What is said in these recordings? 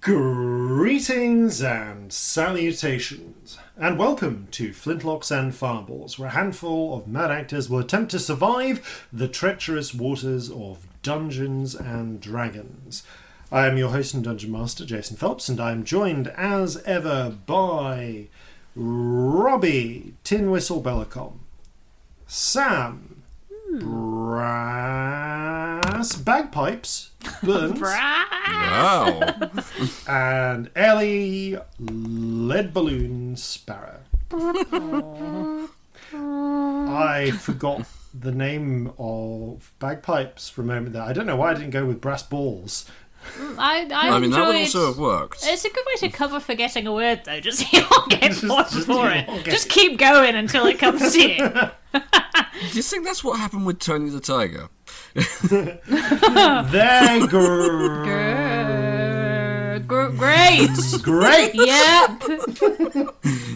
Greetings and salutations, and welcome to Flintlocks and Fireballs, where a handful of mad actors will attempt to survive the treacherous waters of Dungeons and Dragons. I am your host and Dungeon Master Jason Phelps, and I am joined as ever by Robbie Tin Whistle Bellekom, Sam Brass Bagpipes Burns, Wow. and Ellie Lead Balloon Sparrow. I forgot the name of bagpipes for a moment there. I don't know why I didn't go with brass balls. I mean, that would also have worked. It's a good way to cover forgetting a word, though. Just you all get points for it. Okay. Just keep going until it comes to you. Do you think that's what happened with Tony the Tiger? They're Great. great. Yep.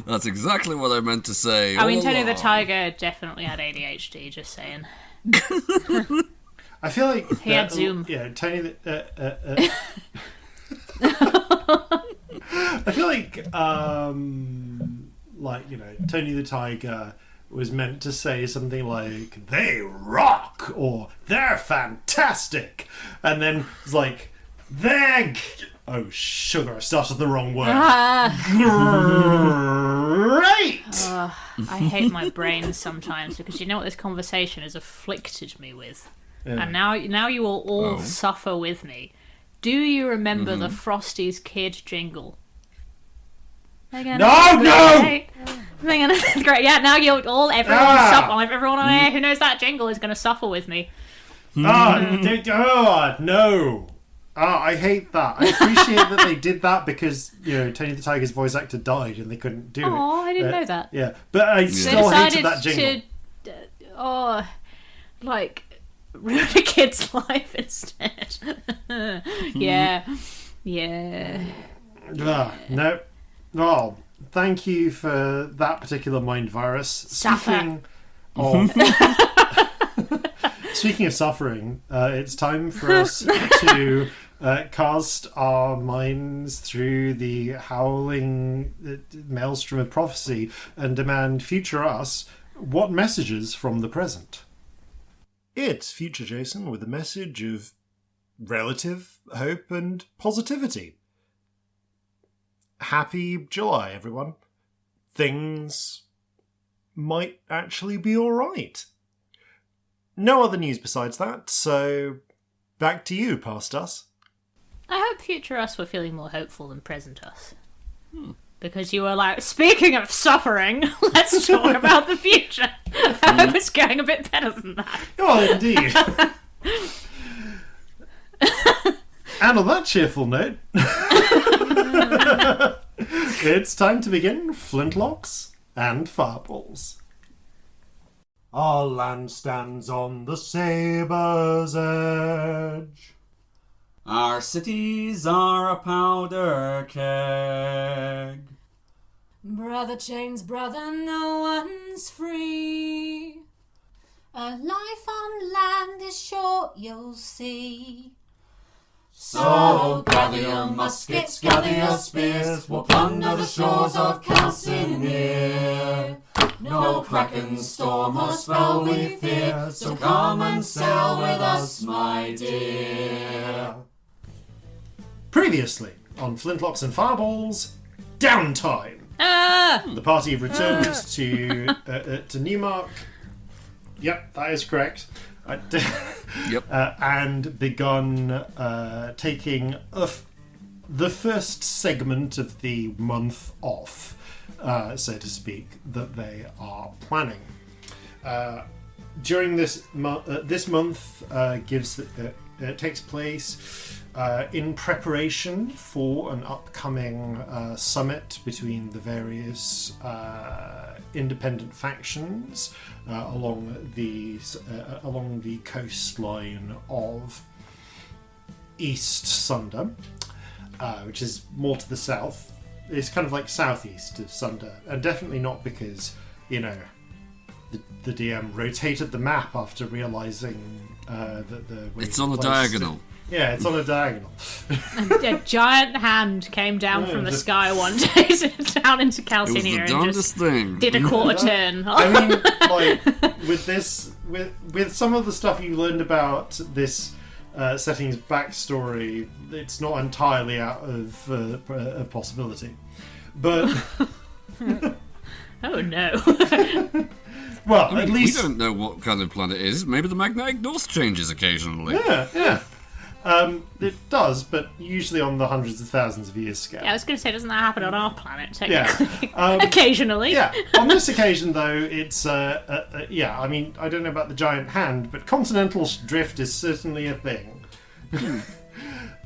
That's exactly what I meant to say. I mean, all Tony the along. Tiger definitely had ADHD. Just saying. I feel like He had Zoom. Yeah, Tony. I feel like Tony the Tiger was meant to say something like "they rock" or "they're fantastic," and then it's like "they're." Oh sugar! I started the wrong word. Great. I hate my brain sometimes because you know what this conversation has afflicted me with, and now you will all suffer with me. Do you remember the Frosties Kid jingle? No! Great. Yeah, now everyone on air who knows that jingle is going to suffer with me. No. I hate that. I appreciate that they did that because, Tony the Tiger's voice actor died and they couldn't do it. Oh, I didn't know that. Yeah, but I still hated that jingle. Ruin a kid's life instead. Yeah. No. Well, thank you for that particular mind virus. Speaking of suffering, it's time for us to cast our minds through the howling maelstrom of prophecy and demand future us what messages from the present. It's future Jason with a message of relative hope and positivity. Happy July, everyone. Things might actually be alright. No other news besides that, so back to you, past us. I hope future us were feeling more hopeful than present us. Because you were like, speaking of suffering, let's talk about the future. I hope it's going a bit better than that. Oh, indeed. And on that cheerful note, it's time to begin Flintlocks and Fireballs. Our land stands on the sabre's edge. Our cities are a powder keg. Brother chains brother, no one's free. A life on land is short, you'll see. So gather your muskets, gather your spears, we'll plunder the shores of Calcinea. No kraken, storm or spell we fear, so come and sail with us, my dear. Previously on Flintlocks and Fireballs, downtime. The party have returned to Newmark. Yep, that is correct. Yep. And begun taking the first segment of the month off, so to speak, that they are planning. During this month takes place in preparation for an upcoming summit between the various independent factions along the coastline of East Sunder, which is more to the south. It's kind of like southeast of Sunder, and definitely not because the DM rotated the map after realizing that It's on the diagonal. Yeah, it's on a diagonal. A giant hand came down from the sky one day down into Calcinea and darndest just thing. did a quarter turn. I mean, like, with some of the stuff you learned about this setting's backstory, it's not entirely out of a possibility. But Oh no. well, I mean, at least we don't know what kind of planet it is. Maybe the magnetic north changes occasionally. yeah. It does, but usually on the hundreds of thousands of years scale. Yeah, I was going to say, doesn't that happen on our planet, technically? Yeah. Occasionally. Yeah. On this occasion, though, it's yeah. I mean, I don't know about the giant hand, but continental drift is certainly a thing.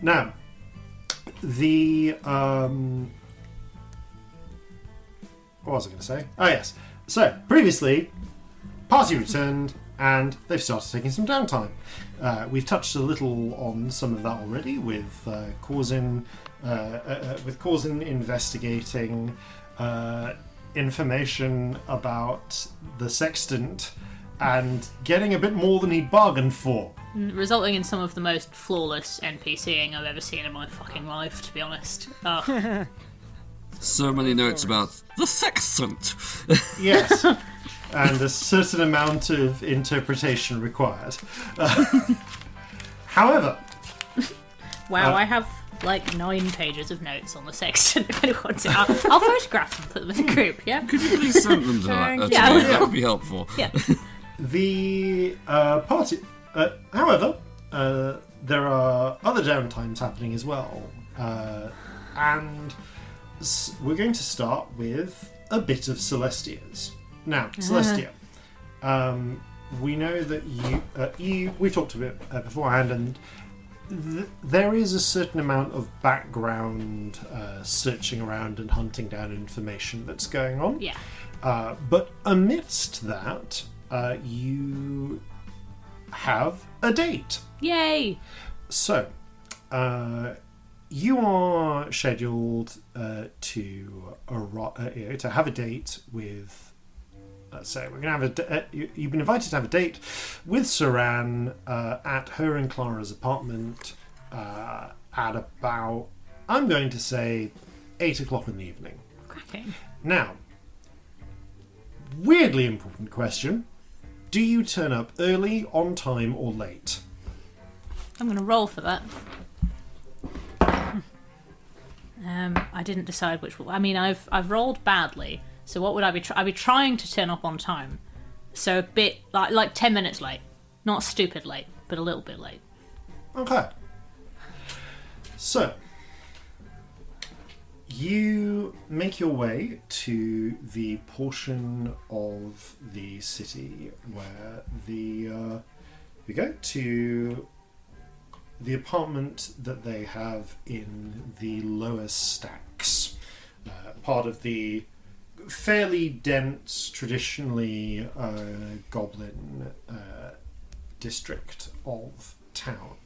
Now, the what was I going to say? Oh yes. So previously, party returned, and they've started taking some downtime. We've touched a little on some of that already with Corzin investigating information about the sextant and getting a bit more than he'd bargained for. Resulting in some of the most flawless NPCing I've ever seen in my fucking life, to be honest. Oh. So many notes about the sextant. Yes. And a certain amount of interpretation required. However... Wow, I have like 9 pages of notes on the sextant. If anyone wants it, I'll photograph them and put them in the group, yeah? Could you please send them to that? Yeah, I will. That would be helpful. Yeah. The party... however, there are other downtimes happening as well. And we're going to start with a bit of Celestia's. Now, Celestia, we know that we've talked a bit beforehand, and there is a certain amount of background searching around and hunting down information that's going on. Yeah. But amidst that, you have a date. Yay! So, you are scheduled to have a date with. Let's say we're going to have you've been invited to have a date with Saran at her and Clara's apartment at about, I'm going to say, 8 o'clock in the evening. Cracking. Now, weirdly important question: do you turn up early, on time, or late? I'm going to roll for that. I didn't decide which one. I mean, I've rolled badly. So what would I be? I'd be trying to turn up on time. So a bit like 10 minutes late, not stupid late, but a little bit late. Okay. So you make your way to the portion of the city where you go to the apartment that they have in the lower stacks, part of the fairly dense, traditionally goblin district of town.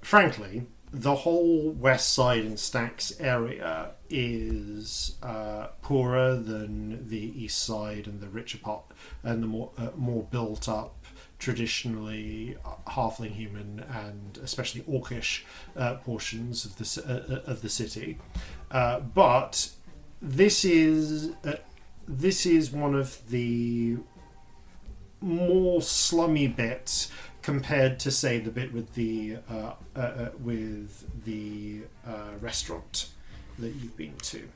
Frankly, the whole west side and stacks area is poorer than the east side and the richer part and the more built up, traditionally halfling human and especially orcish portions of the city, but this is one of the more slummy bits compared to, say, the bit with the restaurant that you've been to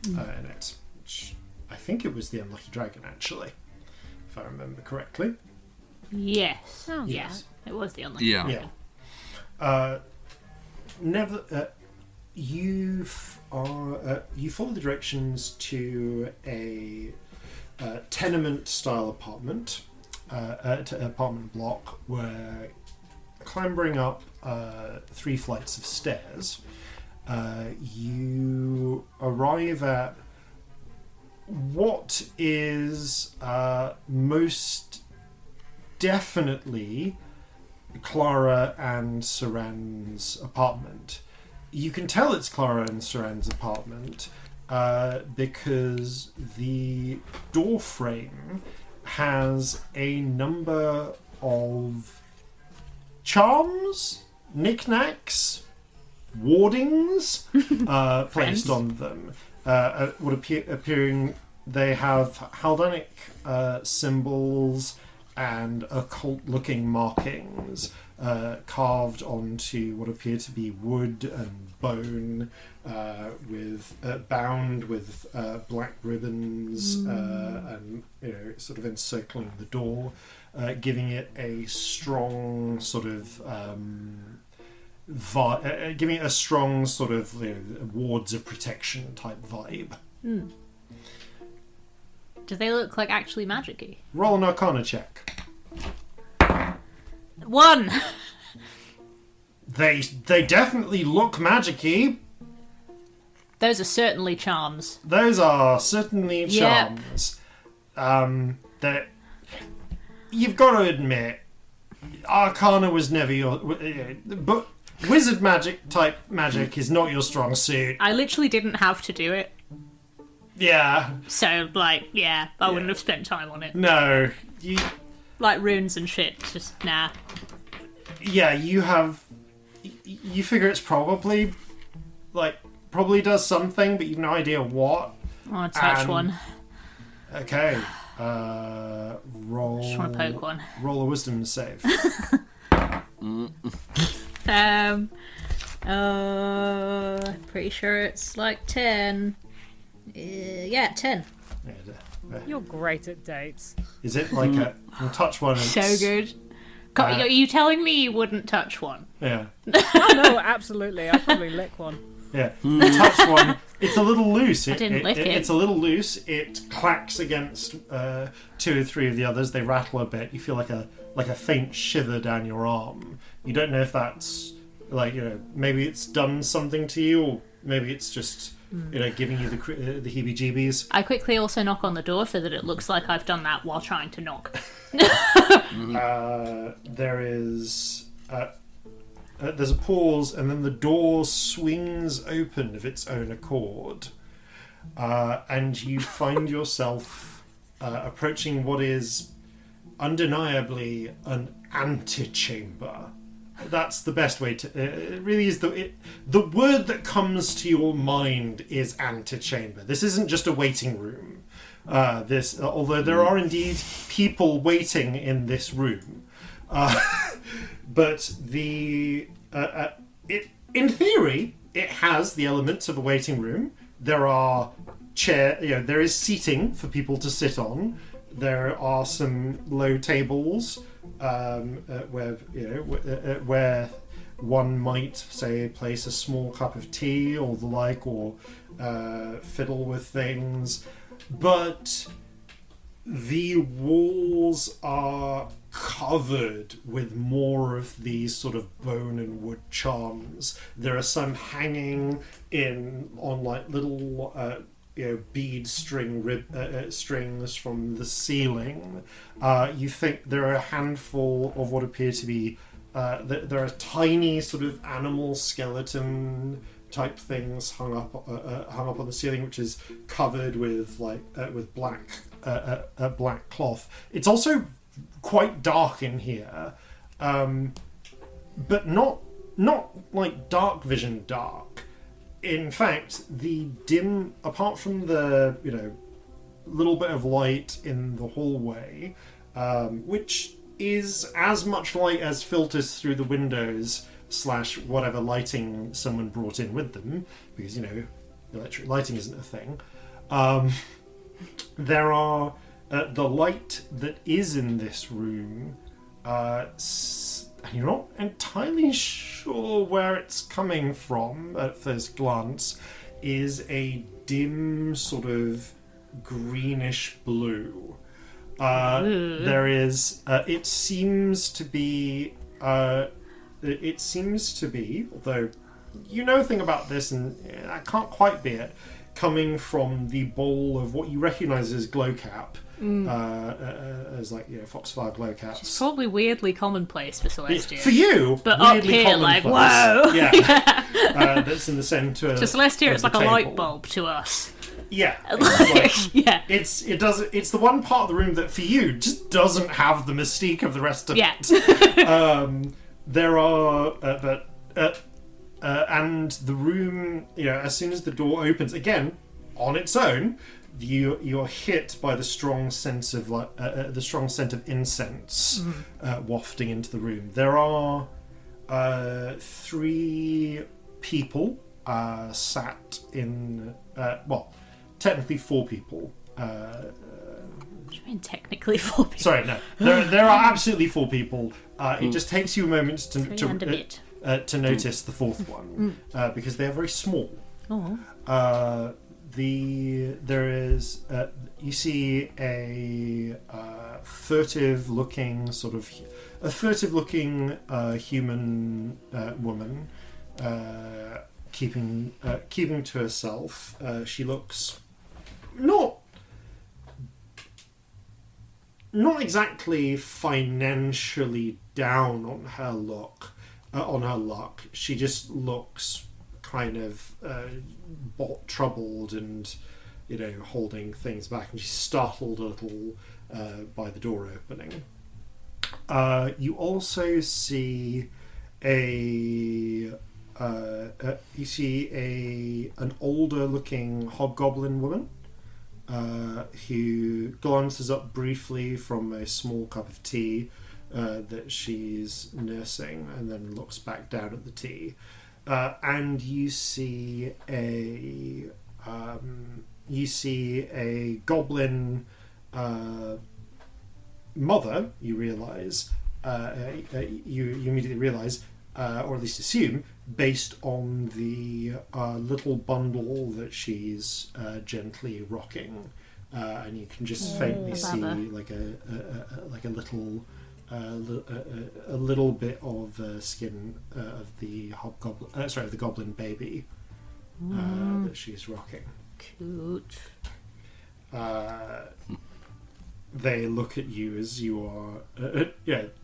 in it, which I think it was the Unlucky Dragon, actually, if I remember correctly. Yes. Oh, yes. It was the Unlucky Yeah. Dragon. You follow the directions to a tenement-style apartment block where, clambering up 3 flights of stairs, you arrive at what is most definitely Clara and Saran's apartment. You can tell it's Clara and Saran's apartment because the door frame has a number of charms, knickknacks, wardings placed on them. Appearing they have Haldanic symbols and occult-looking markings carved onto what appear to be wood and bone, bound with black ribbons, and sort of encircling the door, giving it a strong sort of giving it a strong sort of wards of protection type vibe. Do they look like actually magic-y? Roll an Arcana check. 1! They definitely look magic-y. Those are certainly charms. Those are certainly Yep. charms. That you've got to admit, Arcana was never your... But wizard type magic is not your strong suit. I literally didn't have to do it. Yeah. So, I wouldn't have spent time on it. No. Like runes and shit, just nah. Yeah, you figure it's probably does something, but you've no idea what. I want to touch one. Okay. Roll. Just want to poke one. Roll a wisdom save. Pretty sure it's like 10. 10. Yeah, You're great at dates. is it like a touch one? And So good. Are you telling me you wouldn't touch one? Yeah. Oh no, absolutely. I'll probably lick one. Yeah. Touch one. It's a little loose. I didn't lick it. It's a little loose. It clacks against 2 or 3 of the others. They rattle a bit. You feel like a faint shiver down your arm. You don't know if that's maybe it's done something to you, or maybe it's just giving you the heebie-jeebies. I quickly also knock on the door so that it looks like I've done that while trying to knock. There's a pause, and then the door swings open of its own accord, and you find yourself approaching what is undeniably an antechamber. That's the best way to... it really is the word that comes to your mind is antechamber. This isn't just a waiting room. Although there are indeed people waiting in this room. But in theory, it has the elements of a waiting room. There are there is seating for people to sit on. There are some low tables where one might say place a small cup of tea or the like, or fiddle with things. But the walls are covered with more of these sort of bone and wood charms. There are some hanging on little bead strings from the ceiling. You think there are a handful of what appear to be there are tiny sort of animal skeleton type things hung up on the ceiling, which is covered with black cloth. It's also quite dark in here, but not like dark vision dark. In fact, the dim, apart from the little bit of light in the hallway, which is as much light as filters through the windows / whatever lighting someone brought in with them, because electric lighting isn't a thing. There are the light that is in this room, and you're not entirely sure where it's coming from at first glance, is a dim sort of greenish blue. There is it seems to be, although you know a thing about this and I can't quite be it, coming from the bowl of what you recognise as glowcap, as Foxfire glowcaps. It's probably weirdly commonplace for Celestia. For you, but up weirdly here, like, commonplace. whoa! Yeah. That's in the centre. To Celestia, it's like the a light table. bulb to us. Yeah, it's Yeah. It's the one part of the room that for you just doesn't have the mystique of the rest of Yeah. it. There are, and the room, as soon as the door opens again on its own, you're hit by the strong sense of incense wafting into the room. There are 3 people sat in, technically 4 people. What do you mean technically 4 people? Sorry, no. There are absolutely 4 people. It just takes you a moment to notice the 4th one because they are very small. Oh. There is you see a furtive-looking human woman keeping to herself. She looks not exactly financially down on her luck. She just looks kind of troubled and holding things back, and she's startled a little by the door opening. You also see an older looking hobgoblin woman who glances up briefly from a small cup of tea that she's nursing, and then looks back down at the tea. And you see a goblin mother. You realize, you immediately realize, or at least assume, based on the little bundle that she's gently rocking, and you can just faintly see like a little. A little bit of skin of the the goblin baby that she's rocking. Cute. They look at you as you are.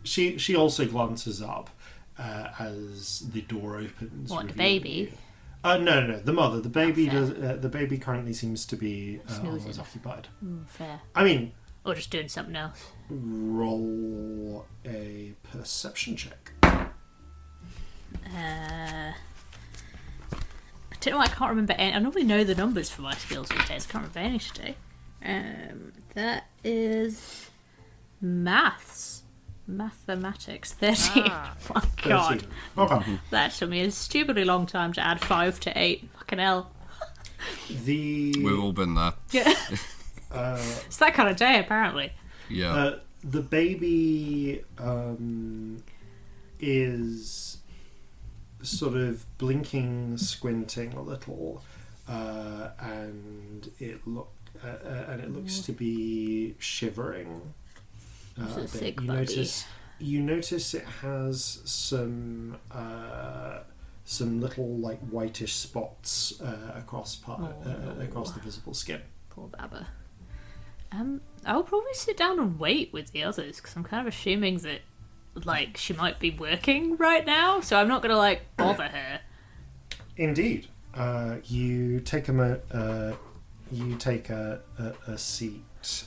She also glances up as the door opens. What, the baby? No, the mother. The baby fair. does. The baby currently seems to be Snoozing. occupied. Fair. I mean, Or just doing something else. roll a perception check. I don't know why I can't remember any. I normally know the numbers for my skills these days. I can't remember any today. That is mathematics 13. Ah. Oh my god. 13. Okay. That took me a stupidly long time to add 5 to 8. Fucking hell. We've all been there. Yeah. It's that kind of day, apparently. Yeah. The baby is sort of blinking, squinting a little, and it looks to be shivering. It's a sick you puppy. notice it has some little like whitish spots across the visible skin. Poor Baba. I'll probably sit down and wait with the others because I'm kind of assuming that like she might be working right now, so I'm not gonna like bother her. Indeed, you take a seat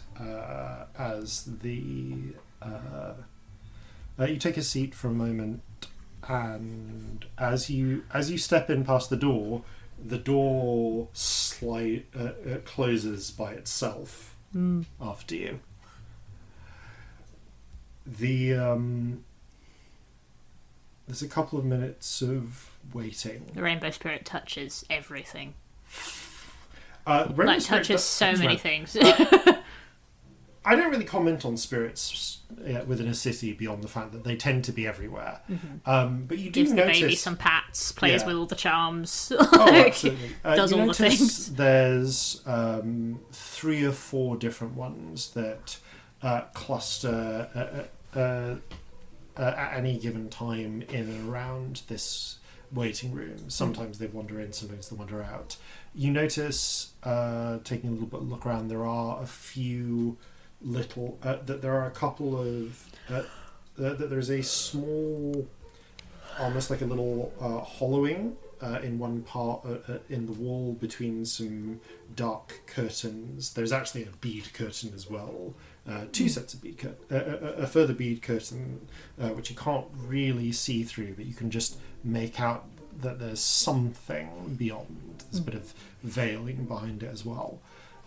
as the you take a seat for a moment, and as you step in past the door closes by itself after you. There's a couple of minutes of waiting. The rainbow spirit touches everything. Rainbow Like Spirit touches so that's many right. things. I don't really comment on spirits within a city beyond the fact that they tend to be everywhere. But you do Gives the notice baby some pats, plays Yeah. with all the charms. Oh, absolutely. Does you all the notice things. There's 3 or 4 different ones that cluster at any given time in and around this waiting room. Sometimes they wander in, sometimes they wander out. You notice, taking a little bit of a look around, there are a few little that there are a couple of that there's a small, almost like a little hollowing in one part in the wall between some dark curtains. There's actually a bead curtain as well. Two sets of bead a further bead curtain, which you can't really see through, but you can just make out that there's something beyond. There's a bit of veiling behind it as well.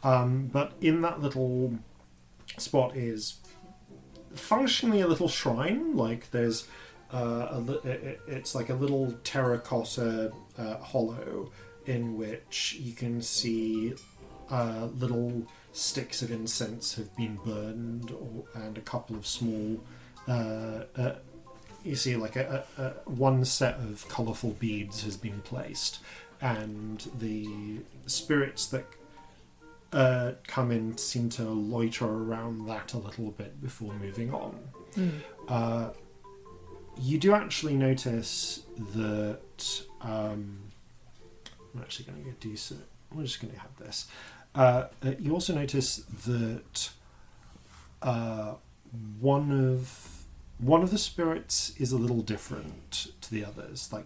But in that little spot is functionally a little shrine. Like there's it's like a little terracotta hollow in which you can see little sticks of incense have been burned, and a couple of small you see like one set of colourful beads has been placed, and the spirits that come in seem to loiter around that a little bit before moving on. You do actually notice that I'm actually going to go do so. We're just going to have this. You also notice that one of the spirits is a little different to the others. Like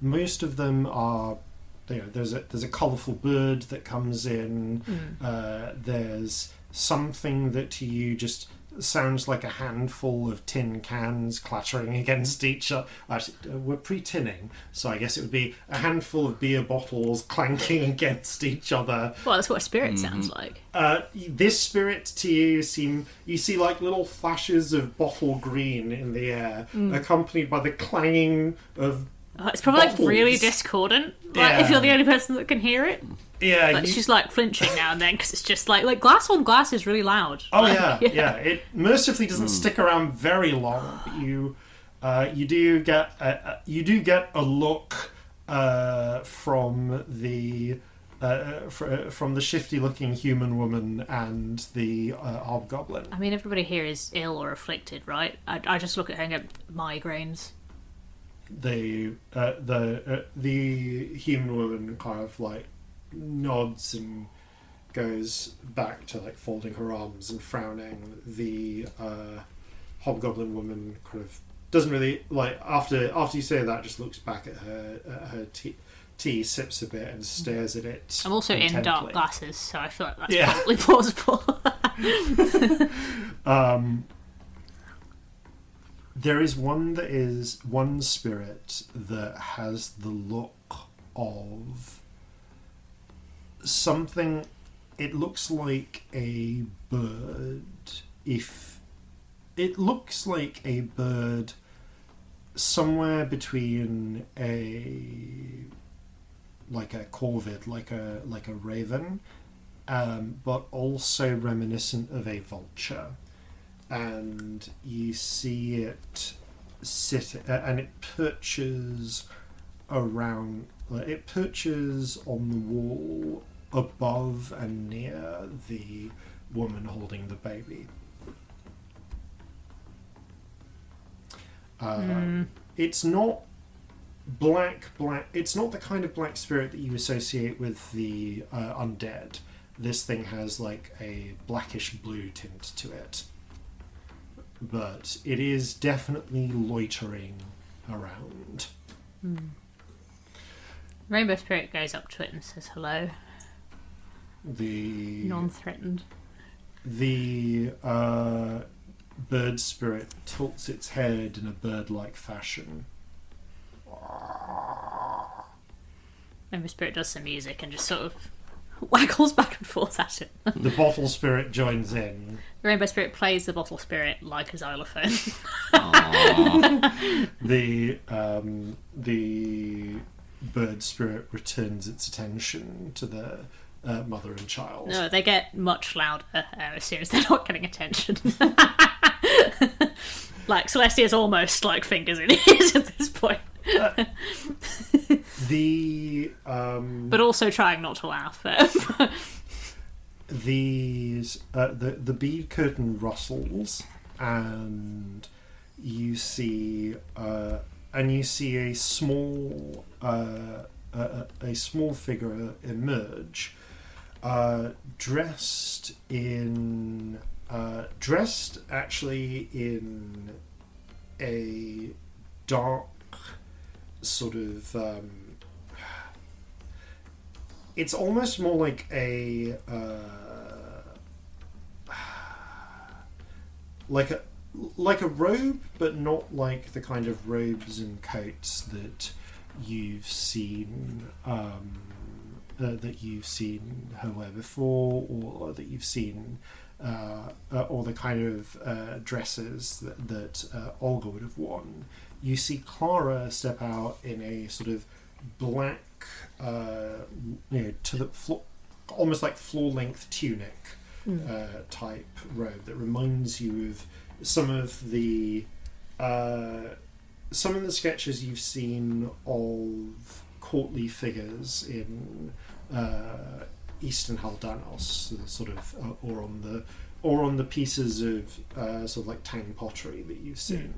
most of them are, there's a colourful bird that comes in. There's something that to you just sounds like a handful of tin cans clattering against each other. Actually, we're pre-tinning, so I guess it would be a handful of beer bottles clanking against each other. Well, that's what a spirit sounds like. This spirit to you you see like little flashes of bottle green in the air, accompanied by the clanging of it's probably bottles. Like really discordant. Like if you're the only person that can hear it. Yeah, like she's like flinching now and then because it's just like glass on glass is really loud. Oh yeah. It mercifully doesn't stick around very long. But you do get a look from the shifty-looking human woman and the hobgoblin. I mean, everybody here is ill or afflicted, right? I just look at her and get migraines. The human woman kind of like nods and goes back to like folding her arms and frowning. The hobgoblin woman kind of doesn't really like after you say that, just looks back at her tea, sips a bit and stares at it. I'm also intently. in dark glasses, so I feel like that's probably plausible. There is one spirit that has the look of something. It looks like a bird. It looks like a bird somewhere between a corvid, like a raven, but also reminiscent of a vulture. And you see it sit, and it perches around. It perches on the wall above and near the woman holding the baby. It's not black. It's not the kind of black spirit that you associate with the undead. This thing has like a blackish blue tint to it. But it is definitely loitering around. Rainbow Spirit goes up to it and says hello. Non-threatened. The bird spirit tilts its head in a bird-like fashion. Rainbow Spirit does some music and just sort of waggles back and forth at it. The bottle spirit joins in. The Rainbow Spirit plays the bottle spirit like a xylophone. The bird spirit returns its attention to the mother and child. No, they get much louder as soon as they're not getting attention. Like Celestia's almost like fingers in ears at this point. But also trying not to laugh. The bead curtain rustles, and you see a small figure emerge, dressed actually in a dark sort of it's almost more like a like a robe, but not like the kind of robes and coats that you've seen her wear before, or that you've seen, or the kind of dresses that Olga would have worn. You see Clara step out in a sort of black, to the floor, almost like floor-length tunic type robe that reminds you of some of the sketches you've seen of courtly figures in Eastern Haldanos, sort of, or on the pieces of sort of like Tang pottery that you've seen.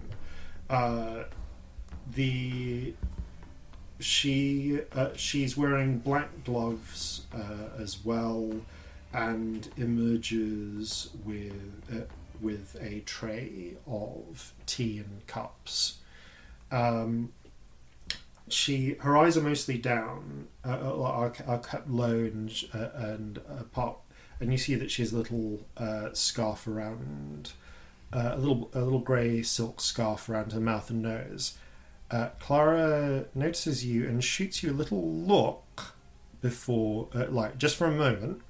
She's wearing black gloves as well, and emerges with a tray of tea and cups. Her eyes are mostly down, are kept low and apart, and you see that she has a little scarf around, a little grey silk scarf around her mouth and nose. Clara notices you and shoots you a little look before, just for a moment,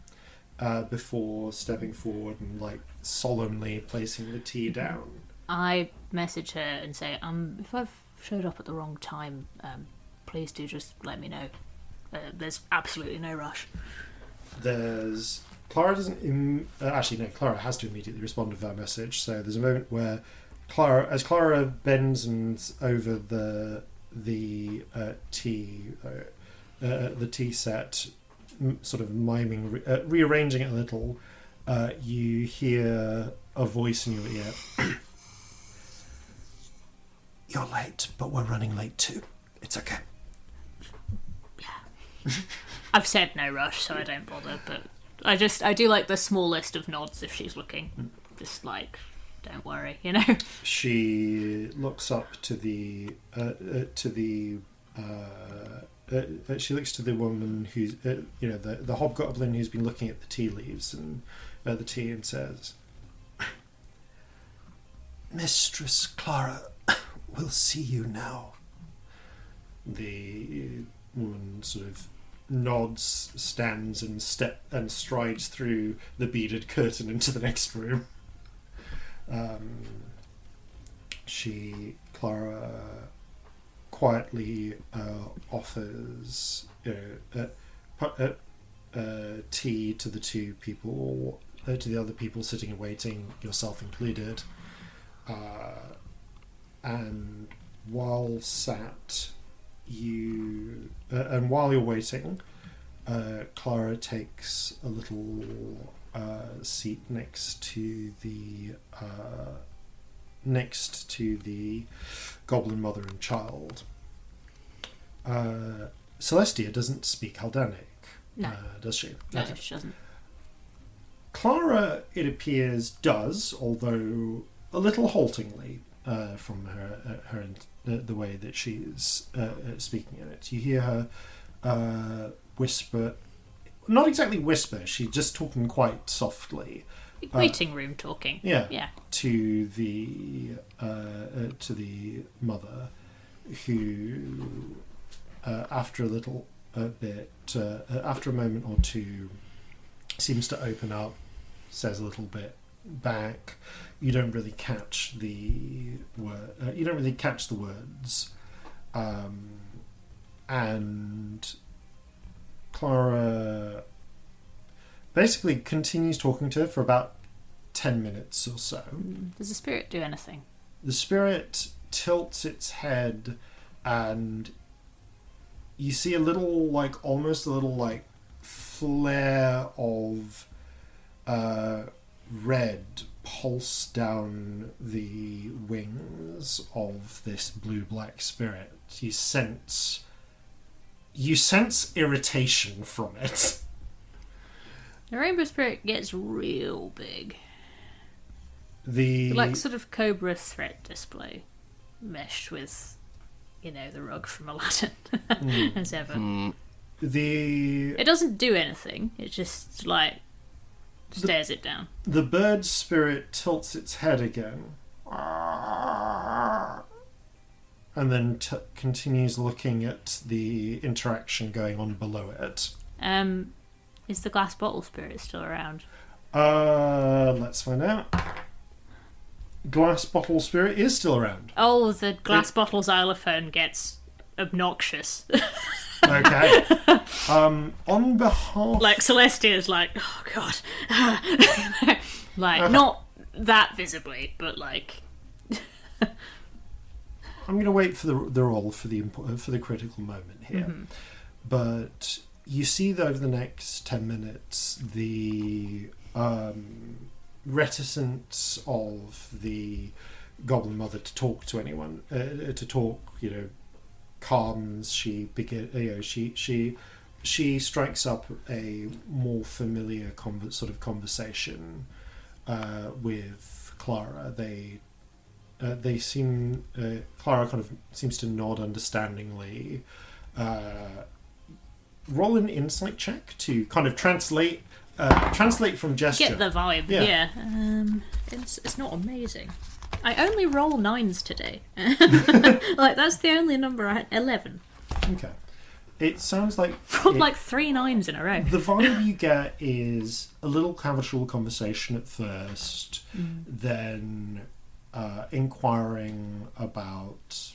before stepping forward and solemnly placing the tea down. I message her and say, if I've showed up at the wrong time, please do just let me know. There's absolutely no rush. Clara doesn't. Clara has to immediately respond to that message. So there's a moment where Clara bends over the tea set, sort of miming, rearranging it a little. You hear a voice in your ear. You're late, but we're running late too. It's okay. Yeah. I've said no rush, so I don't bother, but I do like the smallest of nods if she's looking. Just don't worry, She looks up to the she looks to the woman who's the hobgoblin who's been looking at the tea leaves and the tea, and says, "Mistress Clara will see you now." The woman sort of nods, stands, and strides through the beaded curtain into the next room. Clara quietly offers tea to the two people, to the other people sitting and waiting, yourself included. And while you're waiting, Clara takes a little seat next to the goblin mother and child. Celestia doesn't speak Haldanic, does she? No, she doesn't. Clara, it appears, does, although a little haltingly from her the way that she's speaking in it. You hear her whisper, not exactly whisper. She's just talking quite softly. Waiting room talking. Yeah. To the mother, who after a moment or two, seems to open up, says a little bit back. You don't really catch the words, and Clara basically continues talking to her for about 10 minutes or so. Does the spirit do anything? The spirit tilts its head, and you see almost a little flare of red pulse down the wings of this blue-black spirit. You sense irritation from it. The rainbow spirit gets real big. The sort of cobra threat display meshed with, the rug from Aladdin as ever. It doesn't do anything. It just, like, stares it down. The bird spirit tilts its head again. And then continues looking at the interaction going on below it. Is the glass bottle spirit still around? Let's find out. Glass bottle spirit is still around. Oh, the glass bottle xylophone gets obnoxious. Okay. On behalf... Like, Celestia's like, oh, God. Like, not that visibly, but, like... I'm going to wait for the roll for the critical moment here. Mm-hmm. But you see that over the next 10 minutes, the reticence of the Goblin Mother to talk to anyone, calms. She strikes up a more familiar conversation with Clara. They seem... Clara kind of seems to nod understandingly. Roll an insight check to kind of translate from gesture. Get the vibe, yeah. It's not amazing. I only roll 9s today. Like, that's the only number I had. 11. Okay. It sounds like... From like 3 9s in a row. The vibe you get is a little casual conversation at first, then... inquiring about,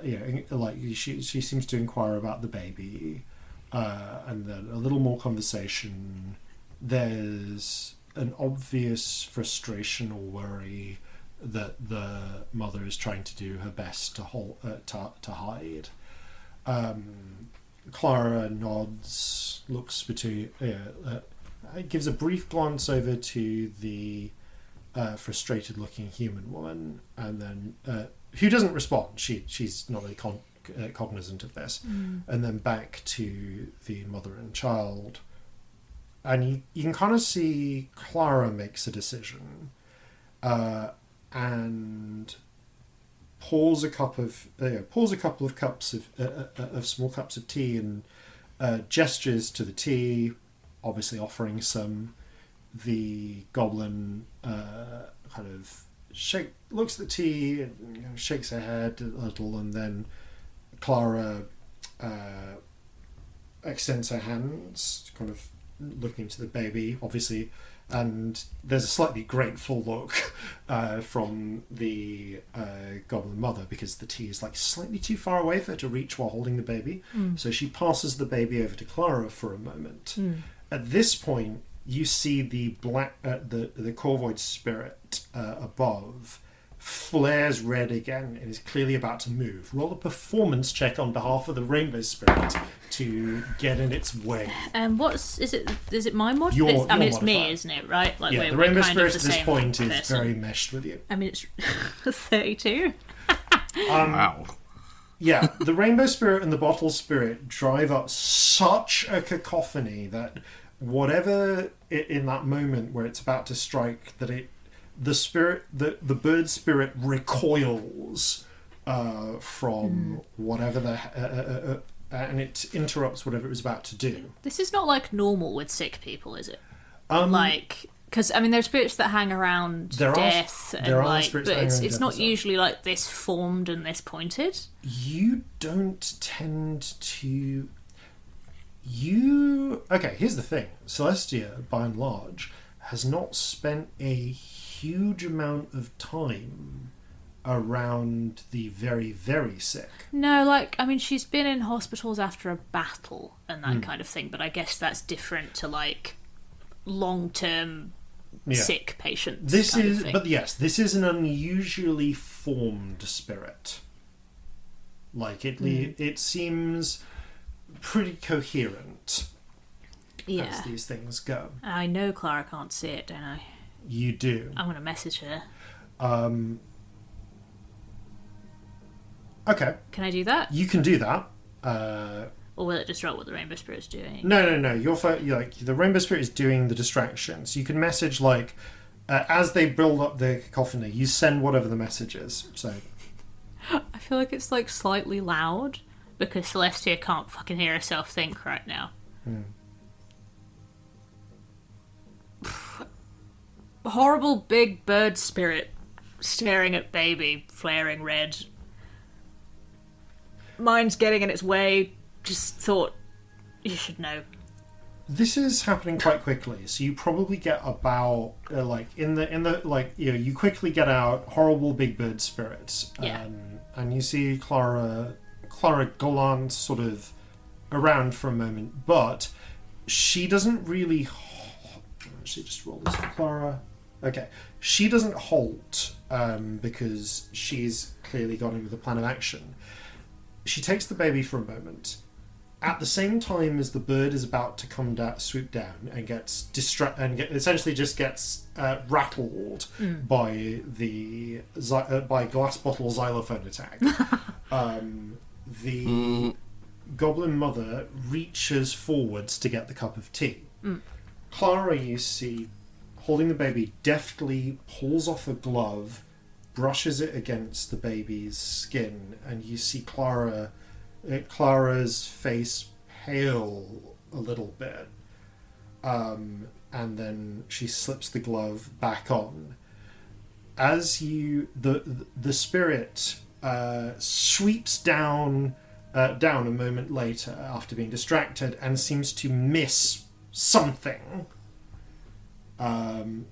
she seems to inquire about the baby, and then a little more conversation. There's an obvious frustration or worry that the mother is trying to do her best to hide. Clara nods, looks between, gives a brief glance over to the frustrated-looking human woman, and then who doesn't respond. She's not really cognizant of this, and then back to the mother and child, and you can kind of see Clara makes a decision, and pours a couple of cups of small cups of tea, and gestures to the tea, obviously offering some. The goblin kind of looks at the tea and shakes her head a little, and then Clara extends her hands, kind of looking to the baby, obviously, and there's a slightly grateful look from the goblin mother, because the tea is like slightly too far away for her to reach while holding the baby. So she passes the baby over to Clara for a moment. At this point, you see the the Corvoid spirit above flares red again and is clearly about to move. Roll a performance check on behalf of the Rainbow Spirit to get in its way. Is it my mod? It's modifier. me, isn't it? Right? Like, the Rainbow Spirit at this point is very meshed with you. I mean, it's 32. Wow. Yeah, the Rainbow Spirit and the Bottle Spirit drive up such a cacophony that whatever in that moment where it's about to strike, that the bird spirit recoils from whatever and it interrupts whatever it was about to do. This is not like normal with sick people, is it? Because I mean, there are spirits that hang around death, but it's not usually like this formed and this pointed. You don't tend to. Okay, here's the thing. Celestia, by and large, has not spent a huge amount of time around the very, very sick. No, she's been in hospitals after a battle and that kind of thing, but I guess that's different to, long-term sick patients. This is an unusually formed spirit. It seems pretty coherent as these things go. I know Clara can't see it, don't I? You do. I'm going to message her. Okay. Can I do that? You can do that. Or will it disrupt what the Rainbow Spirit's doing? No. The Rainbow Spirit is doing the distraction. So you can message, as they build up the cacophony, you send whatever the message is. So I feel like it's, slightly loud. because Celestia can't fucking hear herself think right now. Horrible big bird spirit staring at baby, flaring red. Mind's getting in its way. Just thought you should know. This is happening quite quickly, so you probably get about you quickly get out horrible big bird spirits, and you see Clara glance sort of around for a moment, but she doesn't really. She just roll this for Clara. Okay, she doesn't halt because she's clearly gone in with a plan of action. She takes the baby for a moment. At the same time as the bird is about to come down, swoop down, and gets essentially just gets rattled by the by glass bottle xylophone attack. The goblin mother reaches forwards to get the cup of tea. Clara, you see, holding the baby, deftly pulls off a glove, brushes it against the baby's skin, and you see Clara's face pale a little bit, and then she slips the glove back on. As the spirit sweeps down a moment later after being distracted and seems to miss something.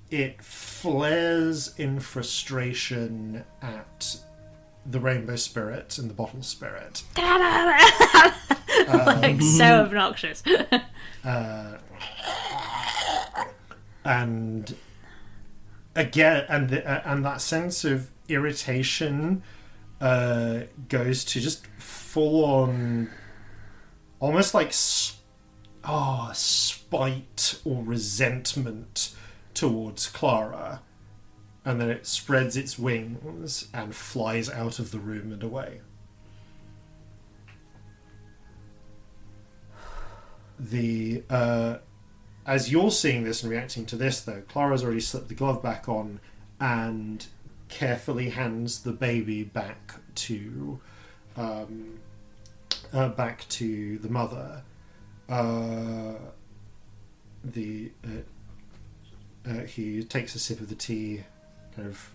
It flares in frustration at the rainbow spirit and the bottle spirit. Like, so obnoxious. And again, and that sense of irritation goes to just full on, almost like spite or resentment towards Clara. And then it spreads its wings and flies out of the room and away. As you're seeing this and reacting to this, though, Clara's already slipped the glove back on and carefully hands the baby back to the mother. He takes a sip of the tea, kind of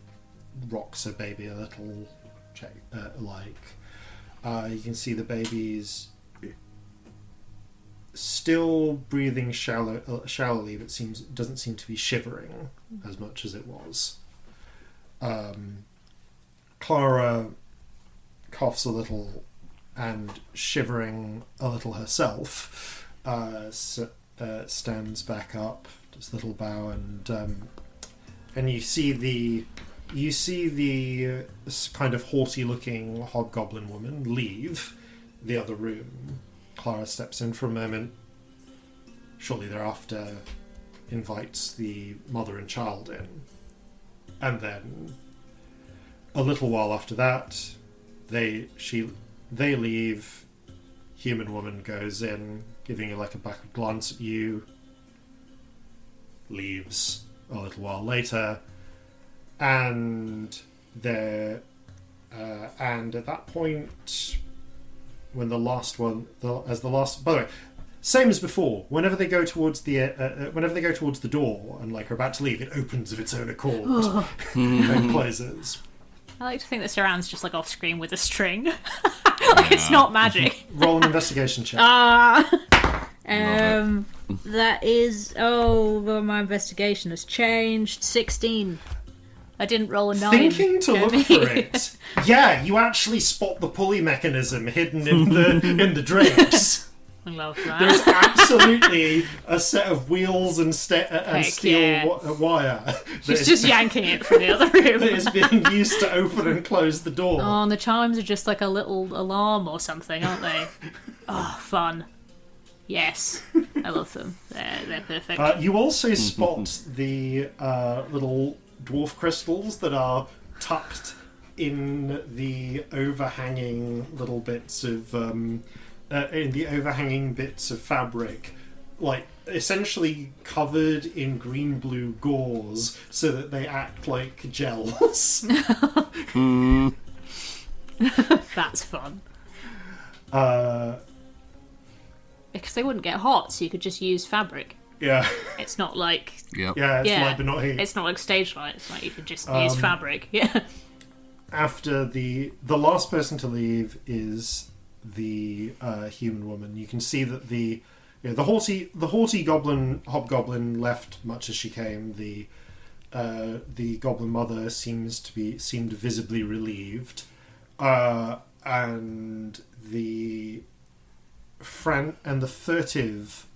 rocks her baby a little, you can see the baby's still breathing shallowly, but doesn't seem to be shivering as much as it was. Clara coughs a little and, shivering a little herself, stands back up, does a little bow, and you see the kind of haughty-looking hobgoblin woman leave the other room. Clara steps in for a moment, shortly thereafter invites the mother and child in, and then a little while after that they leave. Human woman goes in, giving you like a backward glance at you, leaves a little while later, and at that point, when the last one, by the way, same as before, whenever they go towards the door and like are about to leave, it opens of its own accord and closes. I like to think that Saran's just like off screen with a string. Like it's not magic. Roll an investigation check. That is my investigation has changed. 16. I didn't roll a 9. Thinking to look for it. Yeah, you actually spot the pulley mechanism hidden in the drapes. I love that. There's absolutely a set of wheels and steel wire. She's just yanking it from the other room. That is being used to open and close the door. Oh, and the chimes are just like a little alarm or something, aren't they? Oh, fun. Yes. I love them. They're perfect. You also spot the little dwarf crystals that are tucked in the overhanging little bits of fabric, like essentially covered in green-blue gauze, so that they act like gels. That's fun. Because they wouldn't get hot, so you could just use fabric. Yeah. It's not like... Yep. Yeah, it's light but not heat. It's not like stage light. It's like you could just use fabric. Yeah. After the last person to leave is the human woman. You can see that the haughty hobgoblin left much as she came. The goblin mother seemed visibly relieved, and the furtive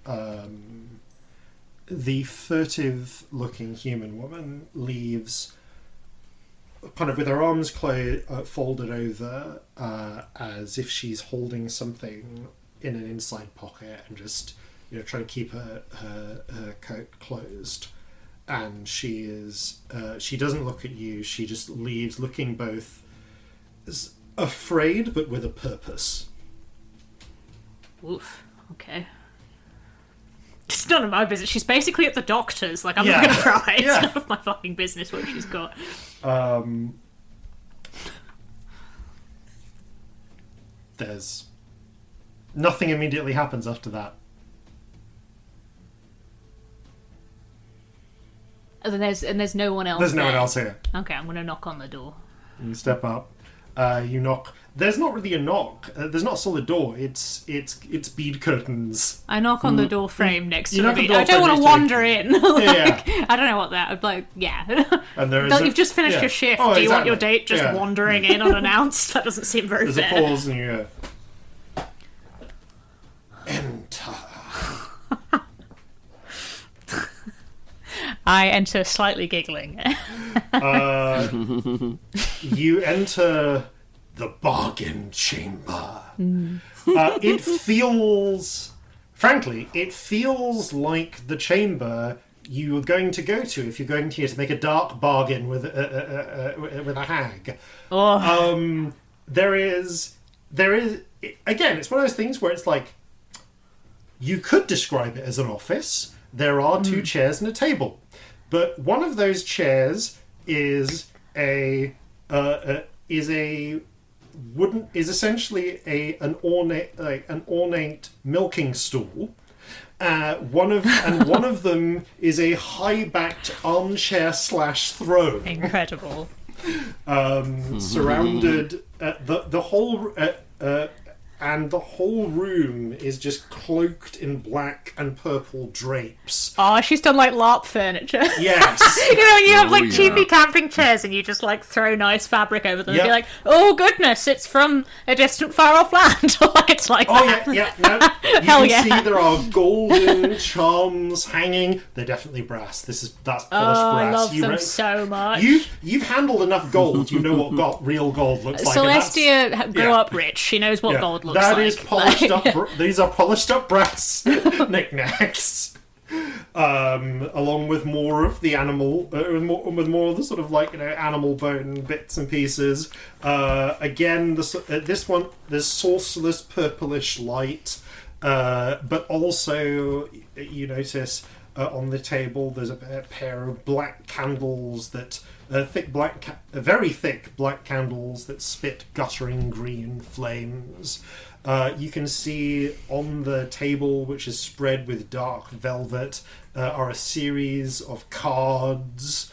looking human woman leaves kind of with her arms folded over, as if she's holding something in an inside pocket, and just trying to keep her coat closed. And she doesn't look at you. She just leaves, looking both afraid but with a purpose. Oof. Okay. It's none of my business. She's basically at the doctor's. Like, I'm not going to cry. It's none of my fucking business what she's got. There's... Nothing immediately happens after that. And there's no one else. There's no there. one else here. Okay, I'm going to knock on the door. You step up. You knock. There's not really a knock. There's not a solid door. It's bead curtains. I knock on the door frame next to me. I I don't want to wander in. I don't know what that. Like, And there is you've just finished your shift. Do you want your date just wandering in unannounced? That doesn't seem very fair. There's a pause, and you go, enter. I enter slightly giggling. You enter the bargain chamber. It feels like the chamber you are going to go to if you're going to make a dark bargain with a hag. There is again, it's one of those things where it's like, you could describe it as an office. There are two chairs and a table, but one of those chairs is essentially an ornate milking stool. One of them is a high-backed armchair / throne. Incredible. Surrounded the whole room is just cloaked in black and purple drapes. Oh, she's done like LARP furniture. Yes. You have like cheapy camping chairs and you just like throw nice fabric over them and be like, oh goodness, it's from a distant far off land. Like, it's like that. No. You can see there are golden charms hanging. They're definitely brass. That's polished brass. I love them so much. You've handled enough gold. You know what real gold looks like. Celestia grew up rich. She knows what gold looks like. That is polished up. These are polished up brass knickknacks. Along with more of the animal, with more of the sort of like animal bone bits and pieces. Again, this one there's sorcerer's purplish light, but also you notice on the table there's a pair of black candles that very thick black candles that spit guttering green flames. You can see on the table, which is spread with dark velvet, are a series of cards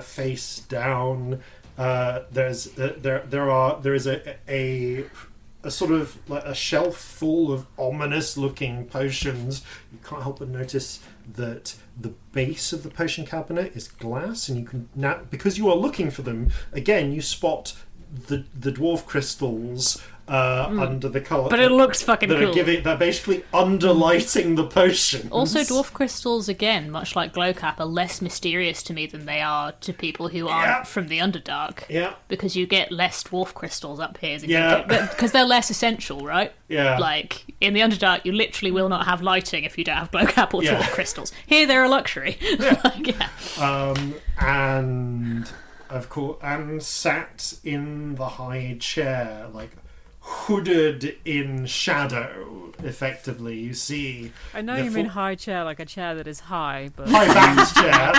face down. There is a sort of like a shelf full of ominous-looking potions. You can't help but notice that the base of the potion cabinet is glass, and you can now, because you are looking for them again, you spot the dwarf crystals under the colour. But it looks fucking cool. They're basically underlighting the potion. Also, dwarf crystals, again, much like Glowcap, are less mysterious to me than they are to people who aren't from the Underdark. Yeah. Because you get less dwarf crystals up here. Because they're less essential, right? Yeah. Like, in the Underdark, you literally will not have lighting if you don't have Glowcap or dwarf crystals. Here, they're a luxury. And, of course, and sat in the high chair, like, hooded in shadow, effectively. You see, I know you mean high chair, like a chair that is high, but high backed chair,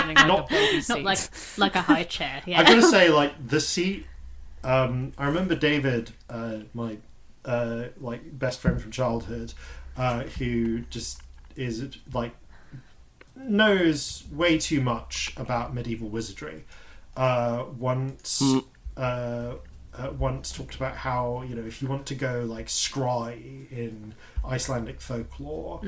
not like a high chair. Yeah, I gotta say, like the seat. I remember David, my like best friend from childhood, who just is like knows way too much about medieval wizardry. Once talked about how, you know, if you want to go like scry in Icelandic folklore,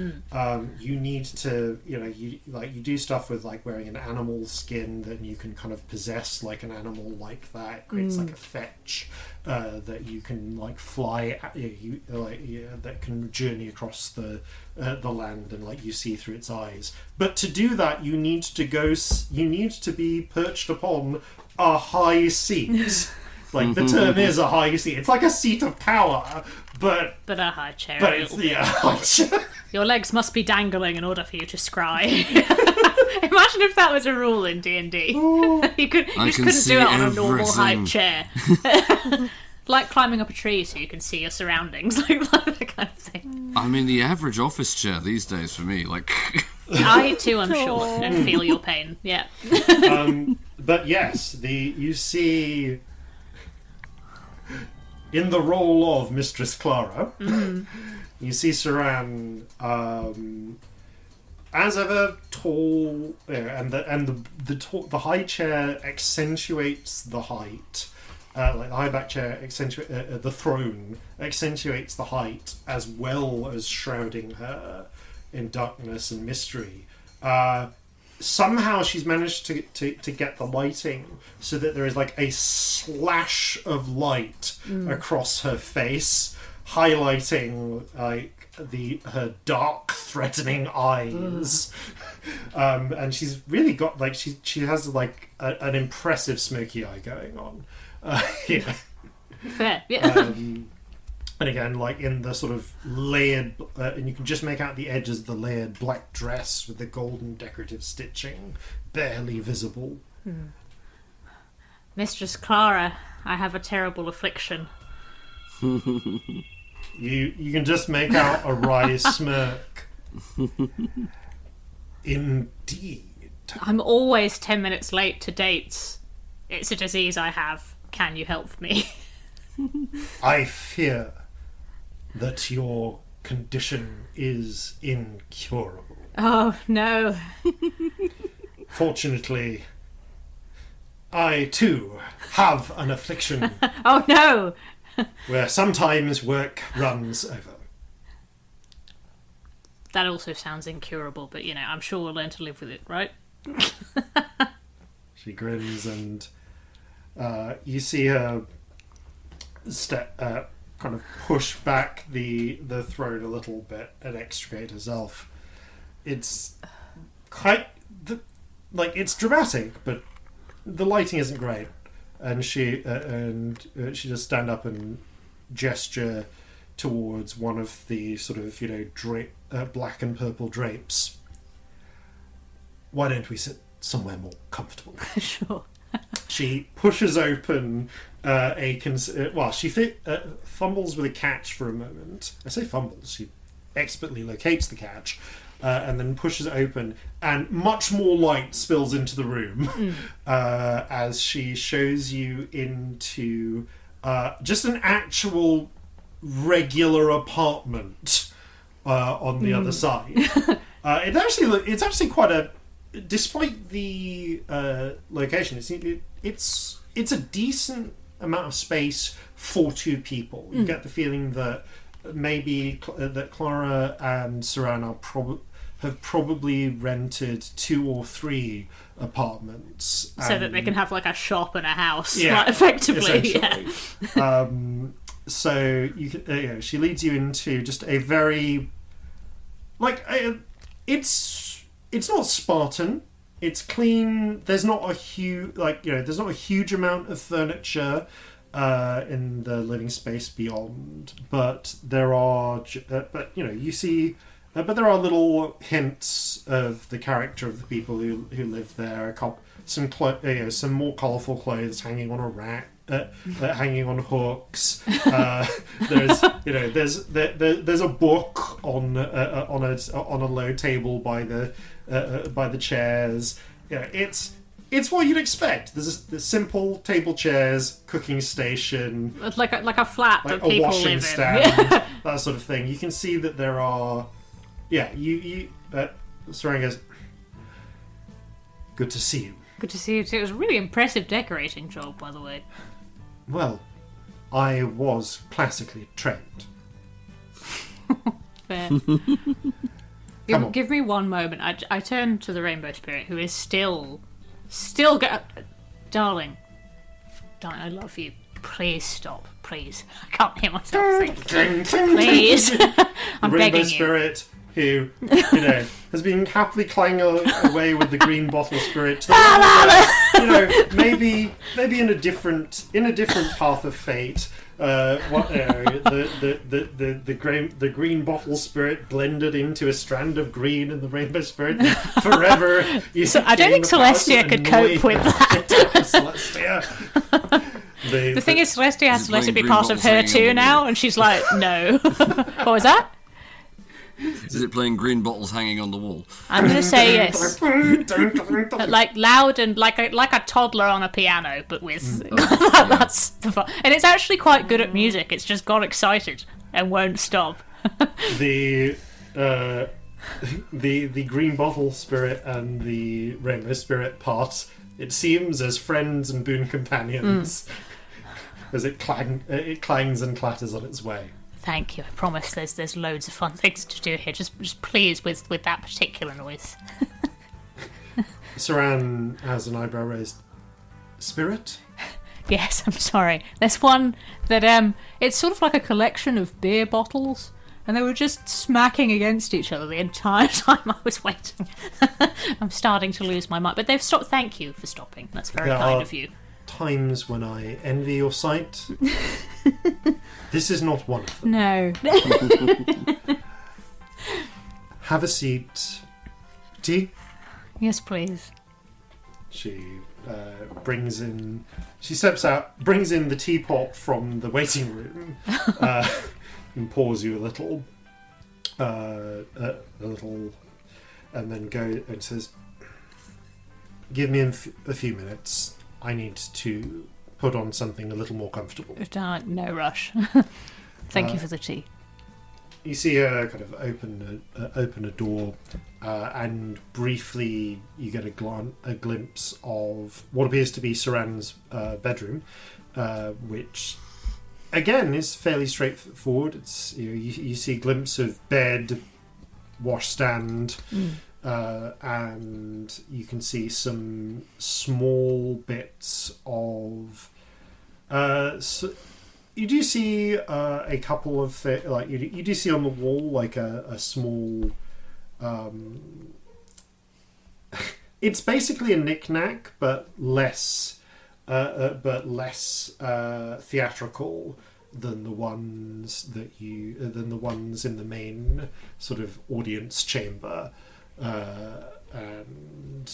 you need to, you know, you do stuff with like wearing an animal skin, then you can kind of possess like an animal like that. It creates like a fetch that you can like fly that can journey across the land, and like you see through its eyes. But to do that, you need to be perched upon a high seat. Like, the term is a high seat. It's like a seat of power, but a high chair. But it's a high chair. Your legs must be dangling in order for you to scry. Imagine if that was a rule in D&D. You couldn't do it on a normal high chair. Like climbing up a tree so you can see your surroundings, like that kind of thing. I mean, the average office chair these days for me, like... I too am short and feel your pain, yeah. But yes, you see... In the role of Mistress Clara, you see Saran, as ever, tall, and the high chair accentuates the height. Like the high back chair the throne accentuates the height, as well as shrouding her in darkness and mystery. Somehow she's managed to get the lighting so that there is like a slash of light across her face, highlighting like her dark, threatening eyes. And she's really got like she has like an impressive smoky eye going on. Yeah. Fair, yeah. And again, like in the sort of layered, and you can just make out the edges of the layered black dress with the golden decorative stitching, barely visible. Mistress Clara, I have a terrible affliction. You can just make out a wry smirk. Indeed. I'm always 10 minutes late to dates. It's a disease I have. Can you help me? I fear that your condition is incurable. Oh, no. Fortunately, I too have an affliction. Oh, no. Where sometimes work runs over. That also sounds incurable, but, you know, I'm sure we'll learn to live with it, right? She grins, and you see her kind of push back the throne a little bit and extricate herself. It's quite it's dramatic, but the lighting isn't great. And she just stand up and gesture towards one of the sort of, you know, black and purple drapes. Why don't we sit somewhere more comfortable? Sure. She pushes open she fumbles with a catch for a moment. I say fumbles. She expertly locates the catch and then pushes it open, and much more light spills into the room as she shows you into just an actual regular apartment on the other side. It's actually quite a, despite the location, it's a decent amount of space for two people. You get the feeling that maybe that Clara and Saran have probably rented 2 or 3 apartments, so that they can have like a shop and a house, yeah, like, effectively. Essentially. Yeah. So you can, she leads you into just a very it's not Spartan. It's clean. There's not a huge amount of furniture in the living space beyond, but there are. But there are little hints of the character of the people who live there. Some more colourful clothes hanging on a rack, hanging on hooks. There's a book on a low table by the chairs. Yeah, It's what you'd expect. There's simple table chairs, cooking station, like a flat like that a people washing live stand, in. that sort of thing. You can see that there are. Yeah, Sarang goes, good to see you. Good to see you too. It was a really impressive decorating job, by the way. Well, I was classically trained. Fair. Come on. Give me one moment. I turn to the Rainbow Spirit, who is still darling, I love you. Please stop, please. I can't hear myself think. Please, I'm The Rainbow begging you. Spirit, who has been happily clanging away with the green bottle spirit. To the maybe in a different path of fate. The green bottle spirit blended into a strand of green, and the Rainbow Spirit forever. I don't think Celestia could cope with that. Celestia. The thing is, Celestia has to let it be green part of bottles her hanging on too the now, and she's like, no. What was that? Is it playing green bottles hanging on the wall? I'm going to say yes. Like loud and like a toddler on a piano, but with that's the fun. And it's actually quite good at music. It's just got excited and won't stop. The green bottle spirit and the rainbow spirit part, it seems, as friends and boon companions, as it clangs and clatters on its way. Thank you. I promise there's loads of fun things to do here. Just please with that particular noise. Saran has an eyebrow raised. Spirit? Yes, I'm sorry. There's one that it's sort of like a collection of beer bottles, and they were just smacking against each other the entire time I was waiting. I'm starting to lose my mind, but they've stopped. Thank you for stopping. That's very kind of you. Times when I envy your sight. This is not one of them. No. Have a seat. Tea? Yes, please. She brings in the teapot from the waiting room, and pours you a little, and then and says, "Give me a few minutes. I need to put on something a little more comfortable." No rush. Thank you for the tea. You see her kind of open a door, and briefly you get a glimpse of what appears to be Saran's bedroom, which again is fairly straightforward. It's you see a glimpse of bed, washstand. And you can see some small bits of. You do see a couple of you do see on the wall like a small. It's basically a knick-knack, but less theatrical than the ones in the main sort of audience chamber. And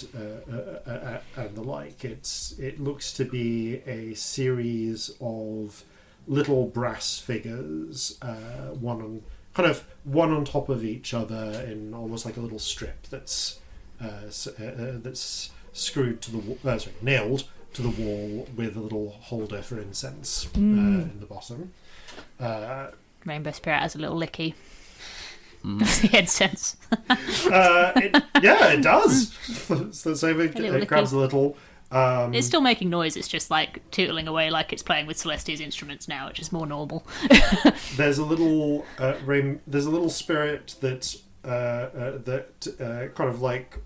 the like. It looks to be a series of little brass figures, one on top of each other in almost like a little strip that's screwed to the nailed to the wall with a little holder for incense in the bottom. Rainbow Spirit has a little licky. Of the incense. It does. So it grabs a little. It's still making noise. It's just like tootling away like it's playing with Celestia's instruments now, which is more normal. There's a little there's a little spirit that's kind of like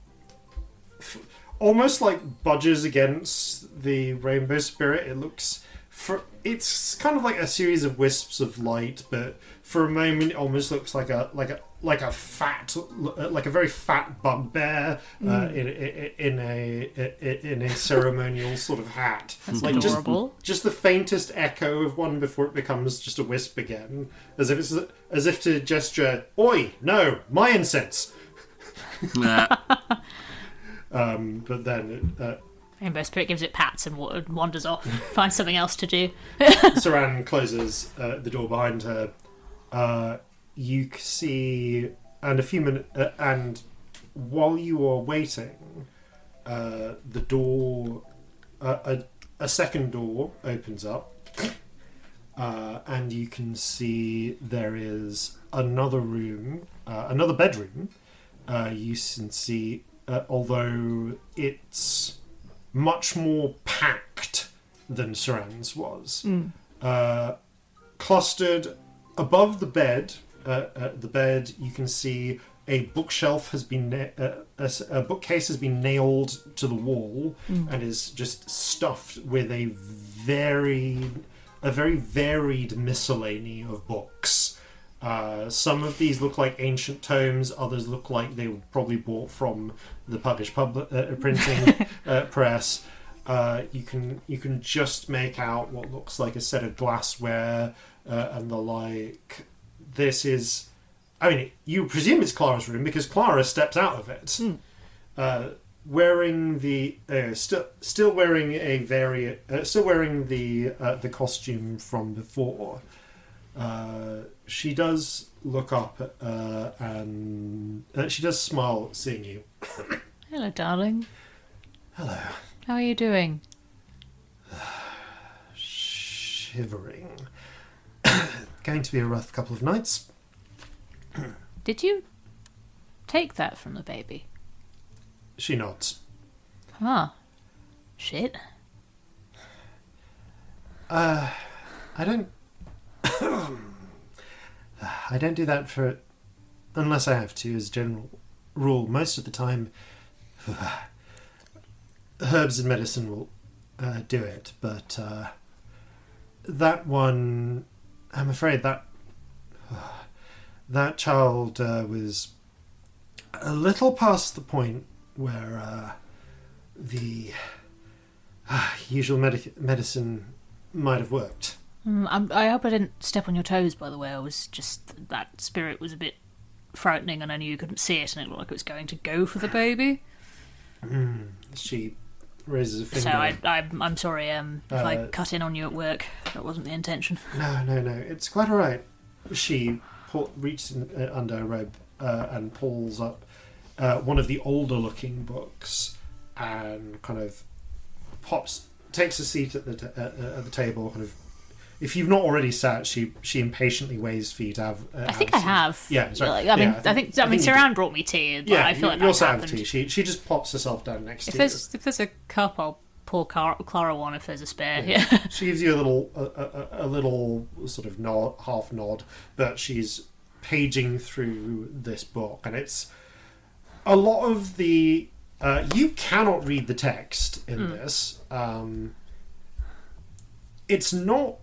almost like budges against the rainbow spirit. It looks. It's kind of like a series of wisps of light, but for a moment it almost looks like a very fat bugbear in a ceremonial sort of hat. That's like adorable. Just the faintest echo of one before it becomes just a wisp again, as if to gesture, "Oi, no, my incense." But then Rainbow Spirit gives it pats and wanders off, finds something else to do. Saran closes the door behind her. You see, and a few minutes, and while you are waiting, the door, a second door opens up, and you can see there is another room, another bedroom. You can see, although it's much more packed than Saran's was, clustered above the bed. You can see a bookshelf has been a bookcase has been nailed to the wall and is just stuffed with a very varied miscellany of books. Some of these look like ancient tomes, others look like they were probably bought from the Puggish printing press. You can just make out what looks like a set of glassware and the like. This is, I mean, you presume it's Clara's room because Clara steps out of it, wearing the still wearing the costume from before. She does look up and she does smile, seeing you. Hello, darling. Hello. How are you doing? Shivering. Going to be a rough couple of nights. Did you take that from the baby? She nods. Huh. Shit. I don't do that unless I have to, as a general rule. Most of the time, herbs and medicine will do it, but that one, I'm afraid that child was a little past the point where the usual medicine might have worked. I hope I didn't step on your toes, by the way. I was just... That spirit was a bit frightening and I knew you couldn't see it and it looked like it was going to go for the baby. She raises a finger. So I'm sorry if I cut in on you at work. That wasn't the intention. No. It's quite all right. She reaches under her robe and pulls up one of the older-looking books and kind of takes a seat at the table. Kind of, if you've not already sat, she impatiently waits for you to have. I think I have. Yeah, sorry. I mean, Saran brought me tea. But I feel like you're that's sat with happened. tea. She just pops herself down next to you. If there's a cup, I'll pour Clara one if there's a spare. Yeah. She gives you a little sort of half nod, but she's paging through this book, and it's a lot of the. You cannot read the text in this. It's not.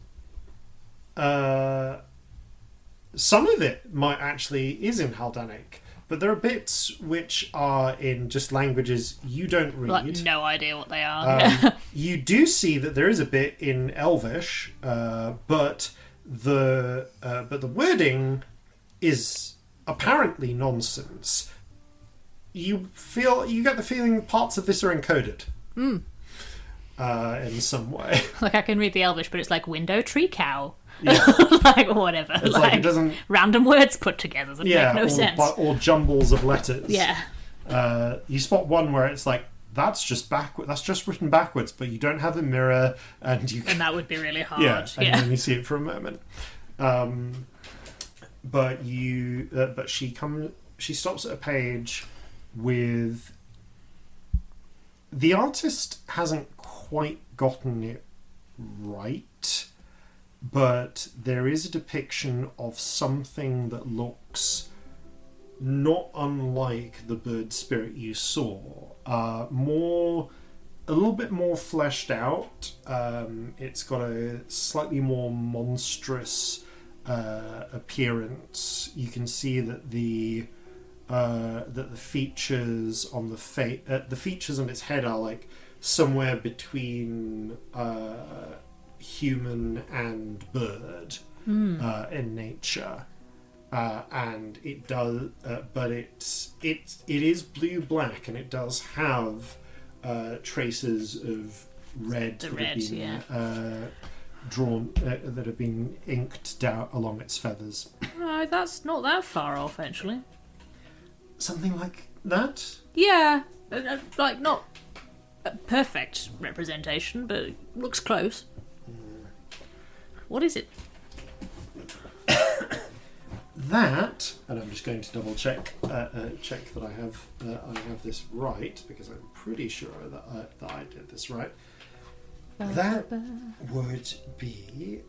Some of it is in Haldanic, but there are bits which are in just languages you don't read. Like, no idea what they are. You do see that there is a bit in Elvish, but the wording is apparently nonsense. You get the feeling parts of this are encoded. In some way. Like I can read the Elvish, but it's like window tree cow. Yeah. Like whatever. It's like it doesn't random words put together that make no sense. Or jumbles of letters. Yeah. You spot one where it's like that's just written backwards, but you don't have a mirror, and that would be really hard. Yeah, and then you see it for a moment. But she stops at a page with. The artist hasn't quite gotten it right, but there is a depiction of something that looks not unlike the bird spirit you saw. A little bit more fleshed out. It's got a slightly more monstrous appearance. You can see that the features on the features on its head are like somewhere between human and bird in nature, and it does, but it is blue black, and it does have traces of red that have been drawn that have been inked down along its feathers. That's not that far off, actually. Something like that? Yeah, like not perfect representation, but it looks close. What is it? That, and I'm just going to double check check that I have this right, because I'm pretty sure that I did this right. That would be.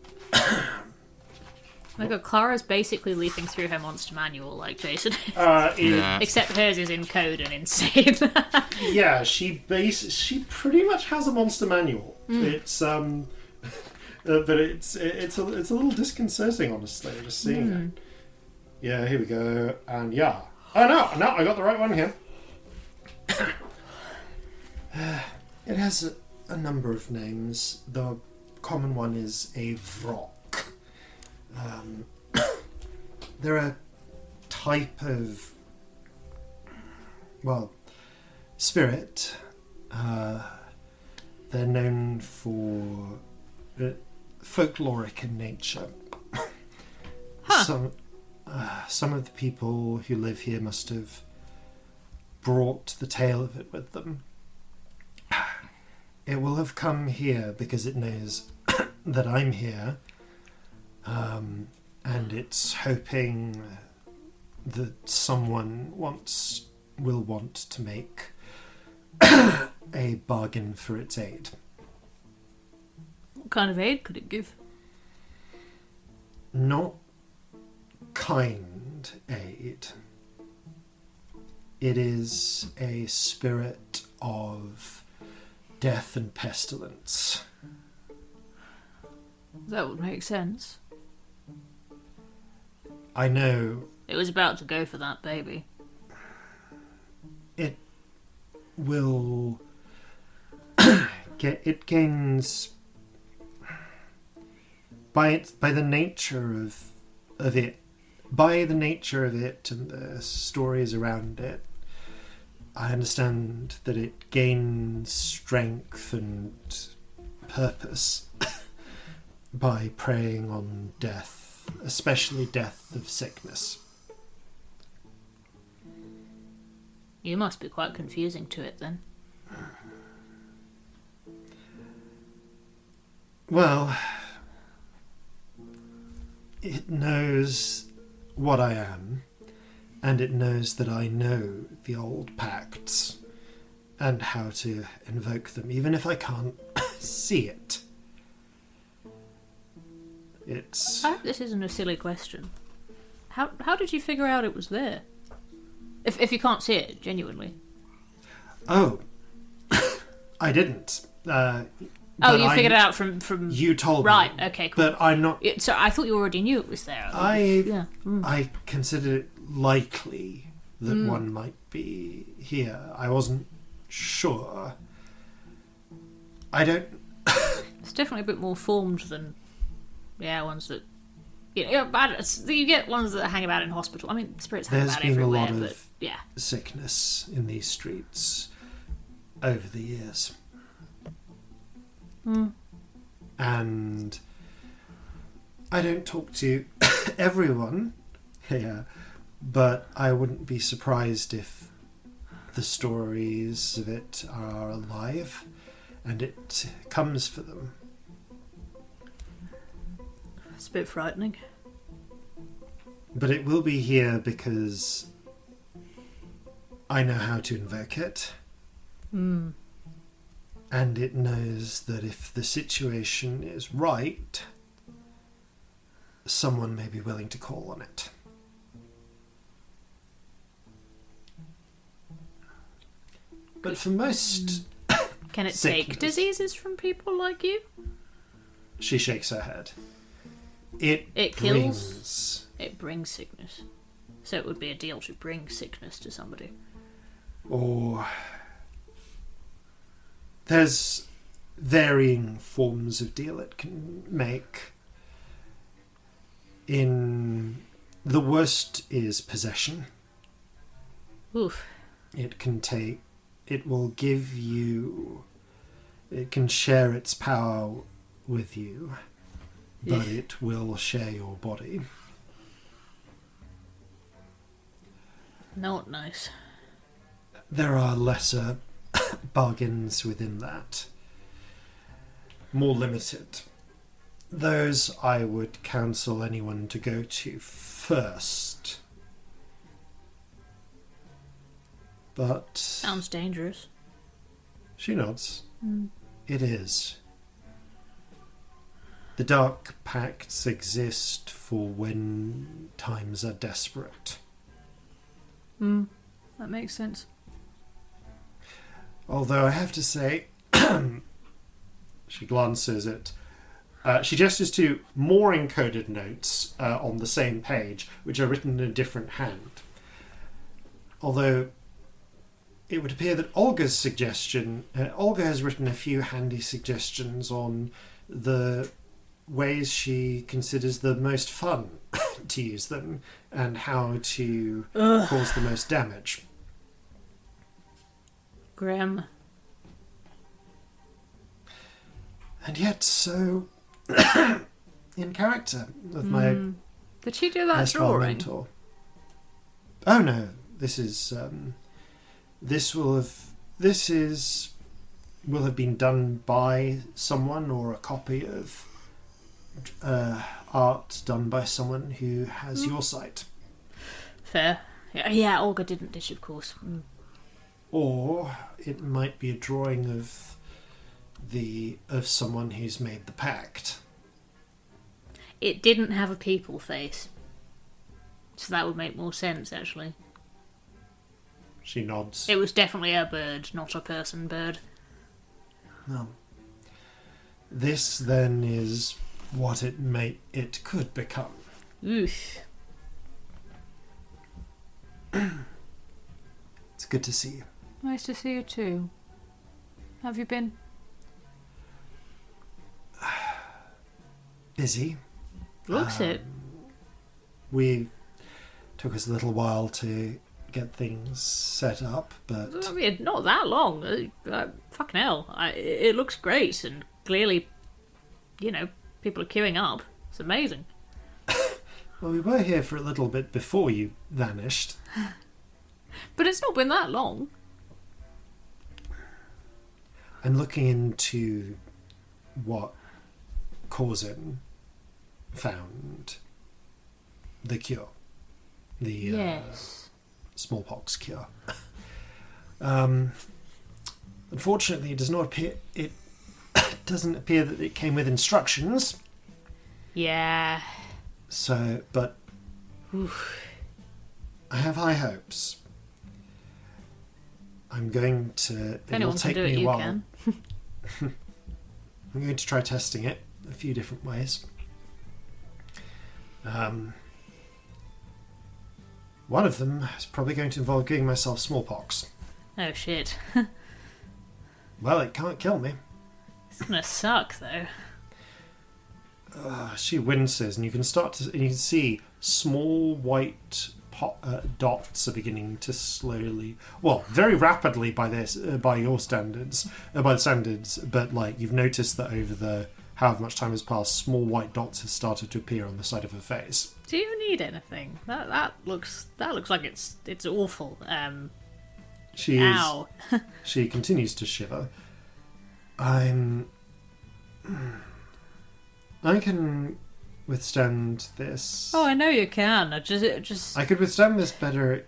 My God, Clara's basically leafing through her monster manual like Jason. Yeah. Except hers is in code and insane. Yeah, she pretty much has a monster manual. It's but it's a little disconcerting, honestly, just seeing it. Yeah, here we go, and yeah. Oh no, I got the right one here. It has a number of names. The common one is a vrock. They're a type of, well, spirit. They're known for folkloric in nature. Some of the people who live here must have brought the tale of it with them. It will have come here because it knows that I'm here. And it's hoping that someone will want to make a bargain for its aid. What kind of aid could it give? Not kind aid. It is a spirit of death and pestilence. That would make sense. I know. It was about to go for that baby. It will it gains by the nature of it, by the nature of it and the stories around it. I understand that it gains strength and purpose by preying on death, especially death of sickness. You must be quite confusing to it then. Well, it knows what I am, and it knows that I know the old pacts and how to invoke them, even if I can't see it. It's... I hope this isn't a silly question. How did you figure out it was there? If you can't see it, genuinely. Oh, I didn't. You figured it out from... You told me. Right, okay, cool. But I'm not... So I thought you already knew it was there. I considered it likely that one might be here. I wasn't sure. I don't... It's definitely a bit more formed than... Yeah, ones that... You get ones that hang about in hospital. I mean, spirits hang about everywhere, but yeah. Sickness in these streets over the years. And I don't talk to everyone here, but I wouldn't be surprised if the stories of it are alive and it comes for them. It's a bit frightening. But it will be here because I know how to invoke it. And it knows that if the situation is right, someone may be willing to call on it. But for most... Can it take diseases from people like you? She shakes her head. It kills. It brings sickness. So it would be a deal to bring sickness to somebody. Or... There's varying forms of deal it can make. The worst is possession. Oof. It will give you... It can share its power with you, but it will share your body. Not nice. There are lesser bargains within that. More limited. Those I would counsel anyone to go to first. But... Sounds dangerous. She nods. It is. The dark pacts exist for when times are desperate. That makes sense. Although I have to say, she glances at... she gestures to more encoded notes on the same page, which are written in a different hand. Although it would appear that Olga's suggestion... Olga has written a few handy suggestions on the ways she considers the most fun to use them and how to cause the most damage. Grim. And yet so in character with my Did she do that erstwhile drawing? mentor. Oh no, this is will have been done by someone, or a copy of art done by someone who has your sight. Fair. Yeah, Olga didn't, did she, of course. Or it might be a drawing of someone who's made the pact. It didn't have a people face. So that would make more sense, actually. She nods. It was definitely a bird, not a person bird. No. This then is what it could become. Oof. It's good to see you. Nice to see you too. Have you been? Busy. Looks it. We took us a little while to get things set up, but I mean, not that long. Fucking hell. It looks great, and clearly, people are queuing up. It's amazing. well, we were here for a little bit before you vanished. But it's not been that long. I'm looking into what Corzin found. The cure. The Yes. Smallpox cure. Unfortunately, it doesn't appear that it came with instructions. Yeah. So, but I have high hopes. I'm going to... If anyone can do it, you can. I'm going to try testing it a few different ways. One of them is probably going to involve giving myself smallpox. Oh shit. Well, it can't kill me. It's gonna suck though. She winces, and you can see small white dots are beginning to slowly, well, very rapidly by your standards, by the standards, but like you've noticed that over the however much time has passed, small white dots have started to appear on the side of her face. Do you need anything? That looks like it's awful. Ow. She continues to shiver. I can withstand this. Oh, I know you can. I could withstand this better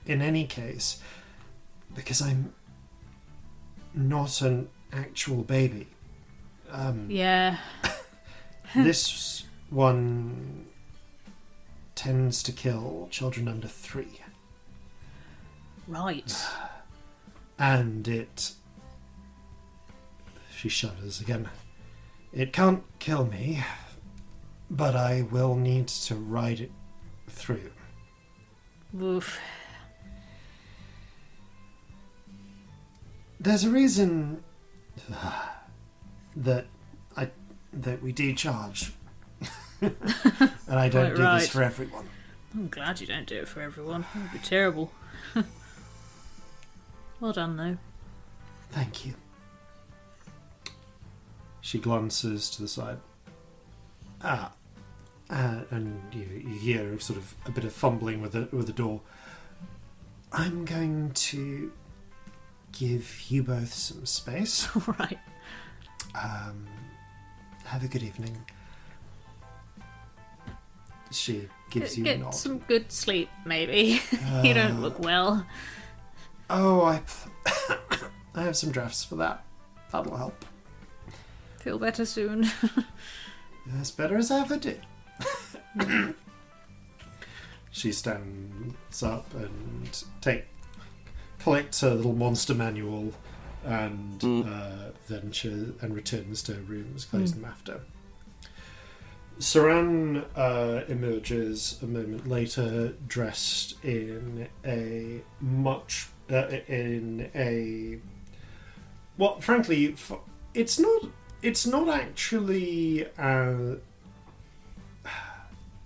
in any case, because I'm not an actual baby. Yeah. This one tends to kill children under 3. Right. And she shudders again. It can't kill me, but I will need to ride it through. Oof. There's a reason that we do charge. And I don't do this for everyone. I'm glad you don't do it for everyone. That would be terrible. Well done, though. Thank you. She glances to the side. And you hear sort of a bit of fumbling with the door. I'm going to give you both some space. Right. Have a good evening. She gives you a Get nod. some good sleep, maybe. You don't look well. Oh, I have some drafts for that. That'll help. Feel better soon. As better as I ever did. She stands up and collects her little monster manual and returns to her rooms, closing them after. Saran emerges a moment later, dressed in a well, frankly, it's not actually.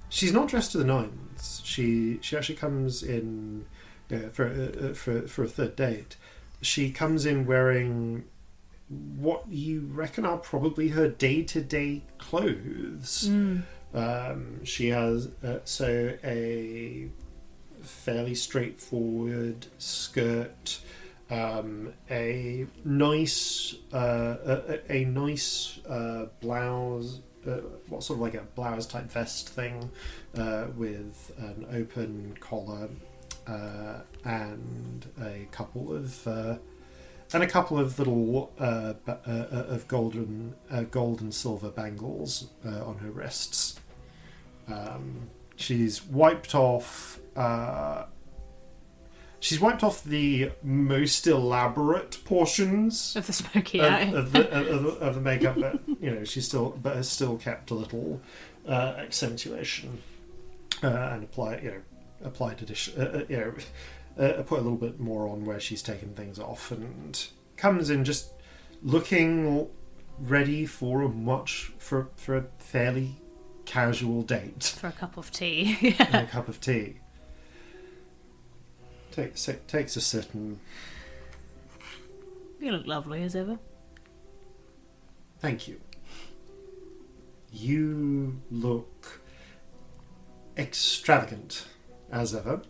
She's not dressed to the nines. She actually comes in for a third date. She comes in wearing what you reckon are probably her day-to-day clothes. She has a fairly straightforward skirt, a nice blouse, what sort of like a blouse type vest thing, with an open collar, and a couple of little of gold and silver bangles on her wrists. She's wiped off the most elaborate portions Of the smoky eye. of the makeup, but has still kept a little accentuation and applied addition. Put a little bit more on where she's taken things off, and comes in just looking ready for a fairly casual date. For a cup of tea. And a cup of tea. Takes a sit and... You look lovely as ever. Thank you. You look extravagant as ever.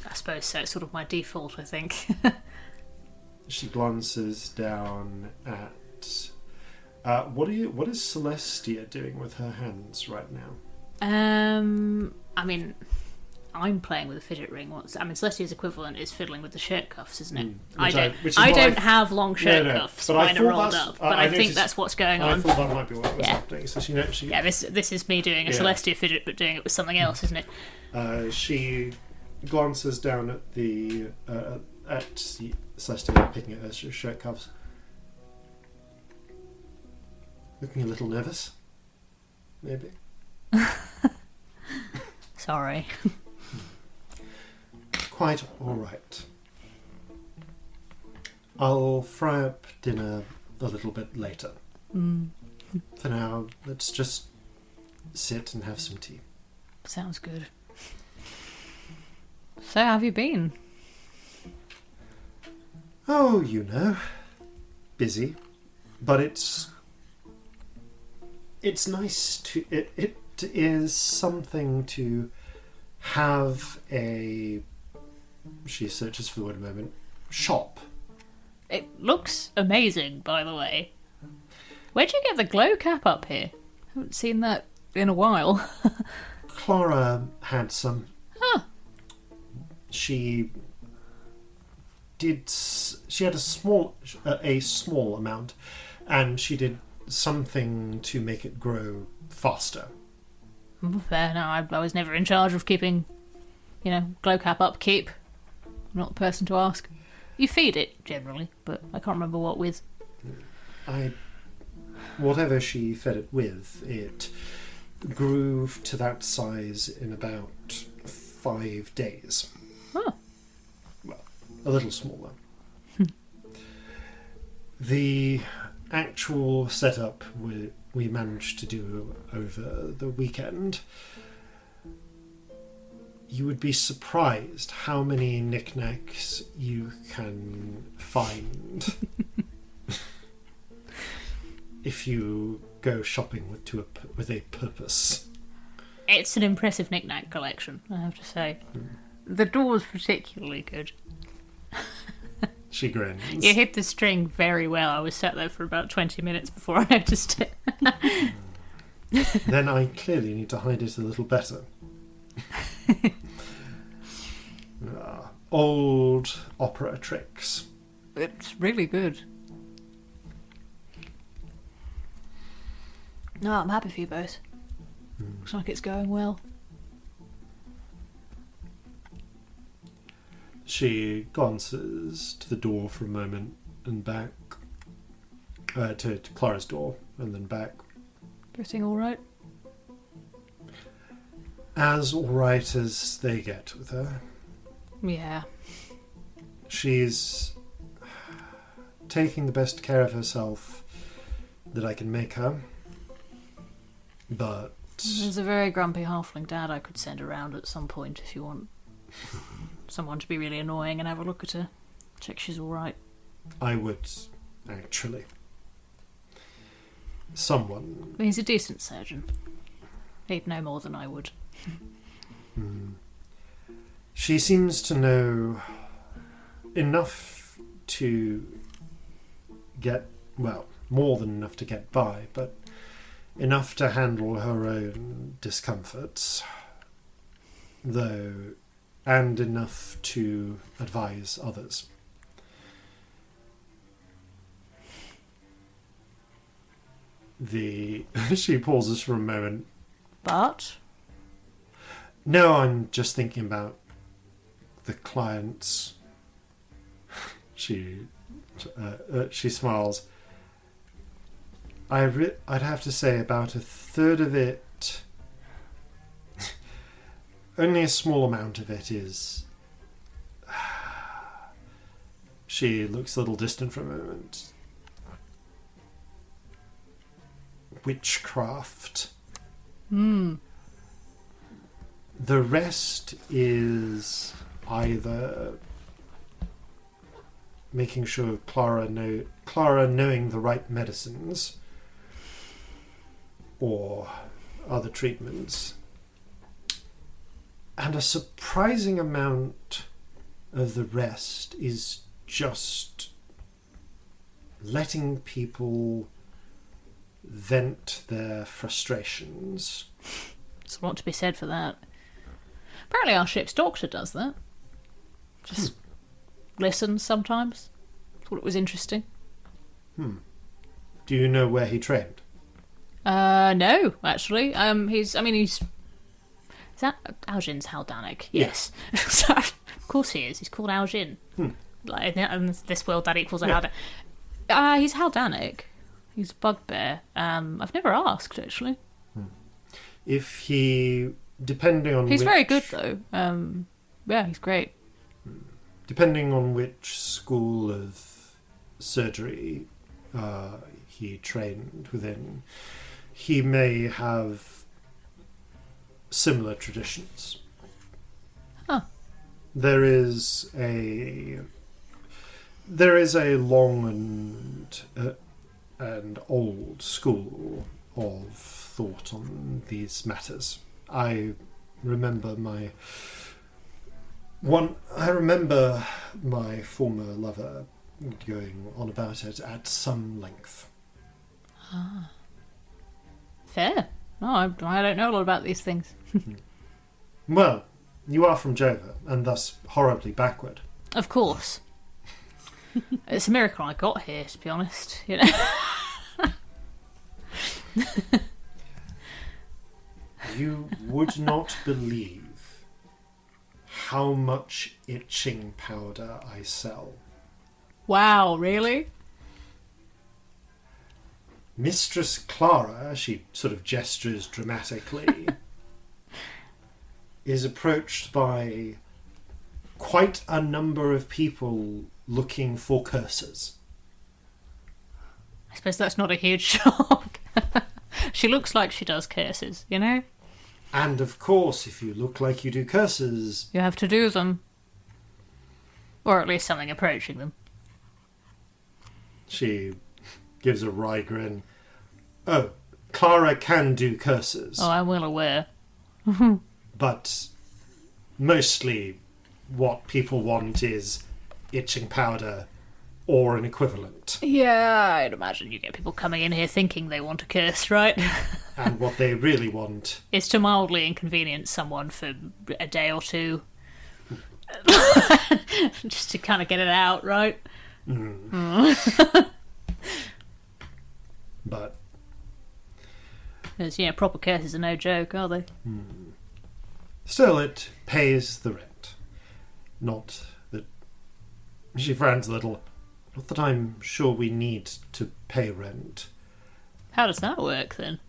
I suppose so. It's sort of my default, I think. She glances down at... what is Celestia doing with her hands right now? I mean, I'm playing with a fidget ring. Celestia's equivalent is fiddling with the shirt cuffs, isn't it? I don't have long shirt cuffs. Mine are rolled up, but I think that's what's going on. I thought that might be what was happening. So she this is me doing a Celestia fidget, but doing it with something else, isn't it? She glances down at at Celestia picking at her shirt cuffs, looking a little nervous. Maybe. Sorry. Quite all right. I'll fry up dinner a little bit later. For now, let's just sit and have some tea. Sounds good. So, how have you been? Oh, busy, but it's nice to... It is something to have a... She searches for the word a moment. Shop. It looks amazing, by the way. Where'd you get the glow cap up here? Haven't seen that in a while. Clara had some. Huh. She had a small amount, and she did something to make it grow faster. Fair, no, I was never in charge of keeping, glow cap upkeep. I'm not the person to ask. You feed it, generally, but I can't remember what with. Whatever she fed it with, it grew to that size in about 5 days. Oh. Well, a little smaller. The actual setup we managed to do over the weekend, you would be surprised how many knickknacks you can find if you go shopping with a purpose. It's an impressive knick-knack collection, I have to say. The door's particularly good. She grins. You hit the string very well. I was sat there for about 20 minutes before I noticed it. Then I clearly need to hide it a little better. Old opera tricks. It's really good. No, I'm happy for you both. Looks like it's going well. She glances to the door for a moment and back. To Clara's door and then back. Everything all right? As all right as they get with her. Yeah. She's taking the best care of herself that I can make her. But There's a very grumpy halfling dad I could send around at some point if you want someone to be really annoying and have a look at her. Check she's all right. I would, actually. Someone. He's a decent surgeon. He'd know more than I would. She seems to know enough to get, well, more than enough to get by, but enough to handle her own discomforts, though, and enough to advise others. She pauses for a moment. But? No, I'm just thinking about the clients. She smiles. I'd have to say about a third of it. Only a small amount of it is. She looks a little distant for a moment. Witchcraft. The rest is either making sure Clara knowing the right medicines or other treatments, and a surprising amount of the rest is just letting people vent their frustrations. There's a lot to be said for that. Apparently our ship's doctor does that. Just listens sometimes. Thought it was interesting. Do you know where he trained? No, actually. He's Is that Aljin's Haldanic? Yes. So, of course he is. He's called Aljin. Like in this world that equals a Haldanic. He's Haldanic. He's a bugbear. I've never asked, actually. If he, depending on He's which, very good, though. Yeah, he's great. Depending on which school of surgery he trained within, he may have similar traditions. Huh. There is a long and old school of thought on these matters. I remember my former lover going on about it at some length. Fair. No, I don't know a lot about these things. Well, you are from Jova, and thus horribly backward. Of course. It's a miracle I got here, to be honest. You know. You would not believe how much itching powder I sell. Wow, really? Mistress Clara, she sort of gestures dramatically, is approached by quite a number of people looking for curses. I suppose that's not a huge shock. She looks like she does curses, you know? And of course, if you look like you do curses, You have to do them. Or at least something approaching them. she gives a wry grin. Oh, Clara can do curses, Oh, I'm well aware. but mostly what people want is itching powder or an equivalent. Yeah, I'd imagine you get people coming in here thinking they want a curse, right? And what they really want is to mildly inconvenience someone for a day or two. Just to kind of get it out, right? But... Because, proper curses are no joke, are they? Still, it pays the rent. Not that... She frowns a little. Not that I'm sure we need to pay rent. How does that work, then?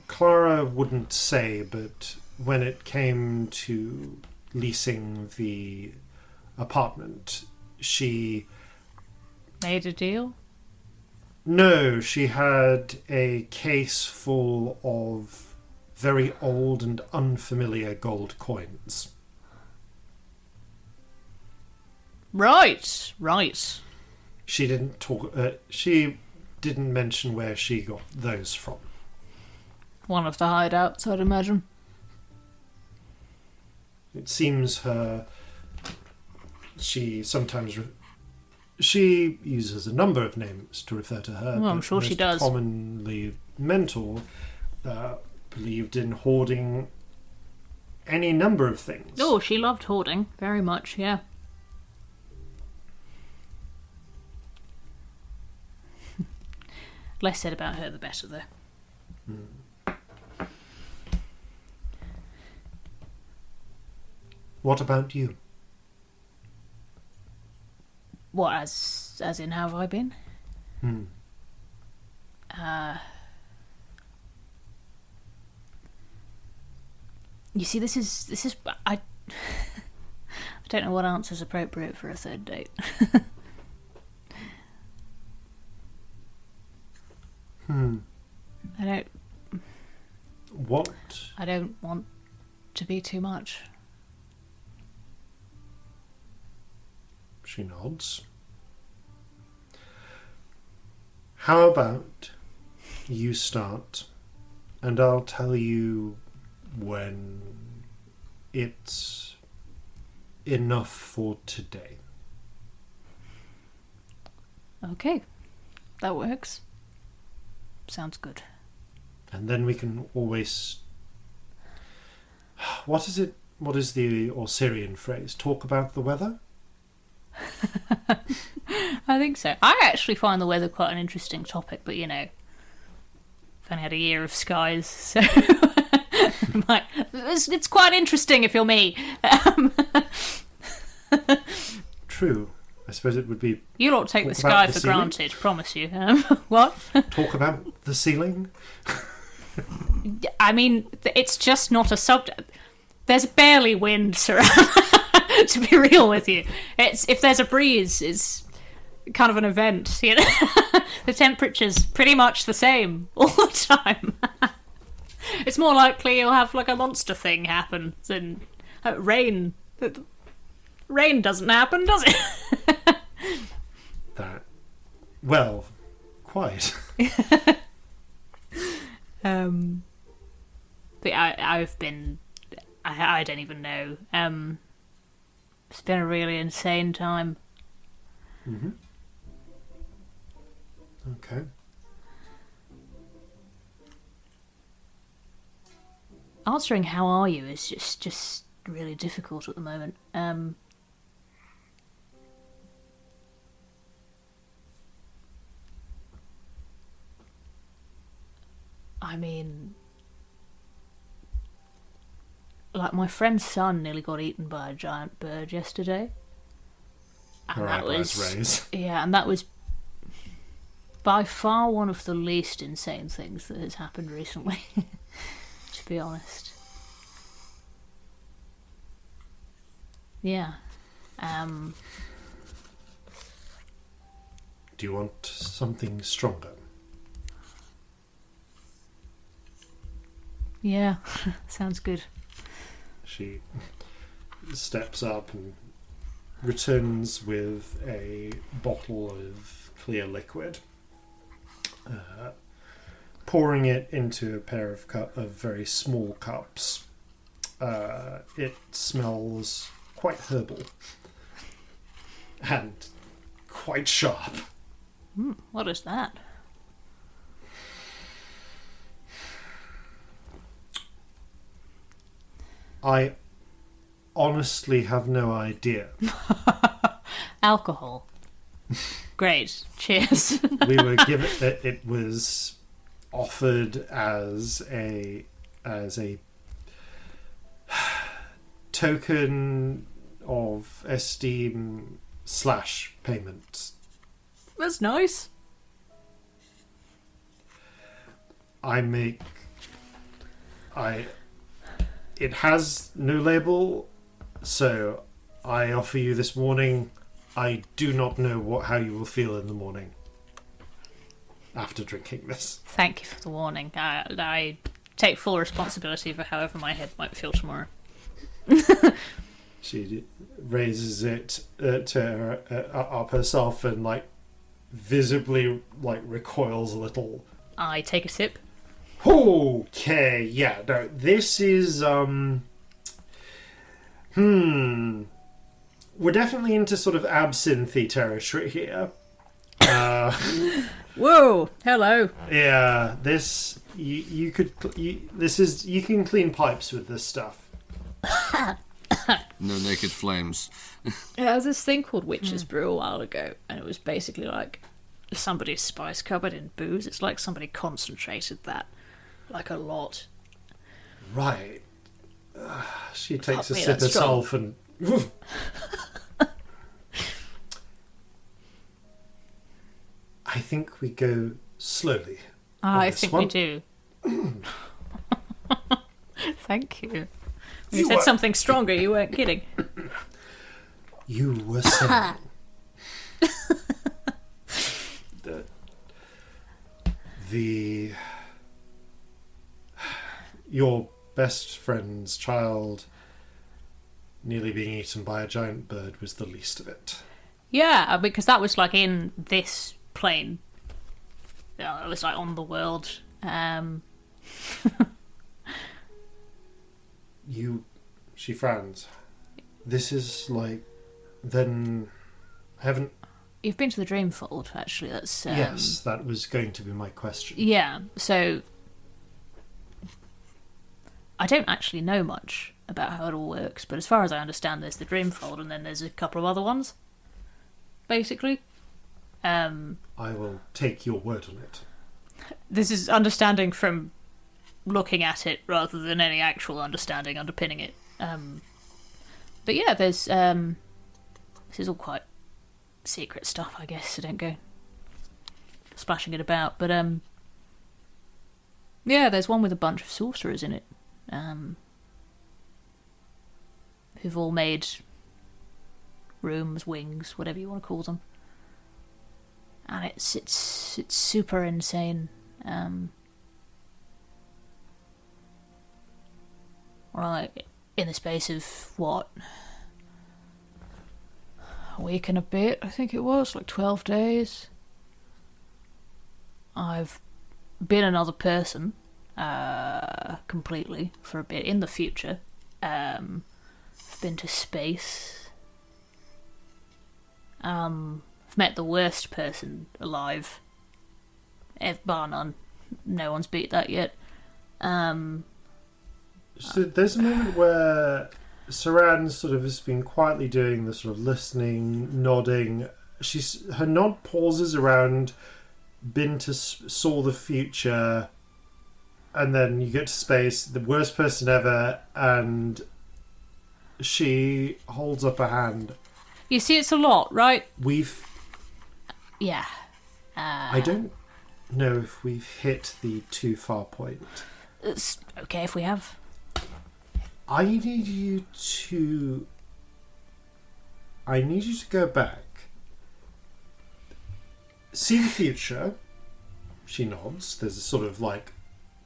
Clara wouldn't say, but when it came to leasing the apartment, she... Made a deal? No, she had a case full of very old and unfamiliar gold coins. Right. She didn't talk... she didn't mention where she got those from. One of the hideouts, I'd imagine. It seems she sometimes... She uses a number of names to refer to her. Well, I'm sure she does. Commonly, Mentor believed in hoarding any number of things. Oh, she loved hoarding very much, yeah. Less said about her, the better, though. What about you? What, as in, how have I been? You see, this is I don't know what answer's appropriate for a third date. What? I don't want to be too much. She nods. How about you start, and I'll tell you when it's enough for today. Okay, that works. Sounds good. And then we can always... What is it? What is the Orsirian phrase? Talk about the weather? I think so. I actually find the weather quite an interesting topic, but I've only had a year of skies, so it's quite interesting if you're me. True. I suppose it would be... You don't take the sky for granted, promise you. What? Talk about the ceiling? I mean, it's just not a subject. There's barely wind surround. To be real with you, if there's a breeze, it's kind of an event. The temperature's pretty much the same all the time. It's more likely you'll have like a monster thing happen than rain. Rain doesn't happen, does it? Well, quite. But I've been... I don't even know. It's been a really insane time. Mm-hmm. Okay. Answering how are you is just really difficult at the moment. I mean, like, my friend's son nearly got eaten by a giant bird yesterday. And that was... Yeah, and that was by far one of the least insane things that has happened recently, to be honest. Yeah. Do you want something stronger? Yeah, sounds good. She steps up and returns with a bottle of clear liquid, pouring it into a pair of very small cups. It smells quite herbal and quite sharp. What is that? I honestly have no idea. Alcohol. Great. Cheers. We were given that it was offered as a token of esteem / payment. That's nice. It has no label, so I offer you this warning. I do not know how you will feel in the morning after drinking this. Thank you for the warning. I take full responsibility for however my head might feel tomorrow. She raises it up herself and visibly recoils a little. I take a sip. Okay, yeah, no, this is we're definitely into sort of absinthe territory here. Whoa! Hello. Yeah, this you can clean pipes with this stuff. No naked flames. There was this thing called Witch's Brew a while ago, and it was basically like somebody's spice cupboard in booze. It's like somebody concentrated that, a lot. Right. She takes a me, sip that's herself and... I think we go slowly. I think we do. Thank you. When you said something stronger, you weren't kidding. You were saying that your best friend's child nearly being eaten by a giant bird was the least of it. Yeah, because that was in this plane. It was on the world. She frowns. This is then haven't... You've been to the Dreamfold, actually. That's Yes, that was going to be my question. Yeah, so I don't actually know much about how it all works, but as far as I understand, there's the Dreamfold, and then there's a couple of other ones, basically. I will take your word on it. This is understanding from looking at it rather than any actual understanding underpinning it. But yeah, there's this is all quite secret stuff, I guess, so don't go splashing it about. But yeah, there's one with a bunch of sorcerers in it, who've all made rooms, wings, whatever you want to call them, and it's super insane. In the space of what, a week and a bit, I think it was, 12 days, I've been another person completely for a bit in the future. I've been to space. I've met the worst person alive, bar none. No one's beat that yet. So there's a moment where Saran sort of has been quietly doing the sort of listening, nodding. Her nod pauses around saw the future, and then you get to space, the worst person ever, and she holds up a hand. You see, it's a lot, right? Yeah. I don't know if we've hit the too far point. It's okay if we have. I need you to go back, see the future. She nods. There's a sort of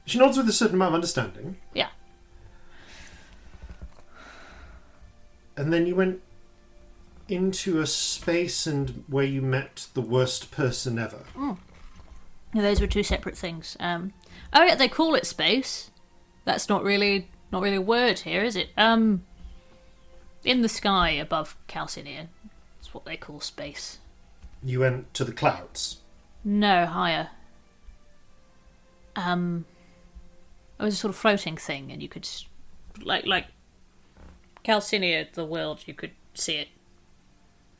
she nods with a certain amount of understanding. Yeah. And then you went into a space and where you met the worst person ever. Mm. Those were two separate things. Oh yeah, they call it space. That's not really a word here, is it? In the sky above Calcinea. It's what they call space. You went to the clouds? No, higher. It was a sort of floating thing, and you could... Like Calcinea, the world, you could see it.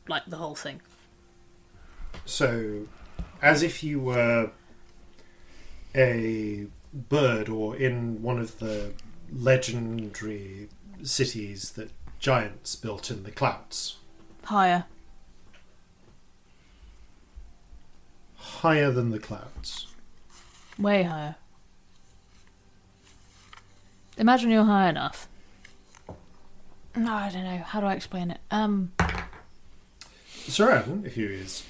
Like, the whole thing. So, as if you were a bird or in one of the legendary cities that giants built in the clouds. Higher. Higher than the clouds. Way higher. Imagine you're high enough. No, I don't know. How do I explain it? Saran, who is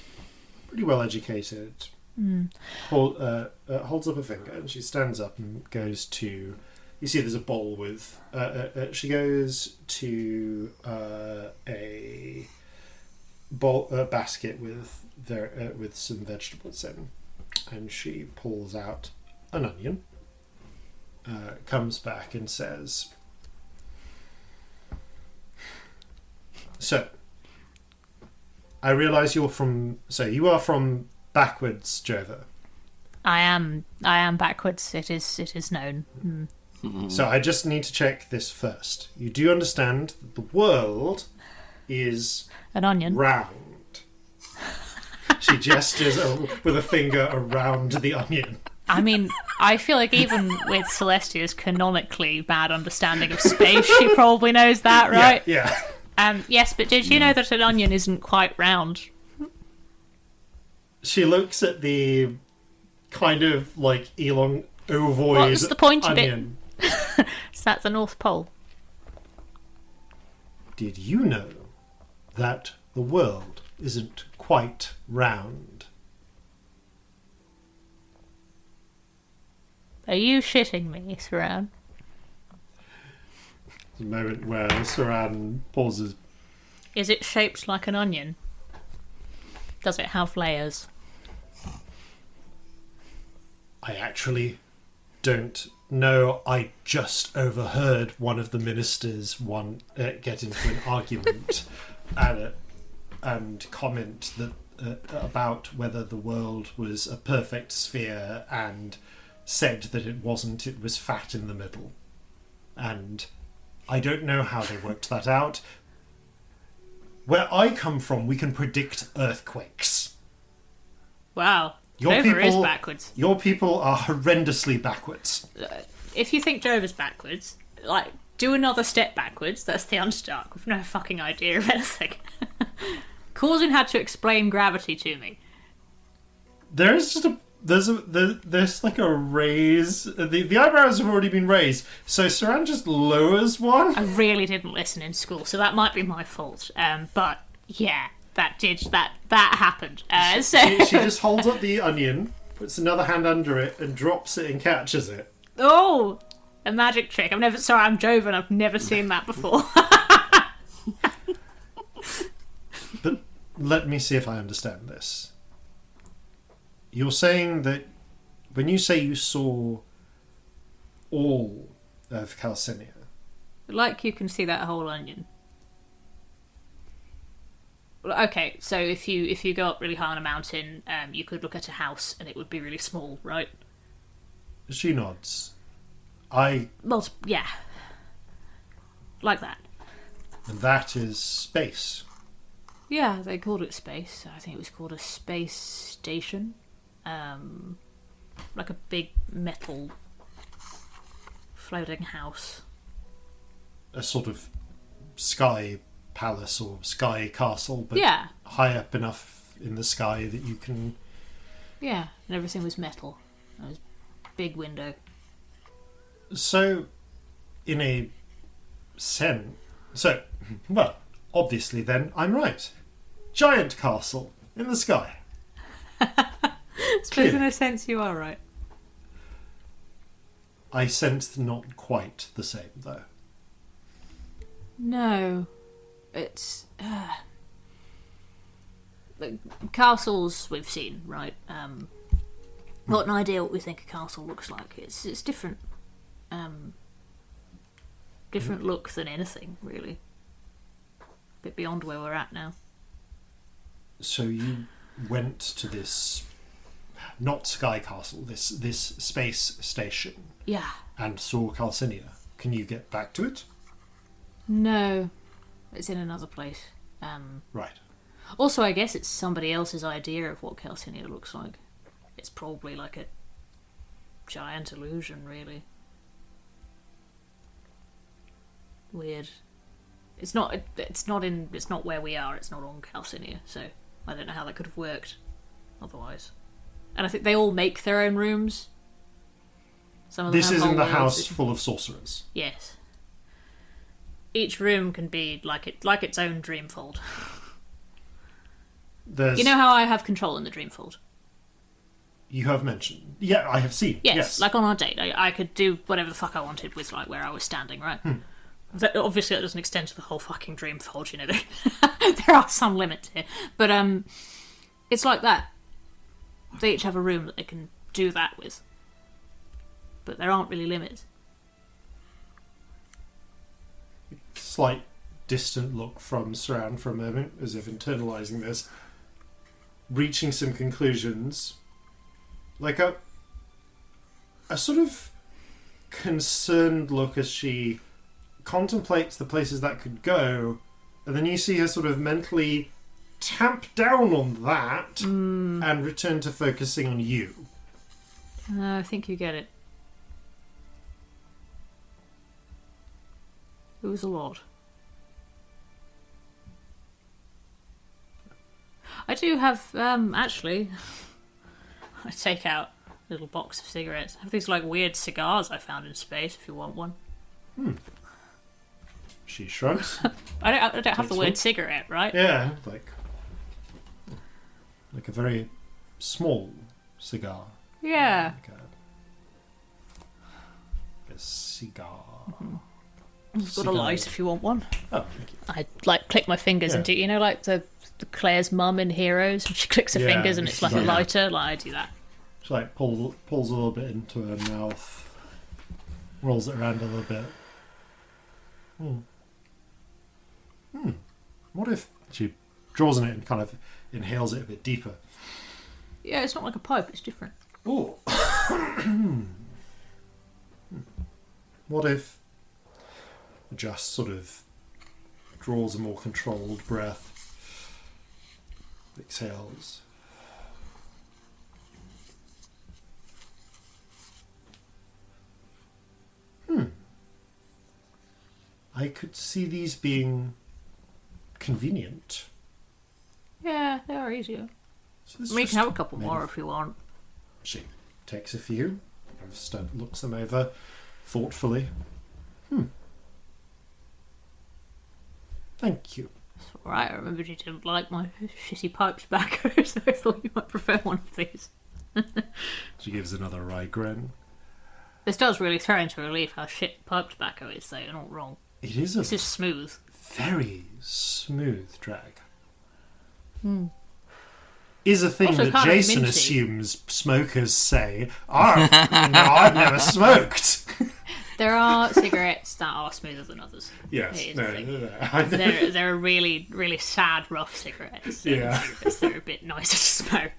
pretty well educated, holds up a finger and she stands up and goes to... You see there's a bowl with... she goes to a basket with some vegetables in, and she pulls out an onion, comes back and says, "So, I realise you are from backwards, Jova." I am backwards. It is known. So I just need to check this first. You do understand that the world is An onion. round. She gestures with a finger around the onion. I mean, I feel like even with Celestia's canonically bad understanding of space, she probably knows that, right? Yeah. Yes, but did you know that an onion isn't quite round? She looks at the kind of like ovoid What's the pointy onion. bit? Is that the North Pole? Did you know that the world isn't quite round? Are you shitting me, Saran? The moment where Saran pauses. Is it shaped like an onion? Does it have layers? I actually don't know. I just overheard one of the ministers get into an argument and comment that about whether the world was a perfect sphere, and said that it wasn't. It was fat in the middle, and I don't know how they worked that out. Where I come from, we can predict earthquakes. Wow. Your Dover is people- backwards. Your people are horrendously backwards. If you think Dover's backwards, like, do another step backwards. That's the Unstark with no fucking idea of anything. Corzin had to explain gravity to me. There's like a raise. The eyebrows have already been raised, so Saran just lowers one. I really didn't listen in school, so that might be my fault. But yeah, that happened. So She just holds up the onion, puts another hand under it, and drops it and catches it. oh, a magic trick. I'm Jovan. I've never seen that before. But let me see if I understand this. You're saying that when you say you saw all of Calcinea, Like you can see that whole onion. Okay, so if you go up really high on a mountain, you could look at a house and it would be really small, right? she nods. Well, yeah, like that. And that is space. Yeah, they called it space. I think it was called a space station. Like a big metal floating house. A sort of sky palace or sky castle, but Yeah. high up enough in the sky that you can... Yeah, and everything was metal. There was a big window. So, in a sense... So, well, obviously then, I'm right. Giant castle in the sky. So in a sense you are right. I sensed not quite the same, though. No. It's... castles we've seen, right? Got an idea what we think a castle looks like. It's different. Different look than anything, really. bit beyond where we're at now. So you went to this, not Sky Castle, this space station. Yeah. And saw Calcinea. Can you get back to it? No. It's in another place. Right. Also, I guess it's somebody else's idea of what Calcinea looks like. It's probably like a giant illusion, really. Weird. It's not where we are. It's not on Calcinea, so I don't know how that could have worked otherwise. And I think they all make their own rooms. Some of them This have isn't whole the worlds. house full of sorcerers. Yes. Each room can be like its own dreamfold. There's, You know how I have control in the dreamfold? you have mentioned. Yeah, I have seen. Yes, like on our date, I could do whatever the fuck I wanted with like where I was standing, right? Obviously, that doesn't extend to the whole fucking dreamfold, you know. There are some limits here, but it's like that. They each have a room that they can do that with, but there aren't really limits. Slight distant look from Saran for a moment, as if internalising this, reaching some conclusions, like a sort of concerned look as she contemplates the places that could go, and then you see her sort of mentally tamp down on that and return to focusing on you. I think you get it. It was a lot. I do have, actually, I take out a little box of cigarettes. I have these, like, weird cigars I found in space, if you want one. She shrugs. I don't have the Takes word one. cigarette, right? Yeah, like a very small cigar. Yeah. Like a cigar. It's got a light if you want one. Oh, thank you. I, like, click my fingers Yeah. into, you know, like the Claire's mum in Heroes, and she clicks her Yeah, fingers and it's like a yeah. lighter. Like, I do that. She like pulls a little bit into her mouth, rolls it around a little bit. What if she draws on it and kind of inhales it a bit deeper? Yeah, it's not like a pipe, it's different. Oh. What if just sort of draws a more controlled breath, exhales. I could see these being convenient. Yeah, they are easier. So this We just can have a couple made more of- if you want. She takes a few, looks them over thoughtfully. Thank you. Alright, I remembered you didn't like my shitty pipe tobacco, so I thought you might prefer one of these. She gives another wry grin. This does really throw into relief how shit pipe tobacco is, though. You're not wrong. It is a This is smooth. very smooth drag. Is a thing Also that kind of Jason minty. assumes smokers say. I've never smoked. There are cigarettes that are smoother than others. Yes, It is no, a thing. no. There are really, really sad, rough cigarettes. Yeah. They're a bit nicer to smoke.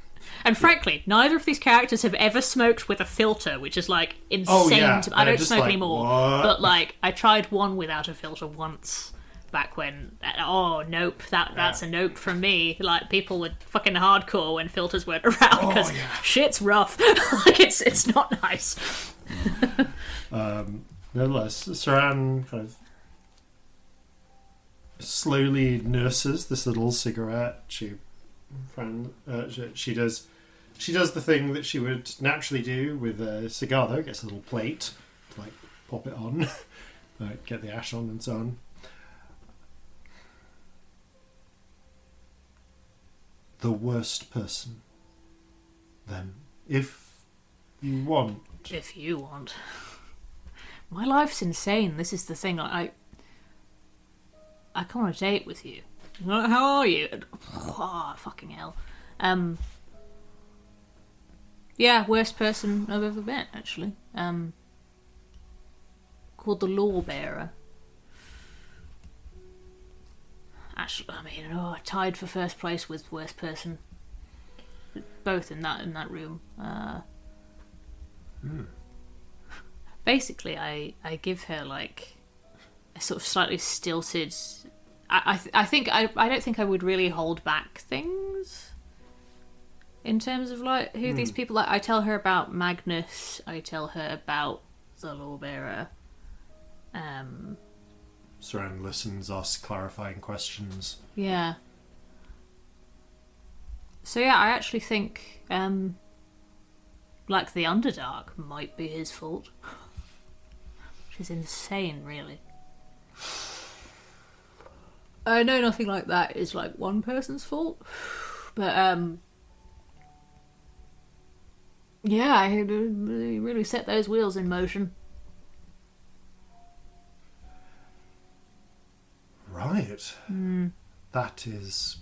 And frankly, neither of these characters have ever smoked with a filter, which is like insane. Oh, yeah. I They're don't just smoke like, anymore, what? but like I tried one without a filter once back when. Oh nope, that's a nope from me. Like people were fucking hardcore when filters weren't around because shit's rough. Like it's not nice. Nevertheless, Saran kind of slowly nurses this little cigarette. She does the thing that she would naturally do with a cigar, though. Gets a little plate to like pop it on, like, get the ash on and so on. The worst person, then, if you want. If you want. My life's insane. This is the thing. I come on a date with you. How are you? Oh, fucking hell. Yeah, worst person I've ever met, actually. Called the Law Bearer. Actually, I mean, tied for first place with worst person. Both in that room. Basically, I give her like a sort of slightly stilted. I don't think I would really hold back things in terms of like who these people are. I tell her about Magnus. I tell her about the Lawbearer. Saran listens, asks clarifying questions. Yeah. So yeah, I actually think, like the Underdark might be his fault. Which is insane, really. I know nothing like that is like one person's fault, but yeah, I really set those wheels in motion. Right. That is...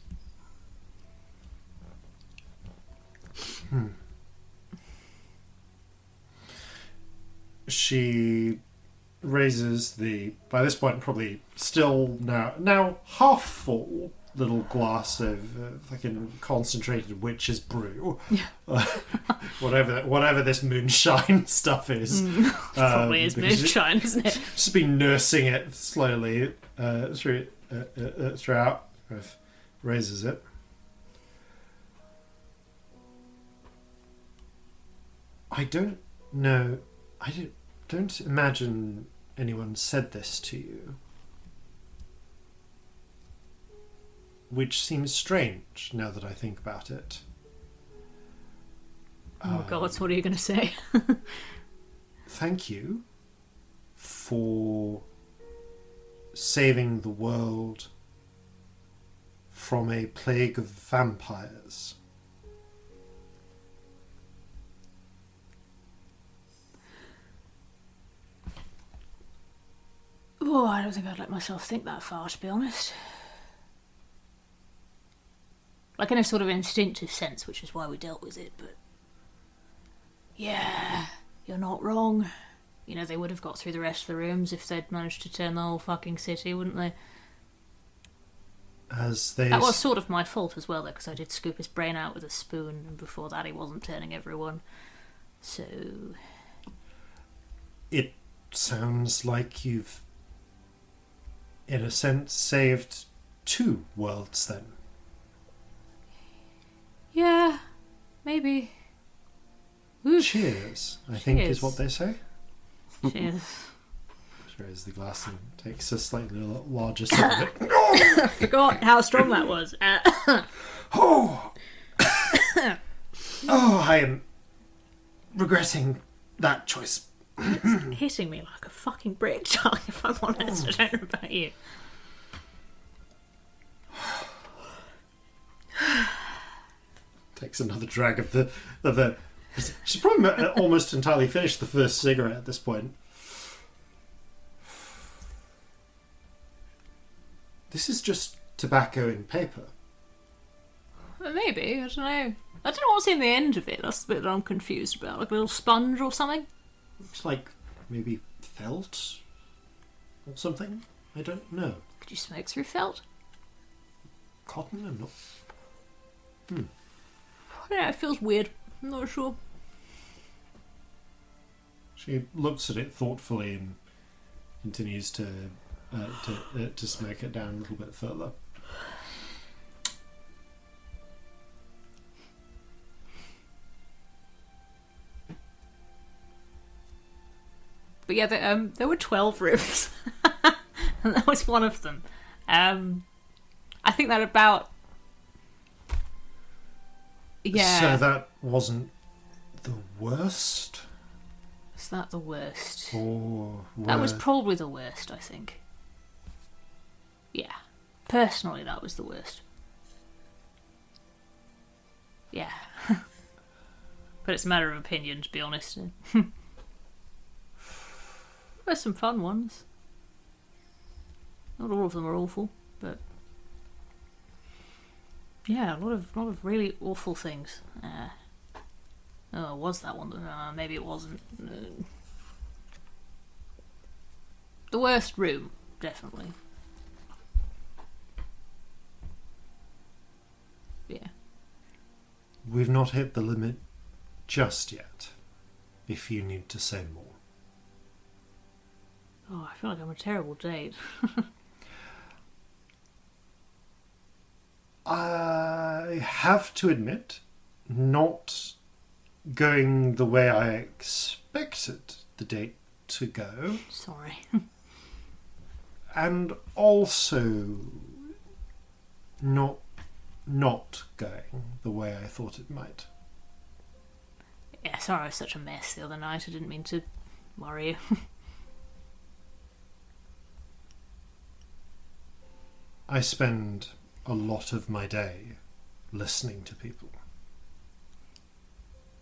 She raises the, by this point probably still now half full little glass of fucking concentrated witch's brew. Whatever this moonshine stuff is. Probably is moonshine, isn't it? Just been nursing it slowly throughout. Raises it. I don't know. I don't imagine anyone said this to you. Which seems strange now that I think about it. Oh God, what are you going to say? Thank you for saving the world from a plague of vampires. Oh, I don't think I'd let myself think that far, to be honest. Like in a sort of instinctive sense, which is why we dealt with it, but... Yeah, you're not wrong. You know, they would have got through the rest of the rooms if they'd managed to turn the whole fucking city, wouldn't they? That was sort of my fault as well, though, because I did scoop his brain out with a spoon, and before that he wasn't turning everyone. So... It sounds like you've, in a sense, saved 2 worlds, then. Yeah, maybe. Oof. Cheers, I think is what they say. Cheers. She raises the glass and takes a slightly larger sip of it. I forgot how strong that was. Oh, I am regretting that choice. It's hitting me like a fucking brick, Charlie, if I'm honest. I don't know about you. Takes another drag of the. She's probably almost entirely finished the first cigarette at this point. This is just tobacco in paper. Well, maybe, I don't know. I don't know what's in the end of it. That's the bit that I'm confused about. Like a little sponge or something? Looks like maybe felt or something. I don't know. Could you smoke through felt? Cotton? I'm not. I don't know, it feels weird. I'm not sure. She looks at it thoughtfully and continues to smoke it down a little bit further. But yeah, there were 12 rooms. And that was one of them. I think that about... Yeah. So that wasn't the worst? Was that the worst? Or that was probably the worst, I think. Yeah. Personally, that was the worst. Yeah. But it's a matter of opinion, to be honest. There's some fun ones. Not all of them are awful, but... Yeah, a lot of really awful things. Was that one? Maybe it wasn't. The worst room, definitely. we've not hit the limit just yet, if you need to say more. Oh, I feel like I'm a terrible date. I have to admit, not going the way I expected the date to go. Sorry. And also not going the way I thought it might. Yeah, sorry I was such a mess the other night. I didn't mean to worry you. I spend a lot of my day listening to people.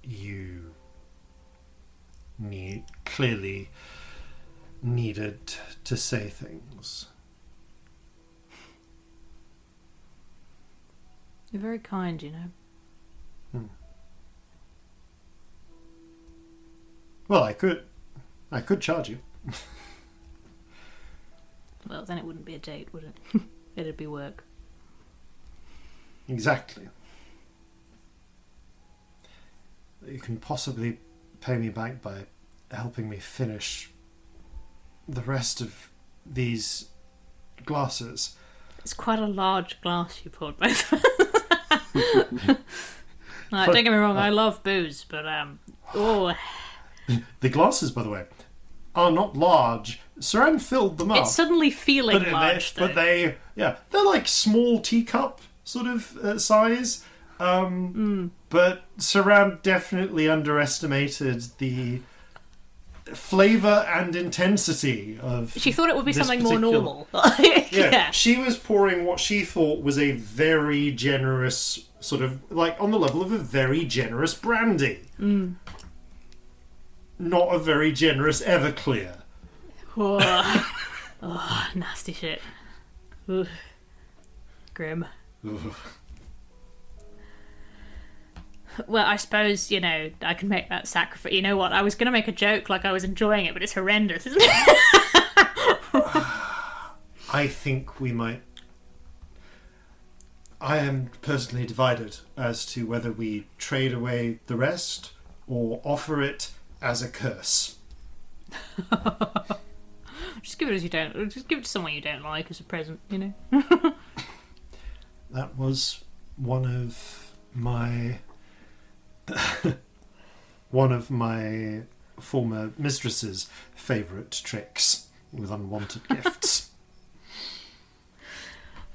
You clearly needed to say things. You're very kind, you know. Well, I could charge you. Well, then it wouldn't be a date, would it? It'd be work. Exactly. You can possibly pay me back by helping me finish the rest of these glasses. It's quite a large glass you poured both. Don't get me wrong, I love booze, but The glasses, by the way, are not large. Saran filled them up. It's suddenly feeling large, though. But they're like small teacup sort of size. But Saran definitely underestimated the flavour and intensity of. She thought it would be this something more normal. Yeah, she was pouring what she thought was a very generous, sort of like on the level of a very generous brandy. Not a very generous Everclear. Oh, nasty shit. Ugh. Grim. Ugh. Well, I suppose, I can make that sacrifice. You know what? I was going to make a joke like I was enjoying it, but it's horrendous, isn't it? I think we might. I am personally divided as to whether we trade away the rest or offer it as a curse. Just give it as you don't. Just give it to someone you don't like as a present, That was one of my former mistress's favourite tricks with unwanted gifts.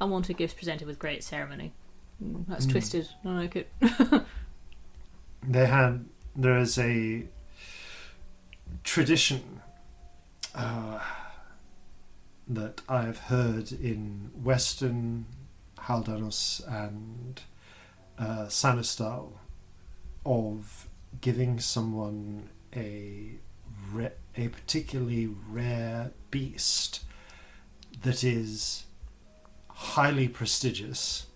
Unwanted gifts presented with great ceremony. That's twisted. I like it. There is a tradition that I've heard in Western Haldanos and Sanistal of giving someone a particularly rare beast that is highly prestigious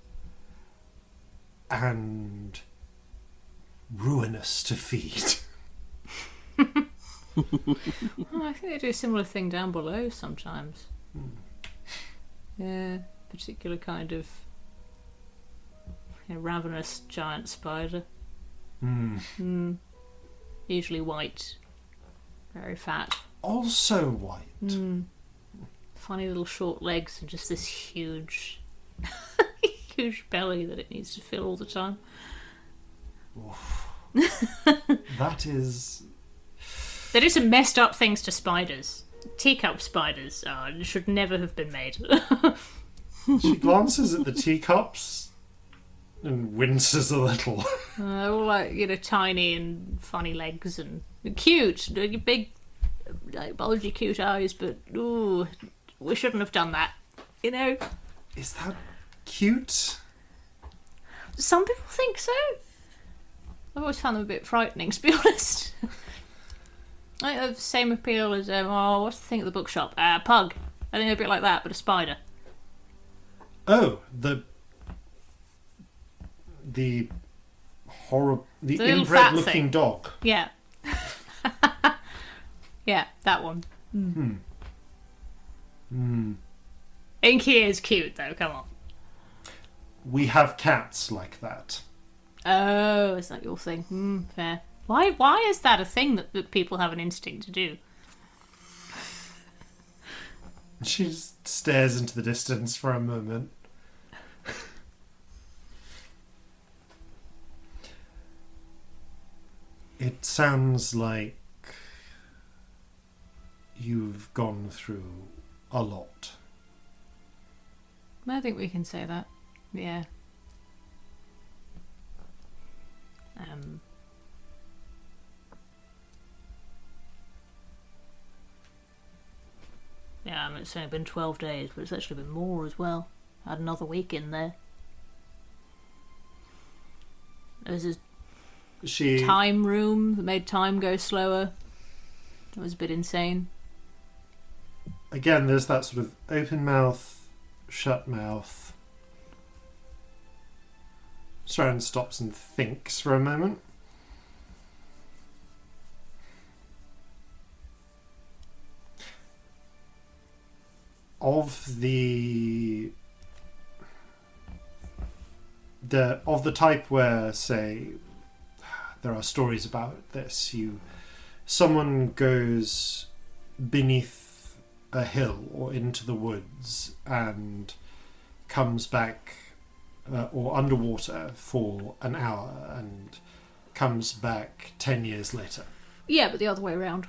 and ruinous to feed. Well, I think they do a similar thing down below sometimes. Yeah, particular kind of ravenous giant spider. Usually white, very fat. Also white. Funny little short legs and just this huge, huge belly that it needs to fill all the time. That is. They do some messed up things to spiders. Teacup spiders should never have been made. She glances at the teacups and winces a little. All like, tiny and funny legs and cute, big, like bulgy, cute eyes. But ooh, we shouldn't have done that. Is that cute? Some people think so. I've always found them a bit frightening, to be honest. I have the same appeal as what's the thing at the bookshop? Pug. I think they're a bit like that, but a spider. Oh, the inbred-looking dog. Yeah. Yeah, that one. Inky is cute, though. Come on. We have cats like that. Oh, is that your thing? Fair. Why is that a thing that people have an instinct to do? She just stares into the distance for a moment. It sounds like you've gone through a lot. I think we can say that. Yeah. Yeah, I mean, it's only been 12 days, but it's actually been more as well. I had another week in there. There's a time room that made time go slower. It was a bit insane. Again, there's that sort of open mouth, shut mouth. Sharon stops and thinks for a moment. Of the type where, say, there are stories about this, someone goes beneath a hill or into the woods and comes back or underwater for an hour and comes back 10 years later. Yeah, but the other way around.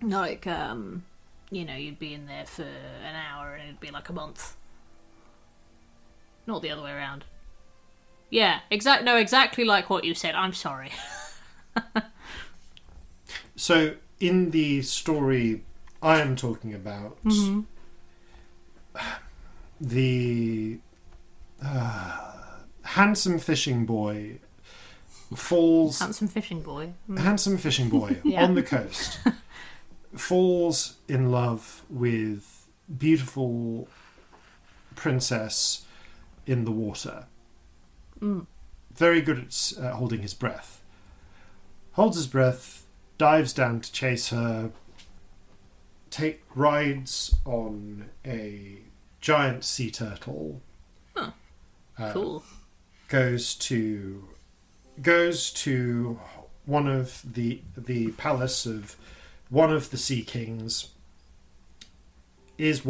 Like, you'd be in there for an hour and it'd be like a month. Not the other way around. Yeah, exactly like what you said. I'm sorry. So, in the story I am talking about, the handsome fishing boy falls... Handsome fishing boy. Handsome fishing boy Yeah. on the coast falls in love with beautiful princess in the water. Very good at holding his breath. Holds his breath, dives down to chase her, rides on a giant sea turtle. Huh. Cool. Goes to one of the palace of one of the sea kings. Is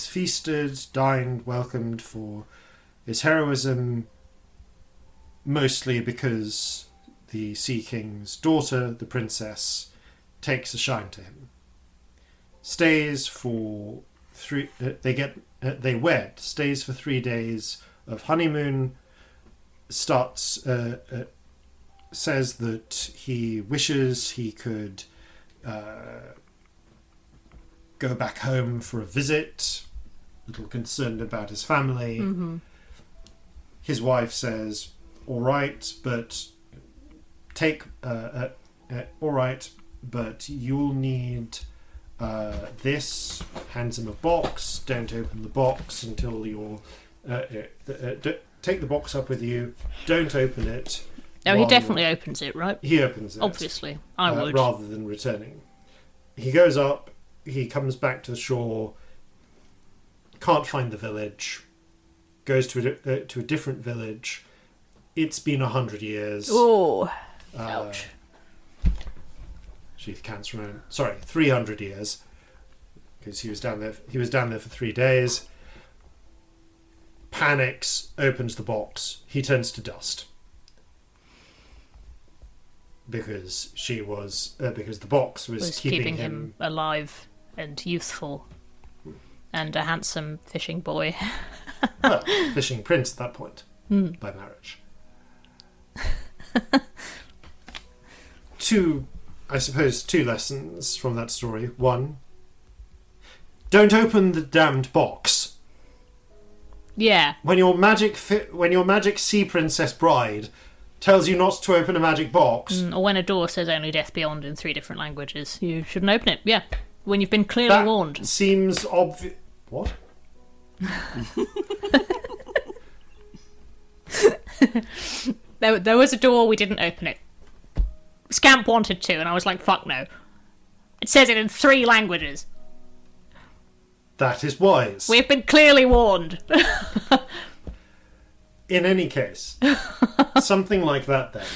feasted, dined, welcomed for his heroism, mostly because the Sea King's daughter, the princess, takes a shine to him. Stays for they wed. Stays for 3 days of honeymoon. Starts says that he wishes he could go back home for a visit. A little concerned about his family. His wife says, "All right, but all right, but you'll need this." Hands him a box. Don't open the box until you're take the box up with you. Don't open it. Oh, he definitely opens it, right? He opens it. Obviously, I would. Rather than returning. He goes up. He comes back to the shore. Can't find the village. Goes to a different village. It's been 100 years. Oh, ouch. She counts from 300 years, because he was down there. He was down there for 3 days. Panics. Opens the box. He turns to dust. Because because the box was keeping him alive and youthful, and a handsome fishing boy. Well, fishing prince at that point by marriage. Two lessons from that story. One, don't open the damned box. Yeah. When your magic sea princess bride tells you not to open a magic box. Or when a door says only death beyond in 3 different languages, you shouldn't open it. Yeah. When you've been clearly warned. Seems obvious. What? There was a door, we didn't open it. Scamp wanted to, and I was like, fuck no. It says it in 3 languages. That is wise. We've been clearly warned. In any case, something like that then.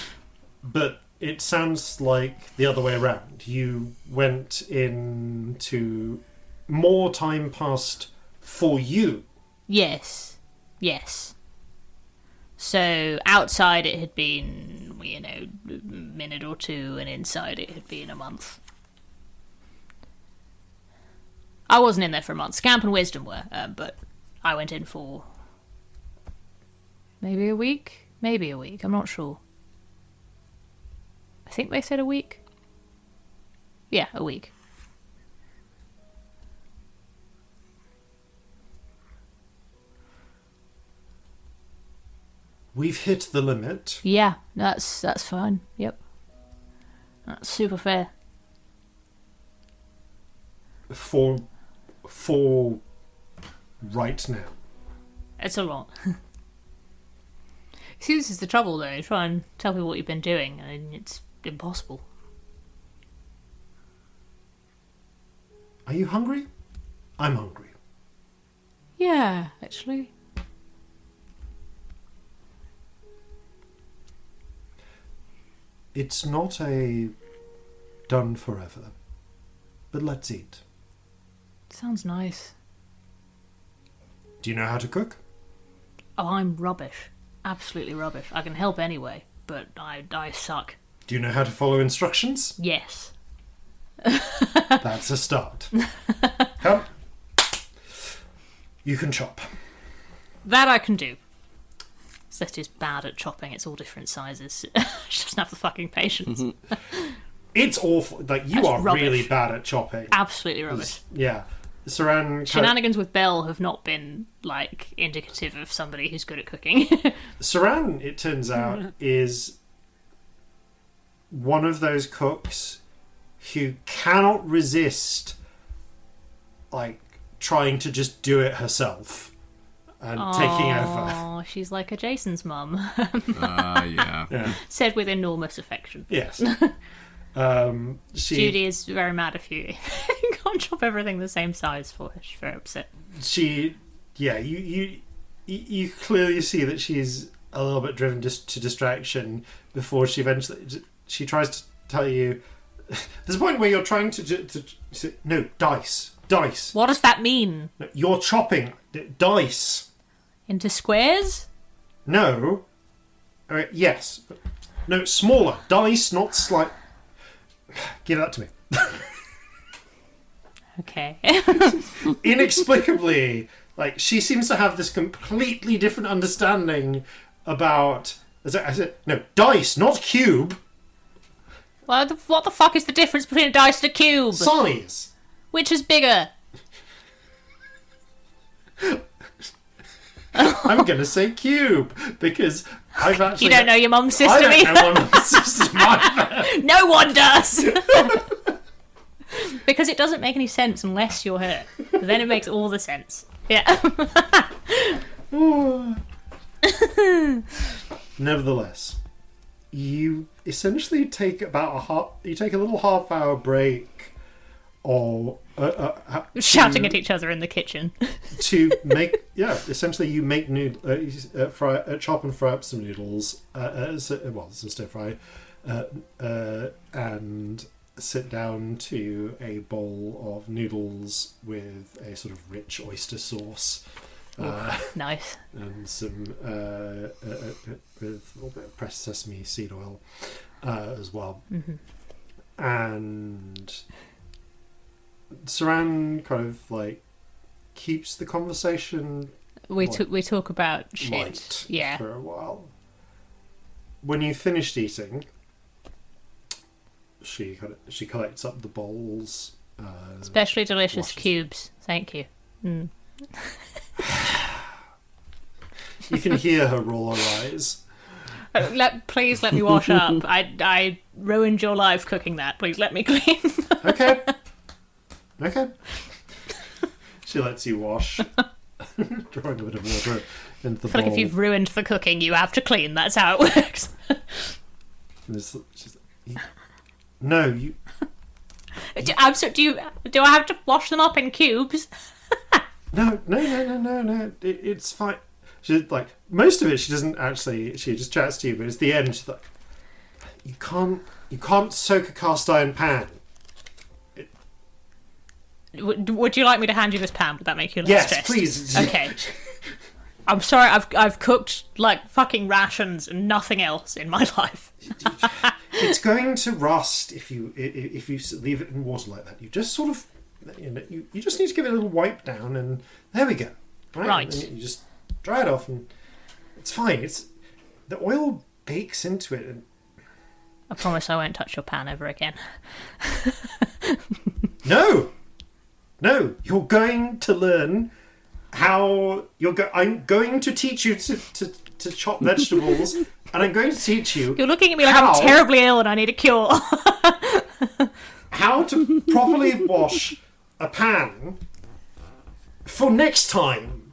But it sounds like the other way around. You went into more time passed for you. Yes. So outside it had been, a minute or two, and inside it had been a month. I wasn't in there for a month. Scamp and Wisdom were, but I went in for maybe a week. I'm not sure. I think they said a week. Yeah, a week. We've hit the limit. Yeah, that's fine. Yep. That's super fair. For right now. It's a lot. See, this is the trouble, though. Try and tell people what you've been doing, and it's impossible. Are you hungry? I'm hungry. Yeah, actually. It's not a done forever, but let's eat. Sounds nice. Do you know how to cook? Oh, I'm rubbish. Absolutely rubbish. I can help anyway, but I suck. Do you know how to follow instructions? Yes. That's a start. Come. You can chop. That I can do. Celestia's bad at chopping. It's all different sizes. She doesn't have the fucking patience. It's awful. Like, you That's are rubbish. really bad at chopping. Absolutely rubbish. Yeah. Saran... Shenanigans with Belle have not been, indicative of somebody who's good at cooking. Saran, it turns out, is one of those cooks who cannot resist, trying to just do it herself and taking over. Oh, she's like a Jason's mum. Yeah. Said with enormous affection. Yes. Judy is very mad if you can't chop everything the same size for her. She's very upset. You clearly see that she's a little bit driven just to distraction before she eventually... She tries to tell you... There's a point where you're trying to no, dice. What does that mean? No, you're chopping dice. Into squares? No. Yes. No, smaller. Dice, not slight... Give that to me. Okay. Inexplicably, she seems to have this completely different understanding about... I said, no, dice, not cube. What the fuck is the difference between a dice and a cube? Size. Which is bigger? I'm going to say cube, because I've actually... You don't know your mum's system I don't either. know my mum's system either. No one does! Because it doesn't make any sense unless you're her. Then it makes all the sense. Yeah. Nevertheless, you essentially take about a little half-hour break, or Shouting at each other in the kitchen. to make essentially you make chop and fry up some noodles, some stir fry, and sit down to a bowl of noodles with a sort of rich oyster sauce. Nice. And some with a little bit of pressed sesame seed oil as well. Mm-hmm. And Saran kind of keeps the conversation We talk about shit. light Yeah. for a while. When you finished eating, she collects up the bowls. Especially delicious washes. cubes. Thank you. Mm. You can hear her roll her eyes. Please let me wash up. I ruined your life cooking that. Please let me clean. Okay. She lets you wash. Drawing a bit of water into the I feel bowl. like if you've ruined the cooking, you have to clean. That's how it works. No, you... Do I have to wash them up in cubes? No. It's fine. She's like, most of it she doesn't actually, she just chats to you, but it's the end, she's like, you can't soak a cast iron pan. Would you like me to hand you this pan? Would that make you less Yes, stressed? please. Okay. I'm sorry, I've cooked like fucking rations and nothing else in my life. It's going to rust if you leave it in water like that. You just sort of, you just need to give it a little wipe down, and there we go. Right. And then you just dry it off, and it's fine. It's the oil bakes into it. And... I promise I won't touch your pan ever again. No, you're going to learn how I'm going to teach you to chop vegetables, and I'm going to teach you. You're looking at me like I'm terribly ill and I need a cure. How to properly wash a pan for next time.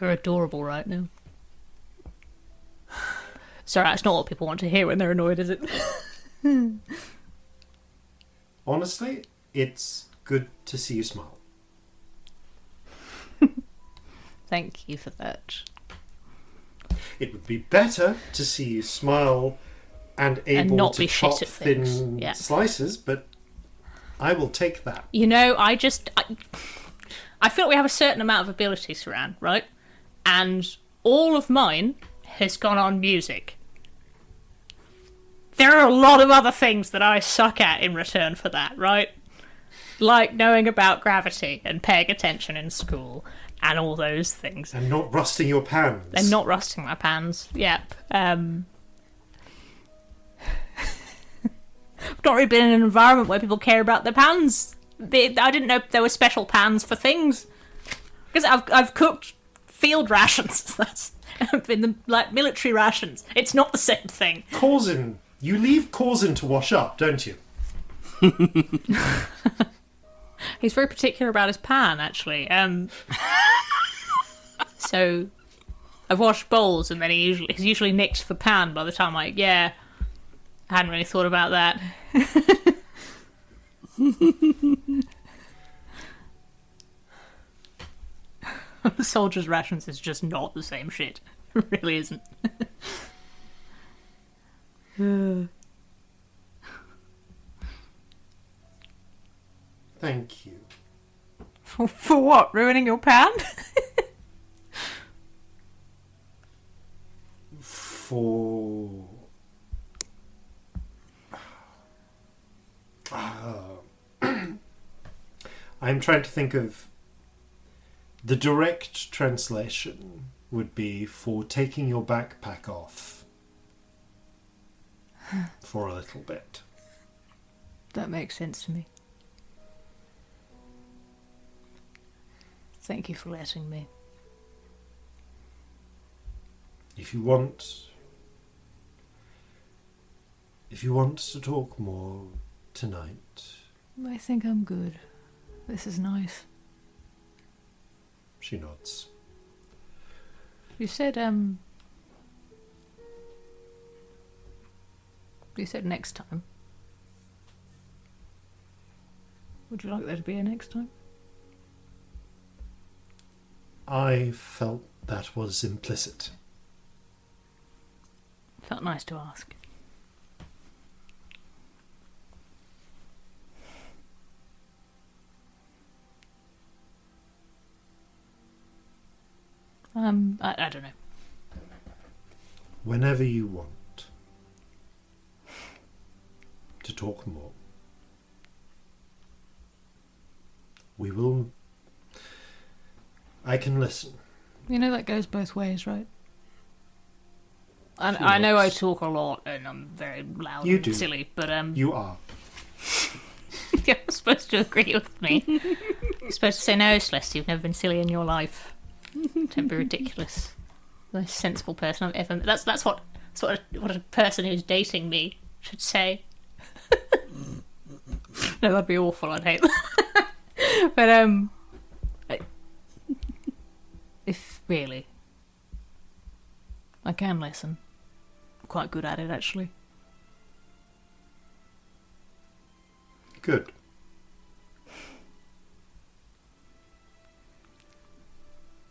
You're adorable right now. Sorry, that's not what people want to hear when they're annoyed, is it? Honestly, it's good to see you smile. Thank you for that. It would be better to see you smile and able not to be chop shit at thin things. Yeah. slices, but I will take that. You know, I feel like we have a certain amount of abilities around, right? And all of mine has gone on music. There are a lot of other things that I suck at in return for that, right? Like knowing about gravity and paying attention in school and all those things. And not rusting your pans. And not rusting my pans, yep. I've not really been in an environment where people care about their pans. I didn't know there were special pans for things. Because I've cooked field rations. That's been the military rations. It's not the same thing. Corzin. You leave Corzin to wash up, don't you? He's very particular about his pan, actually. So I've washed bowls, and then he's usually nicked the pan by the time I hadn't really thought about that. Soldiers' rations is just not the same shit. It really isn't. Thank you. For what? Ruining your pan? For... I'm trying to think of... The direct translation would be for taking your backpack off for a little bit. That makes sense to me. Thank you for letting me. If you want to talk more tonight... I think I'm good. This is nice. She nods. You said next time. Would you like there to be a next time? I felt that was implicit. Felt nice to ask. I don't know. Whenever you want to talk more, we will... I can listen. You know that goes both ways, right? I know I talk a lot and I'm very loud and silly, but You are. You're supposed to agree with me. You're supposed to say, no, Celestia, you've never been silly in your life. Don't be ridiculous. The most sensible person I've ever met. That's what a person who's dating me should say. No, that'd be awful, I'd hate that. But, if really, I can listen. I'm quite good at it, actually. Good.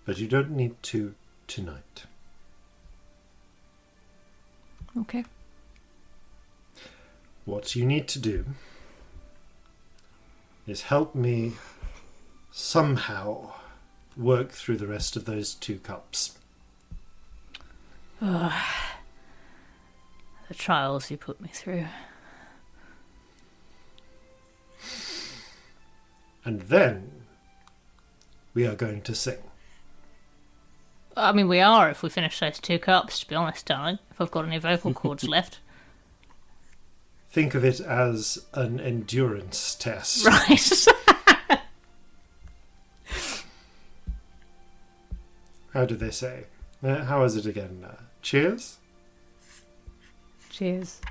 But you don't need to tonight. Okay. What you need to do is help me somehow work through the rest of those 2 cups. The trials you put me through. And then we are going to sing. I mean, we are if we finish those 2 cups, to be honest, darling. If I've got any vocal cords left. Think of it as an endurance test. Right. How do they say? How is it again? Cheers? Cheers.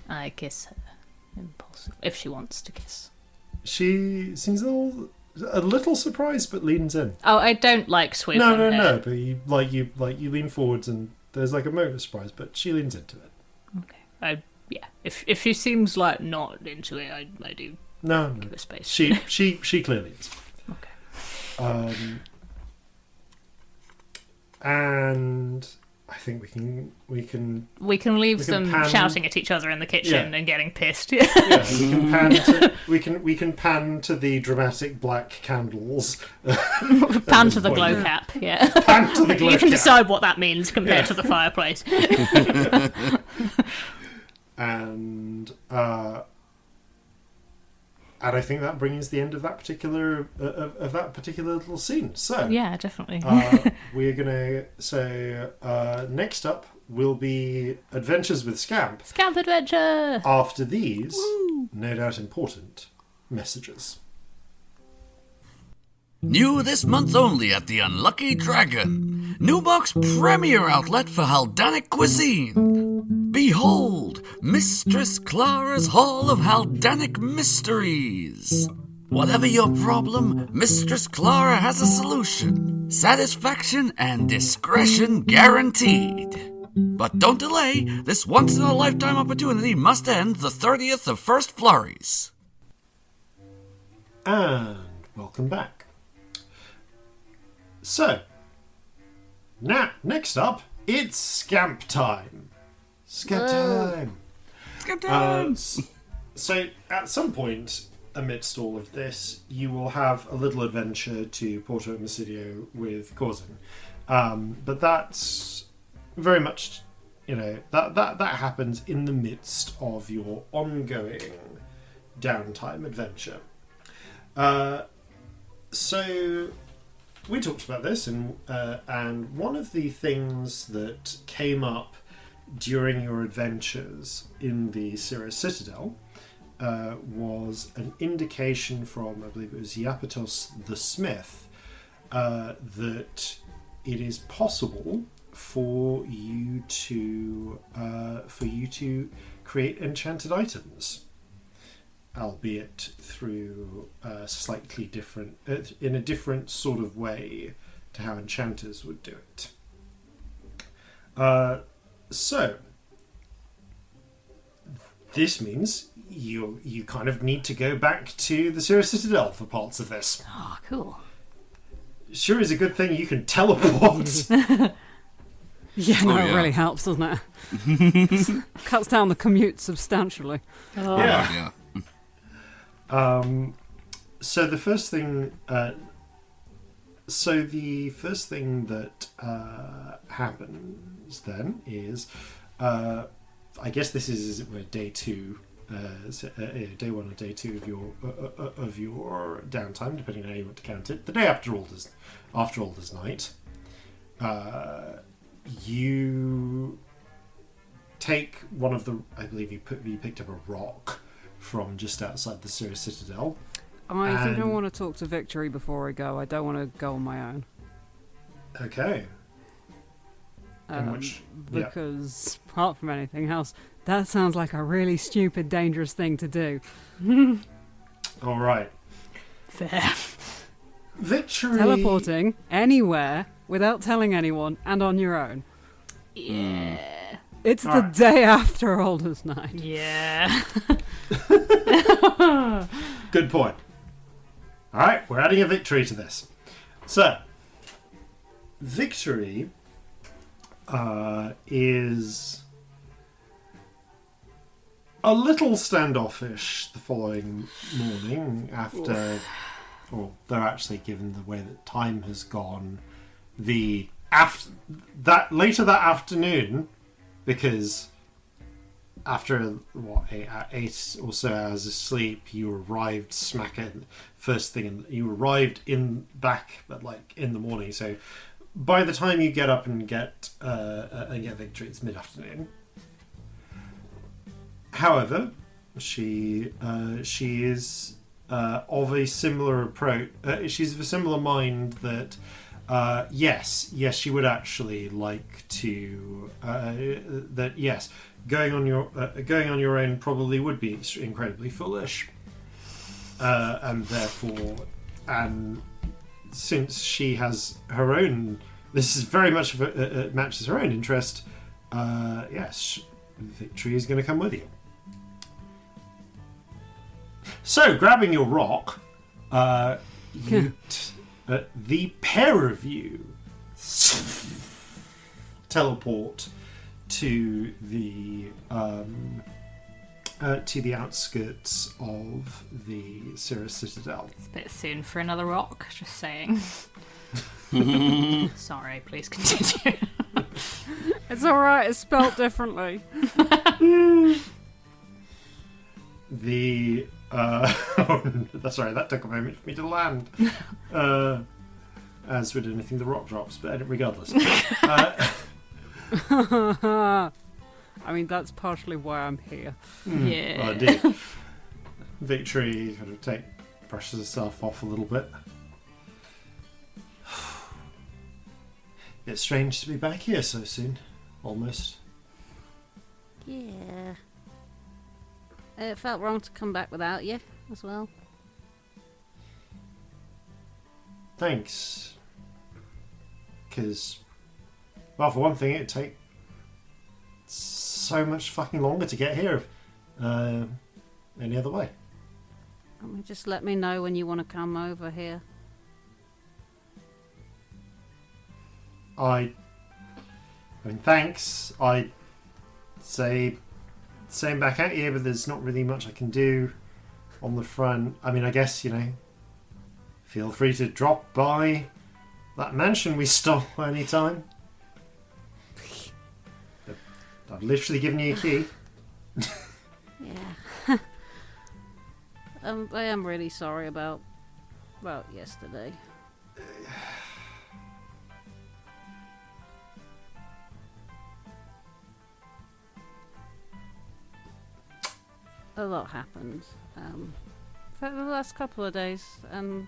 I kiss her. Impulsive. If she wants to kiss. She seems a little surprised, but leans in. Oh, I don't like swiveling. No. But you lean forwards, and there's like a moment of surprise, but she leans into it. Okay. If she seems like not into it, I do. No. Give her space. She clearly is. Okay. And I think we can leave them shouting at each other in the kitchen and getting pissed. Yeah, we can pan to the dramatic black candles. Pan to the glow cap. Yeah. Pan to the glow cap. You can decide what that means compared to the fireplace. And I think that brings the end of that particular little scene. So yeah, definitely. We're gonna say next up will be Adventures with Scamp. Scamp Adventure. After these, no doubt important messages. New this month only at the Unlucky Dragon. New box premier outlet for Haldanic cuisine. Behold, Mistress Clara's Hall of Haldanic Mysteries. Whatever your problem, Mistress Clara has a solution. Satisfaction and discretion guaranteed. But don't delay, this once-in-a-lifetime opportunity must end the 30th of First Flurries. And welcome back. So, now, next up, it's Scamp time. Scamp time. Scamp time. So, at some point amidst all of this, you will have a little adventure to Porto Masidio with Corzin. But that's very much, that happens in the midst of your ongoing downtime adventure. So we talked about this, and one of the things that came up during your adventures in the Cirrus Citadel was an indication from, I believe it was Iapetos the Smith, that it is possible for you to create enchanted items, albeit through slightly different, in a different sort of way to how enchanters would do it. So this means you kind of need to go back to the Cirrus Citadel for parts of this. Oh, cool. Sure is a good thing you can teleport. It really helps, doesn't it? Cuts down the commute substantially. Oh. Yeah. So the first thing that happens then is, I guess this is day 2, day 1 or day 2 of your downtime, depending on how you want to count it. The day after Alder's Night, you take one of the, I believe you picked up a rock from just outside the Cirrus Citadel. I think I want to talk to Victory before I go. I don't want to go on my own. Okay. Because apart from anything else, that sounds like a really stupid, dangerous thing to do. All right. Fair. Victory. Teleporting anywhere without telling anyone and on your own. Yeah. It's the day after Alder's Night. Yeah. Good point. All right, we're adding a victory to this. So, Victory is a little standoffish the following morning after, or they're actually, given the way that time has gone, later that afternoon, because after eight or so hours of sleep, you arrived you arrived back at in the morning. So by the time you get up and get Victory, it's mid-afternoon. However, she is of a similar approach. She's of a similar mind that yes, she would actually like to. Yes, going on your own probably would be incredibly foolish, and therefore, and since she has her own, this is very much matches her own interest. Yes, Victory is going to come with you. So, grabbing your rock, the pair of you teleport to the outskirts of the Cirrus Citadel. It's a bit soon for another rock, just saying. Sorry, please continue. It's alright, it's spelled differently. That's right, that took a moment for me to land. As with anything, the rock drops, but regardless. I mean, that's partially why I'm here. Yeah. Well, indeed. Victory kind of brushes herself off a little bit. It's strange to be back here so soon. Almost. Yeah. It felt wrong to come back without you as well. Thanks. Because, well, for one thing, it'd take so much fucking longer to get here any other way. I mean, just let me know when you want to come over here. I mean, thanks. I'd say same back at you, but there's not really much I can do on the front. I mean, I guess, feel free to drop by that mansion we stole anytime. I've literally given you a key. Yeah. I am really sorry about yesterday. A lot happened for the last couple of days, and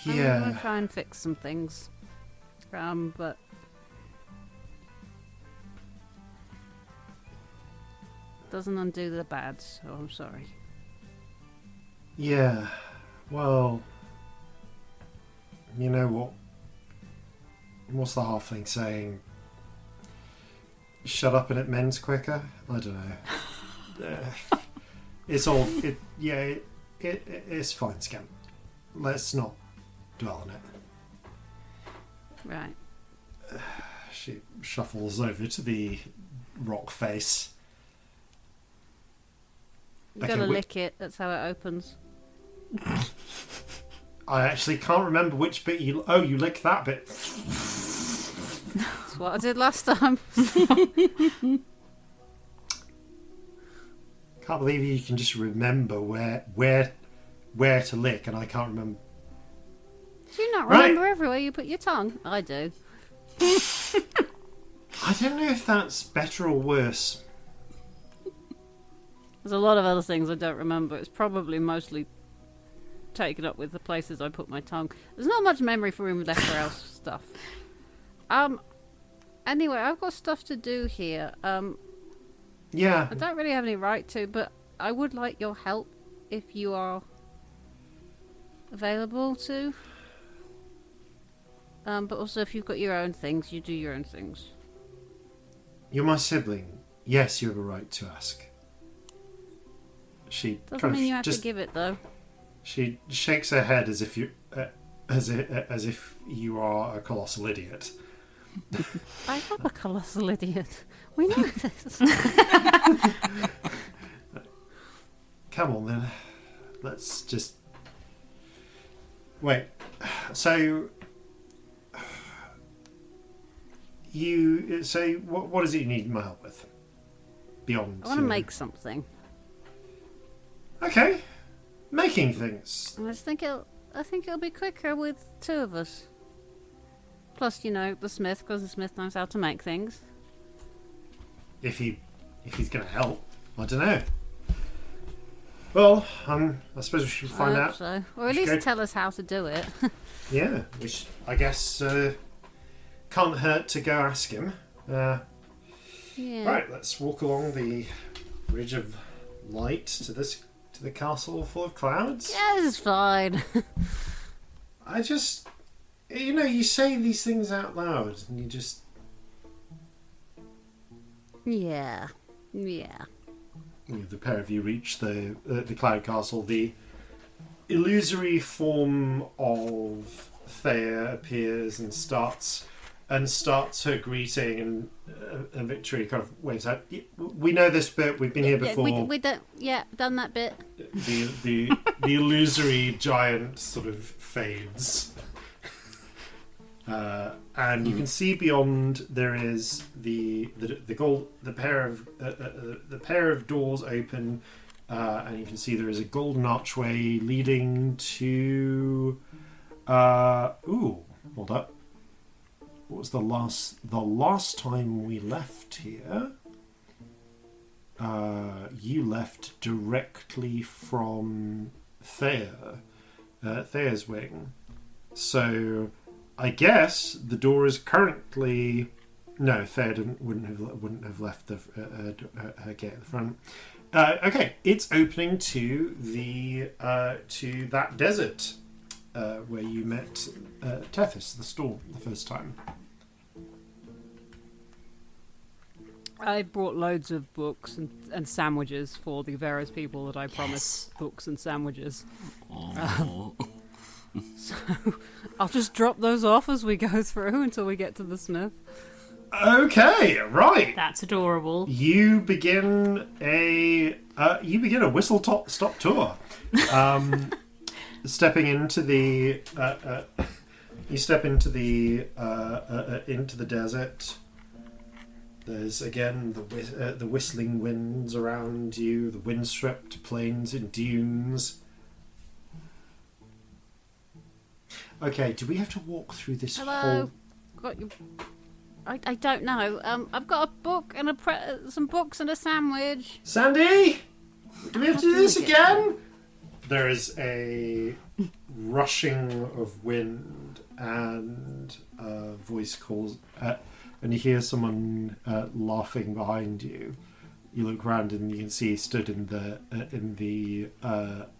I'm gonna try and fix some things. But doesn't undo the bad, so I'm sorry. Yeah, well, you know what? What's the halfling saying? Shut up and it mends quicker? I don't know. It's fine, Scamp. Let's not dwell on it. Right. She shuffles over to the rock face. You gotta lick it, that's how it opens. I actually can't remember which bit you lick that bit. That's what I did last time. Can't believe you can just remember where to lick, and I can't remember. Do you not remember everywhere you put your tongue? I do. I don't know if that's better or worse. There's a lot of other things I don't remember. It's probably mostly taken up with the places I put my tongue. There's not much memory for room left for else stuff. Anyway, I've got stuff to do here. Yeah. I don't really have any right to, but I would like your help if you are available to. But also if you've got your own things, you do your own things. You're my sibling. Yes, you have a right to ask. She doesn't mean you have to give it, though. She shakes her head as if you... as if you are a colossal idiot. I am a colossal idiot. We know this. Come on then. Let's just... Wait. So... what is it you need my help with? Beyond... I want to make something. Okay. Making things. I think it'll be quicker with two of us. Plus, the smith, because the smith knows how to make things. If he's going to help. I don't know. Well, I suppose we should find out. So. Or at least tell us how to do it. Yeah, which I guess can't hurt to go ask him. Yeah. Right, let's walk along the Ridge of Light to the castle full of clouds. Yeah, this is fine. I just, you say these things out loud, and you just... Yeah. The pair of you reach the cloud castle. The illusory form of Thea appears and starts her greeting, and Victory kind of waves out. We know this bit. We've been here before. We don't. Yeah, done that bit. The illusory giant sort of fades, and you can see beyond. There is the pair of doors open, and you can see there is a golden archway leading to. Hold up. What was the last time we left here? You left directly from Thea's wing. So I guess the door is currently... No, Thea wouldn't have left her gate at the front. Okay, it's opening to that desert where you met Tethys, the storm, the first time. I brought loads of books and sandwiches for the various people that I promised books and sandwiches. So I'll just drop those off as we go through until we get to the smith. Okay, right. That's adorable. You begin a whistle-stop tour. Stepping into the into the desert. There's again the whistling winds around you, the windswept plains and dunes. Okay, do we have to walk through this whole... Got you. I don't know. I've got a book and some books and a sandwich. Sandy, do we have to do this again? There is a rushing of wind, and a voice calls, and you hear someone laughing behind you. You look round and you can see stood in the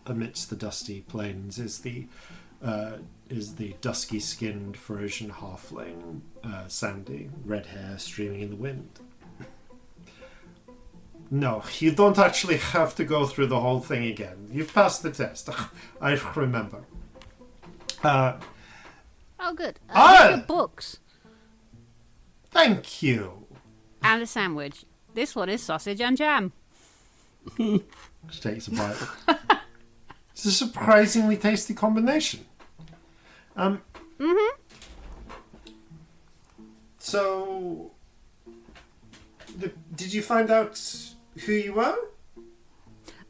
amidst the dusty plains is the dusky-skinned Ferocian halfling, Sandy, red hair streaming in the wind. No, you don't actually have to go through the whole thing again. You've passed the test. I remember. Oh, good. Your books. Thank you. And a sandwich. This one is sausage and jam. She takes a bite. It's a surprisingly tasty combination. So, did you find out who you were?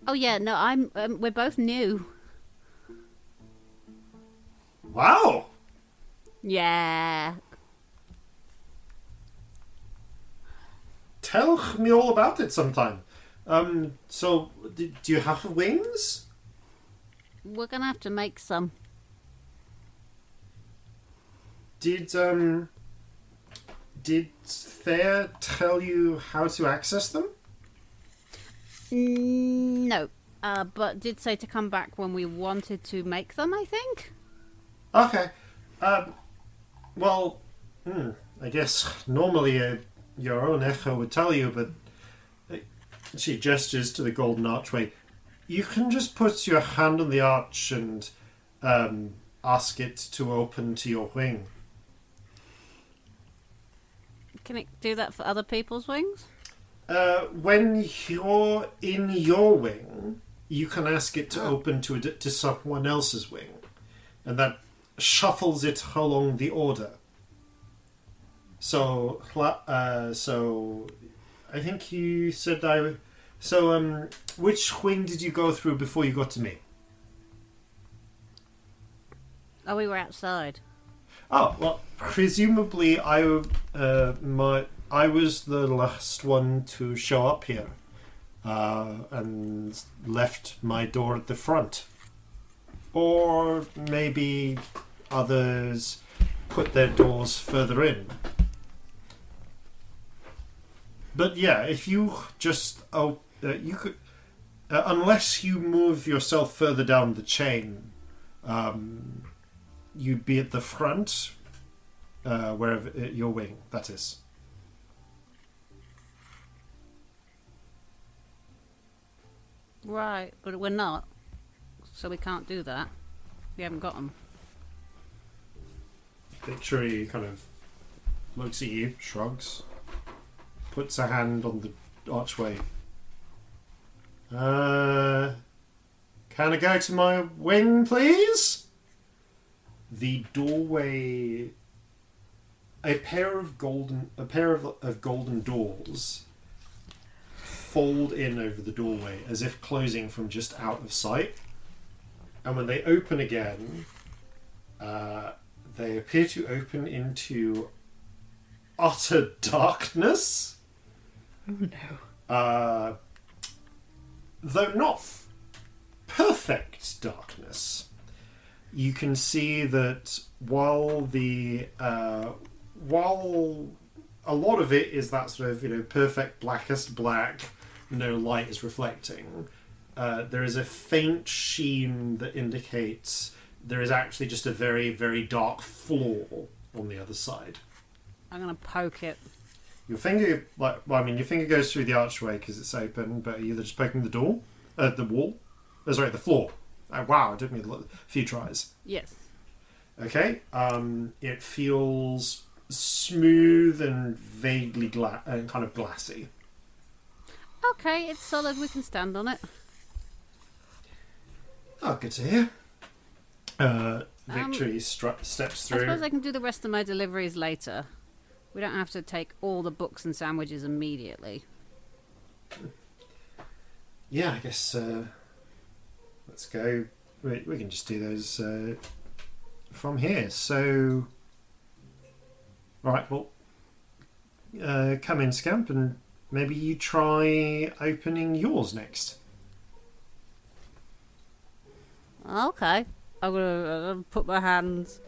Oh yeah, no, we're both new. Wow. Yeah. Tell me all about it sometime. So, do you have wings? We're gonna have to make some. Did Thea tell you how to access them? No, but did say to come back when we wanted to make them, I think. Okay. Well, I guess normally your own echo would tell you, but she gestures to the golden archway. You can just put your hand on the arch and ask it to open to your wing. Can it do that for other people's wings? When you're in your wing, you can ask it to open to someone else's wing, and that shuffles it along the order. So I think you said which wing did you go through before you got to me? Oh, we were outside. Oh, well, presumably I was the last one to show up here, and left my door at the front. Or maybe others put their doors further in. But yeah, if you just you could, unless you move yourself further down the chain, you'd be at the front, wherever your wing, that is. Right, but we're not, so we can't do that. We haven't got them. Victory kind of looks at you, shrugs, puts a hand on the archway. Can I go to my wing, please? The doorway, a pair of golden doors fold in over the doorway as if closing from just out of sight. And when they open again, they appear to open into utter darkness. Oh no. Though not perfect darkness. You can see that while a lot of it is that sort of, perfect blackest black, no light is reflecting, there is a faint sheen that indicates there is actually just a very, very dark floor on the other side. I'm going to poke it. Your finger, your finger goes through the archway because it's open, but are you just poking the door? The wall? Oh, sorry, the floor. Oh, wow, it took me a few tries. Yes. Okay, it feels smooth and vaguely kind of glassy. Okay, it's solid. We can stand on it. Oh, good to hear. Victory steps through. I suppose I can do the rest of my deliveries later. We don't have to take all the books and sandwiches immediately. Yeah, I guess let's go. We can just do those from here. So, all right, well, come in, Scamp, and maybe you try opening yours next. Okay. I'm gonna put my hands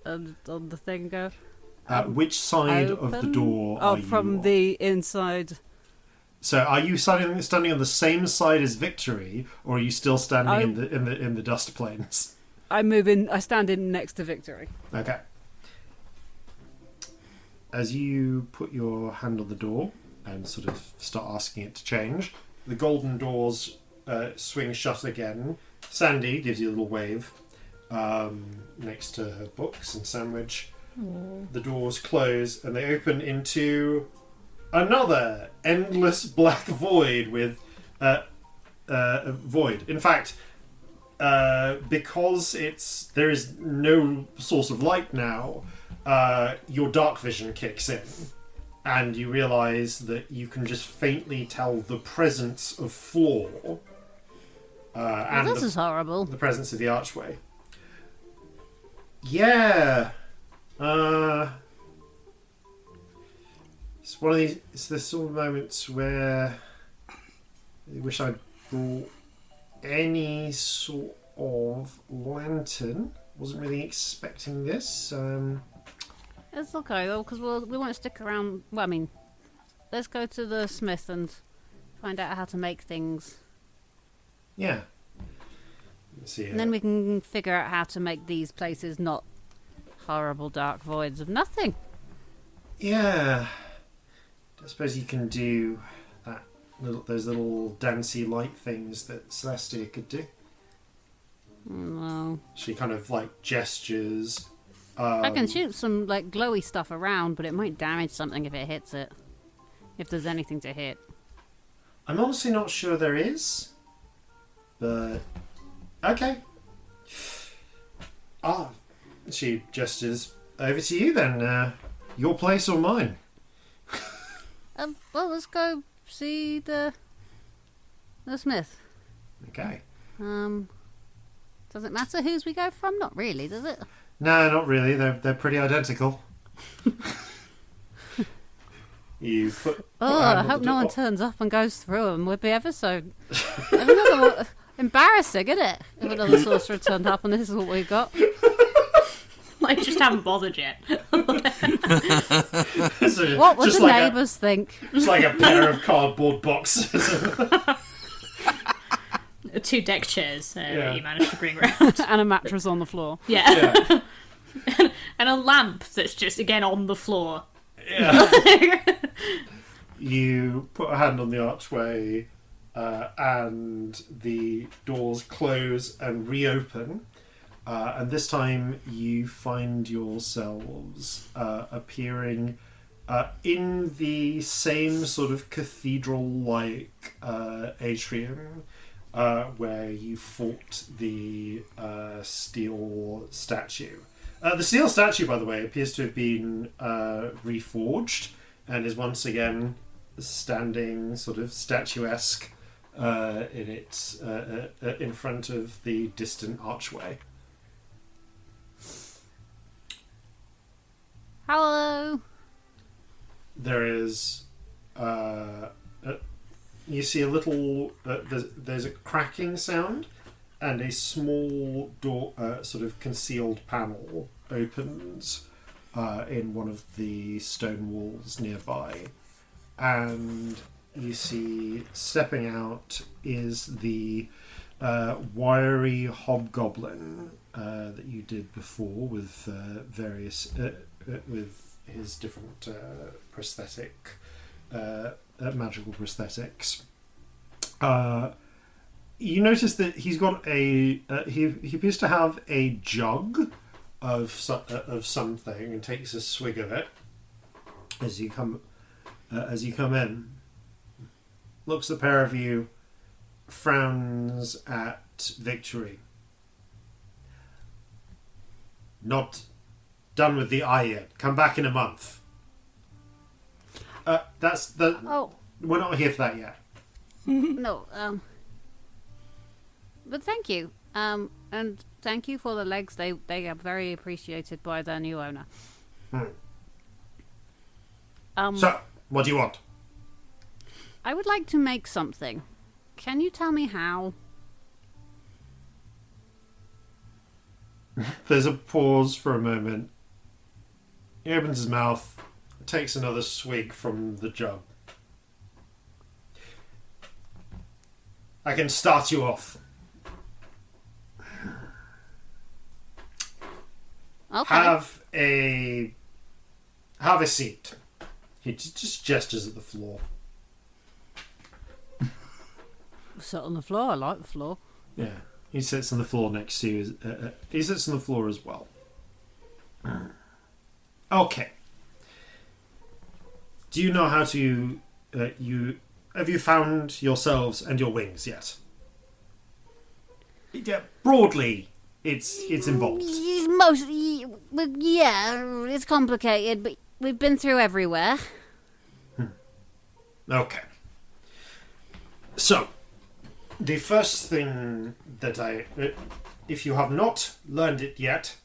on the thing and go. Which side of the door are you from on? the inside. So, are you standing on the same side as Victory, or are you still standing in the dust plains? I stand in next to Victory. Okay. As you put your hand on the door and sort of start asking it to change, the golden doors swing shut again. Sandy gives you a little wave next to her books and sandwich. Aww. The doors close and they open into another endless black void with void. In fact, because there is no source of light now, your dark vision kicks in, and you realise that you can just faintly tell the presence of floor. And this is horrible. The presence of the archway. Yeah. It's one of these. It's the sort of moments where I wish I'd brought any sort of lantern. Wasn't really expecting this. It's okay though, because we won't stick around. Well, I mean, let's go to the smith and find out how to make things. Yeah. Let's see. And then we can figure out how to make these places not horrible dark voids of nothing. Yeah. I suppose you can do those little dancey light things that Celestia could do. No. She kind of like gestures. I can shoot some like glowy stuff around, but it might damage something if it hits it. If there's anything to hit. I'm honestly not sure there is. But okay. She gestures over to you then. Your place or mine? Well, let's go see the smith. Okay. Does it matter whose we go from? Not really, does it? No, not really. They're pretty identical. You put. I hope no one turns up and goes through them. Would be ever so embarrassing, isn't it? If another sorcerer turned up and this is what we've got. Like, just haven't bothered yet. What would the neighbours think? Just like a pair of cardboard boxes. 2 deck chairs that you managed to bring around. And a mattress on the floor. Yeah. And a lamp that's just, again, on the floor. Yeah. You put a hand on the archway and the doors close and reopen. And this time you find yourselves appearing in the same sort of cathedral-like atrium where you fought the steel statue. The steel statue, by the way, appears to have been reforged and is once again standing sort of statuesque in front of the distant archway. Hello. There is, you see a little. There's a cracking sound, and a small door, sort of concealed panel, opens in one of the stone walls nearby, and you see stepping out is the wiry hobgoblin that you did before with various. With his different magical prosthetics. You notice that he's got he appears to have a jug of something and takes a swig of it as you come in. Looks at the pair of you, frowns at Victory. Not done with the eye yet. Come back in a month. That's the. Oh. We're not here for that yet. No. But thank you. And thank you for the legs. They are very appreciated by their new owner. So, what do you want? I would like to make something. Can you tell me how? There's a pause for a moment. He opens his mouth, takes another swig from the jug. I can start you off. Okay. Have a seat. He just gestures at the floor. Sit on the floor. I like the floor. Yeah, he sits on the floor next to you. He sits on the floor as well. Okay. Do you know how to... have you found yourselves and your wings yet? Yeah, broadly, it's involved. It's complicated, but we've been through everywhere. Okay. So, the first thing that if you have not learned it yet,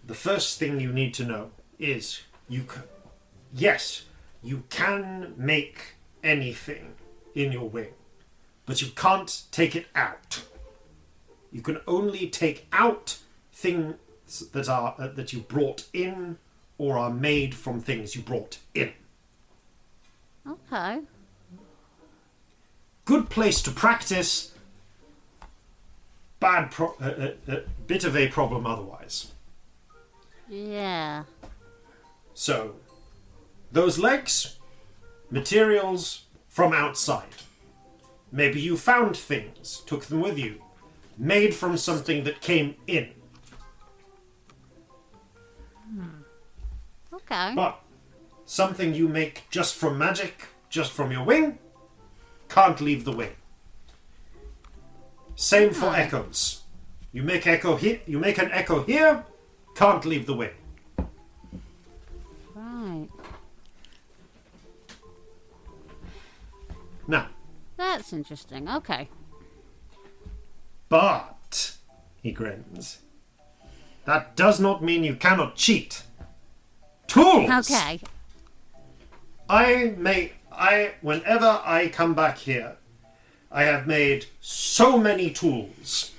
the first thing you need to know is you can make anything in your wing, but you can't take it out. You can only take out things that you brought in or are made from things you brought in. Okay. Good place to practice. Bit of a problem otherwise. Yeah. So, those legs, materials from outside. Maybe you found things, took them with you. made from something that came in. Okay. But something you make just from magic, just from your wing, can't leave the wing. Same for echoes. You make echo here. You make an echo here, can't leave the wing. Right. Now, That's interesting. Okay. but he grins. That does not mean you cannot cheat. Tools. Okay. Whenever I come back here, I have made so many tools.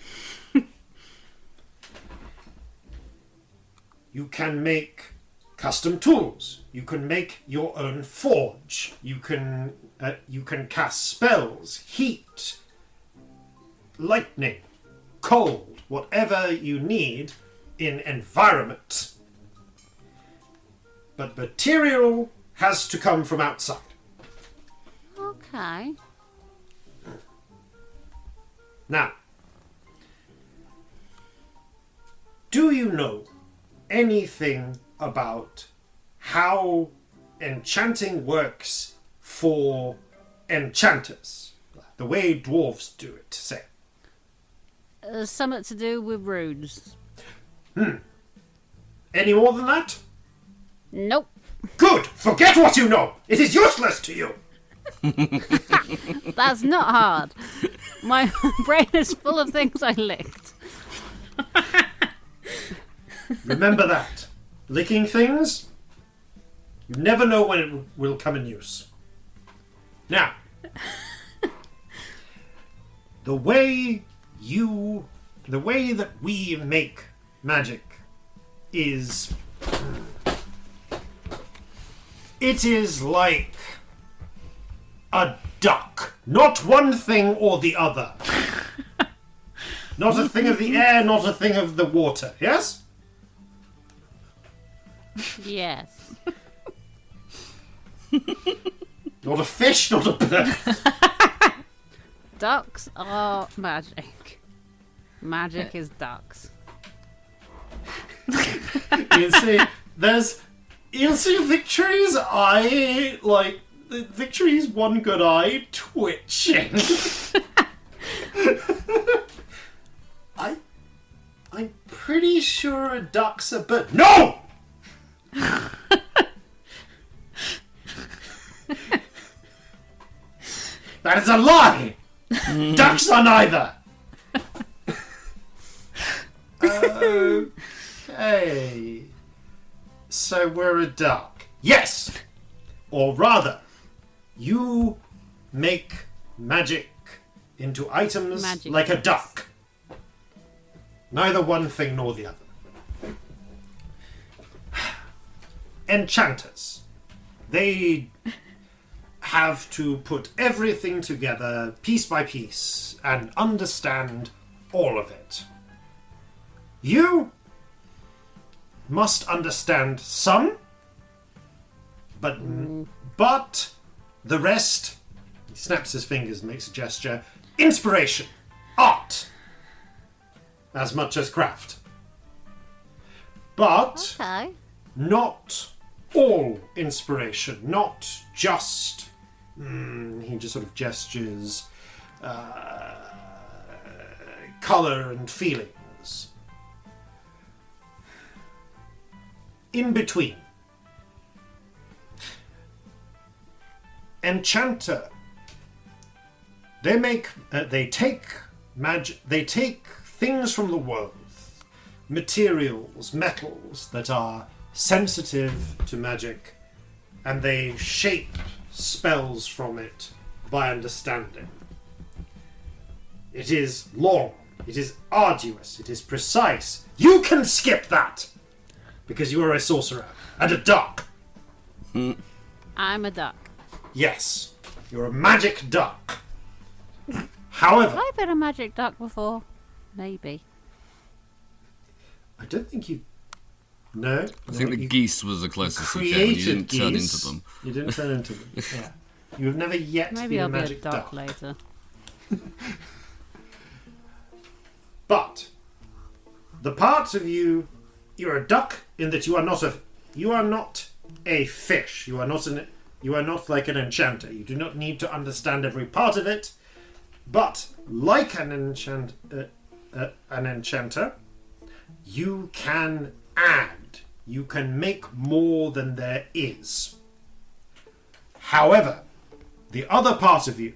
You can make custom tools. You can make your own forge. You can cast spells, heat, lightning, cold, whatever you need in environment. But material has to come from outside. Okay. Now, do you know anything about how enchanting works for enchanters? The way dwarves do it, say. Something to do with runes. Any more than that? Nope. Good! Forget what you know! It is useless to you! That's not hard. My brain is full of things I licked. Remember that. Licking things, you never know when it will come in use. Now, the way that we make magic is... It is like a duck. Not one thing or the other. Not a thing of the air, not a thing of the water. Yes? Yes. Not a fish, not a bird. Ducks are magic. Magic is ducks. You'll see Victory's eye, like, Victory's one good eye twitching. I'm pretty sure a duck's a bird. No! That is a lie! Ducks are neither! Okay. So we're a duck. Yes! Or rather, you make magic into items Magic, like a yes. duck. Neither one thing nor the other. Enchanters. They have to put everything together piece by piece and understand all of it. You must understand some, but the rest, he snaps his fingers and makes a gesture, inspiration, art, as much as craft. But Okay. not all inspiration, not just, he just sort of gestures, colour and feelings. In between. Enchanter. They take things from the world, materials, metals that are sensitive to magic, and they shape spells from it by understanding. It is long, it is arduous, it is precise. You can skip that! Because you are a sorcerer and a duck. I'm a duck. Yes, you're a magic duck. However, Have I been a magic duck before? Maybe. I don't think you. No, I think the geese was the closest you came. created You didn't turn geese. into them. You didn't turn into them. Yeah, you have never yet Maybe been I'll a be a magic duck later. But the part of you, you're a duck in that you are not a fish. You are not like an enchanter. You do not need to understand every part of it. But like an enchanter, you can add. You can make more than there is. However, the other part of you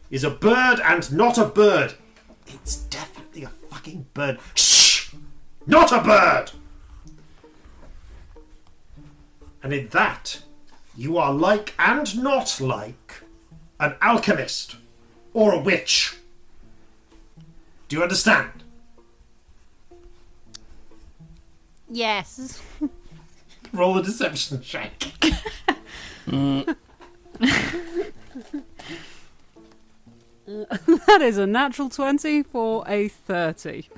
is a bird and not a bird. It's definitely a fucking bird. Shh! Not a bird! And in that, you are like and not like an alchemist or a witch. Do you understand? Yes. Roll a deception check. That is a natural 20 for a 30.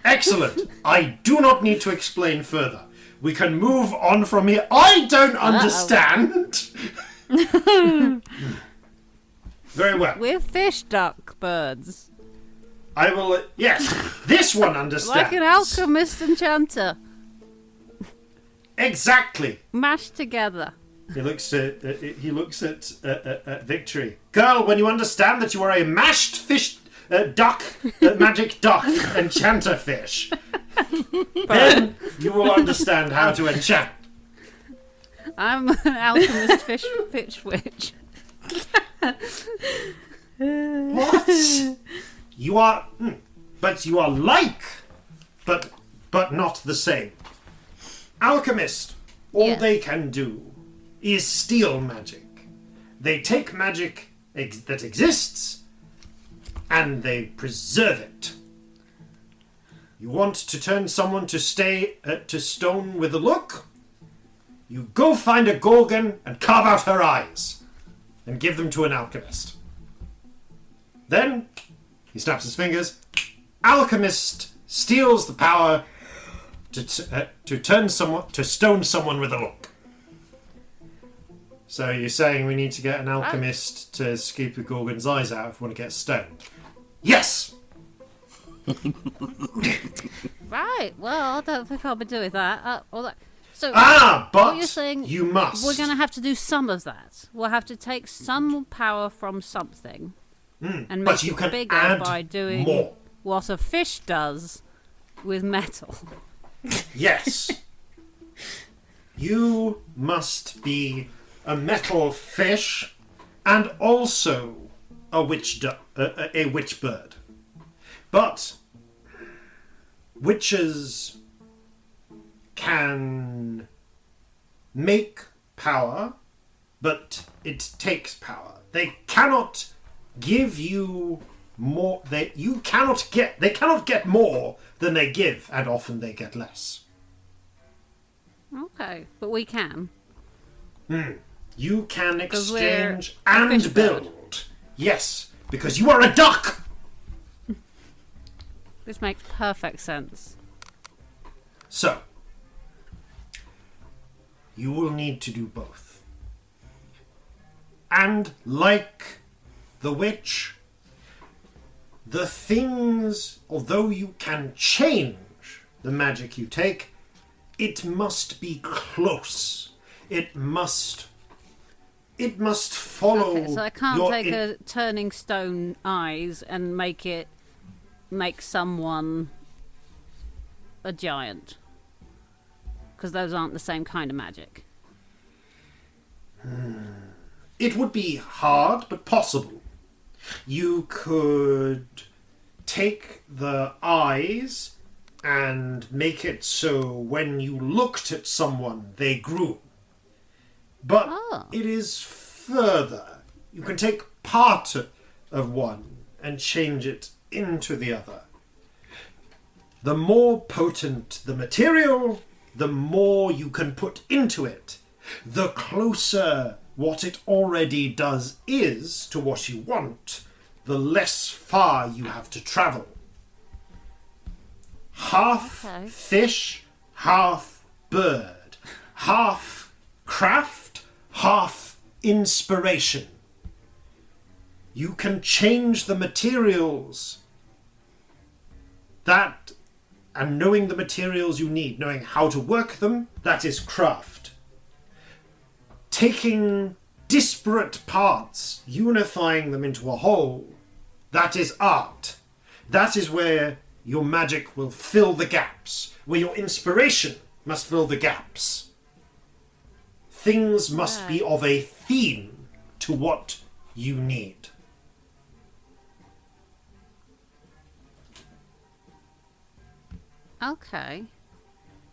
Excellent. I do not need to explain further. We can move on from here. I don't understand. Very well. We're fish duck birds. I will... Yes, this one understands. Like an alchemist enchanter. Exactly. Mashed together. He looks at Victory. Girl, when you understand that you are a mashed fish... duck, magic duck, enchanter fish, then you will understand how to enchant. I'm an alchemist fish witch. What? You are... But you are like... But not the same. Alchemist, all they can do is steal magic. They take magic that exists and they preserve it. You want to turn someone to stone with a look? You go find a gorgon and carve out her eyes and give them to an alchemist. Then, he snaps his fingers, alchemist steals the power to stone someone with a look. So you're saying we need to get an alchemist to scoop a gorgon's eyes out if we want to get stoned? Yes! Right, well, I don't think I'll be doing that. So, but what you're saying, you must. We're going to have to do some of that. We'll have to take some power from something and make it bigger by doing more. What a fish does with metal. Yes. You must be a metal fish and also a witch bird. But witches can make power, but it takes power. They cannot give you more. They cannot get more than they give, and often they get less. Okay, but we can. You can we're exchange a and fish build. bird. Yes, because you are a duck. This makes perfect sense. So, you will need to do both. And like the witch, the things, although you can change the magic you take, it must be close. It must follow. Okay, so I can't take a turning stone eyes and make someone a giant, because those aren't the same kind of magic. It would be hard, but possible. You could take the eyes and make it so when you looked at someone, they grew. But it is further. You can take part of one and change it into the other. The more potent the material, the more you can put into it. The closer what it already does is to what you want, the less far you have to travel. Half fish, half bird. Half craft, half inspiration. You can change the materials That, and knowing the materials you need, knowing how to work them, that is craft. Taking disparate parts, unifying them into a whole, that is art. That is where your magic will fill the gaps, where your inspiration must fill the gaps. Things must be of a theme to what you need. Okay.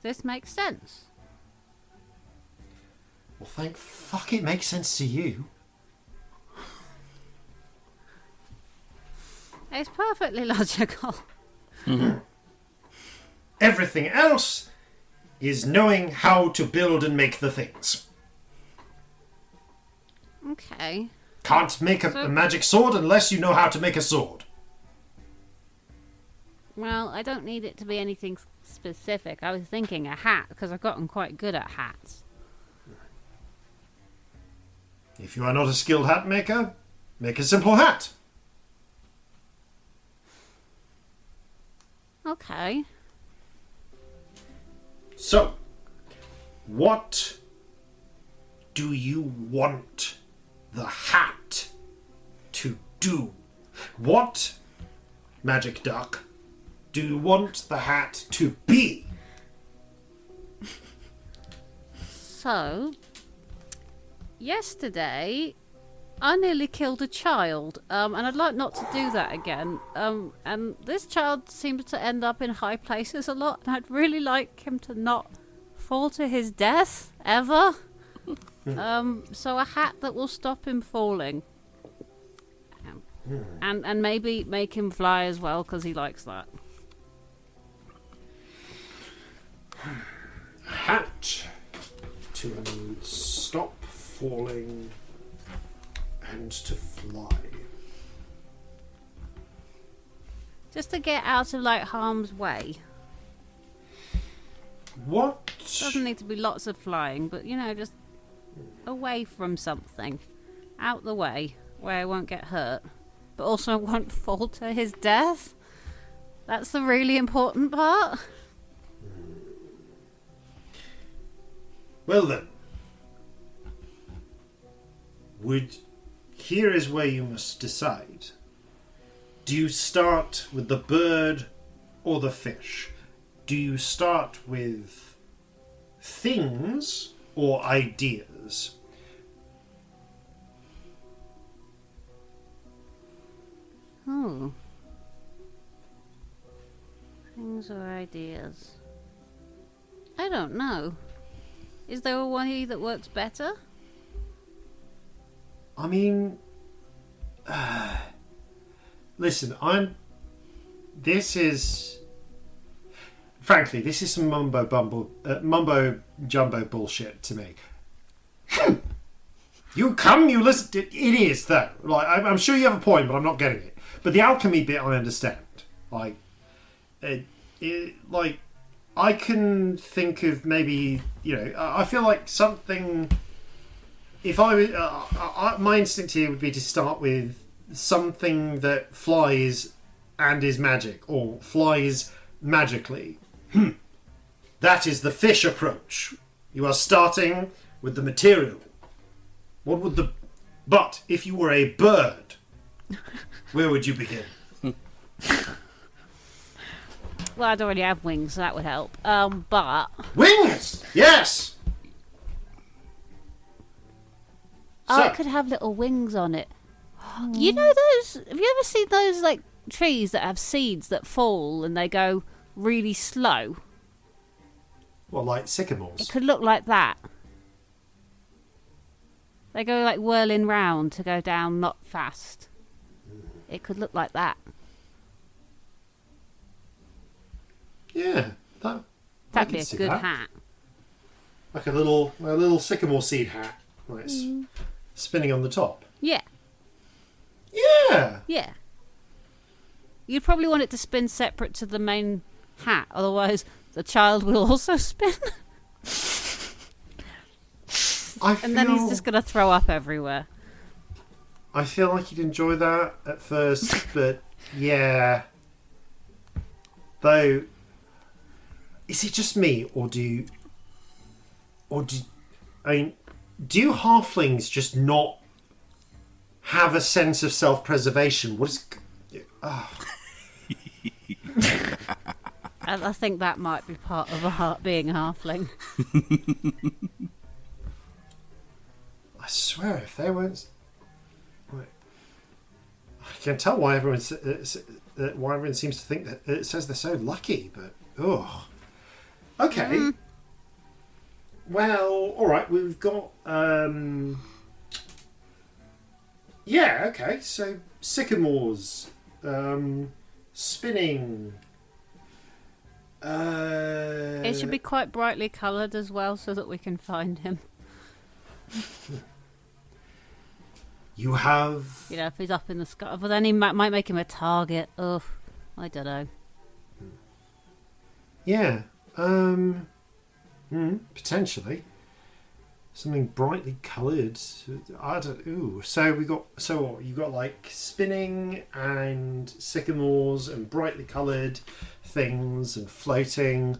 This makes sense. Well, thank fuck it makes sense to you. It's perfectly logical. Everything else is knowing how to build and make the things. Okay. Can't make a magic sword unless you know how to make a sword. Well, I don't need it to be anything specific. I was thinking a hat, because I've gotten quite good at hats. If you are not a skilled hat maker, make a simple hat. Okay. So, what do you want the hat to do? What, Magic Duck, do you want the hat to be? So, yesterday, I nearly killed a child, and I'd like not to do that again. And this child seems to end up in high places a lot, and I'd really like him to not fall to his death, ever. So a hat that will stop him falling. And maybe make him fly as well, because he likes that. Hat to stop falling and to fly. Just to get out of, like, harm's way. What? Doesn't need to be lots of flying, but, you know, just away from something. Out the way, where he won't get hurt. But also won't fall to his death. That's the really important part. Well then. Here is where you must decide. Do you start with the bird or the fish? Do you start with things or ideas? Oh. Things or ideas. I don't know. Is there a way that works better? I mean, listen, this is some mumbo jumbo bullshit to me. You listen. It is though. Like, I'm sure you have a point, but I'm not getting it. But the alchemy bit, I understand. Like, like I can think of maybe, you know, I feel like something. If my instinct here would be to start with something that flies and is magic, or flies magically. That is the fish approach. You are starting with the material. But if you were a bird, where would you begin? Well, I'd already have wings, so that would help. But Wings! Yes! So, it could have little wings on it. You know those... Have you ever seen those, like, trees that have seeds that fall and they go really slow? Well, like sycamores. It could look like that. They go, like, whirling round to go down not fast. It could look like that. Yeah. That'd be a good hat. Like a little sycamore seed hat. Like it's spinning on the top. Yeah. Yeah. Yeah. You'd probably want it to spin separate to the main hat, otherwise the child will also spin. And then he's just going to throw up everywhere. I feel like you'd enjoy that at first, but yeah. Though, is it just me, or do halflings just not have a sense of self-preservation? What is? And I think that might be part of being a halfling. I swear, if they weren't, I can tell why everyone seems to think that it says they're so lucky. But okay. Well, all right. We've got yeah. Okay. So sycamores, spinning. It should be quite brightly coloured as well, so that we can find him. You have... You know, if he's up in the sky. But then he might make him a target. Oh, I don't know. Yeah. Potentially. Something brightly coloured. I don't... Ooh. So we got... So what? You got like spinning and sycamores and brightly coloured things and floating...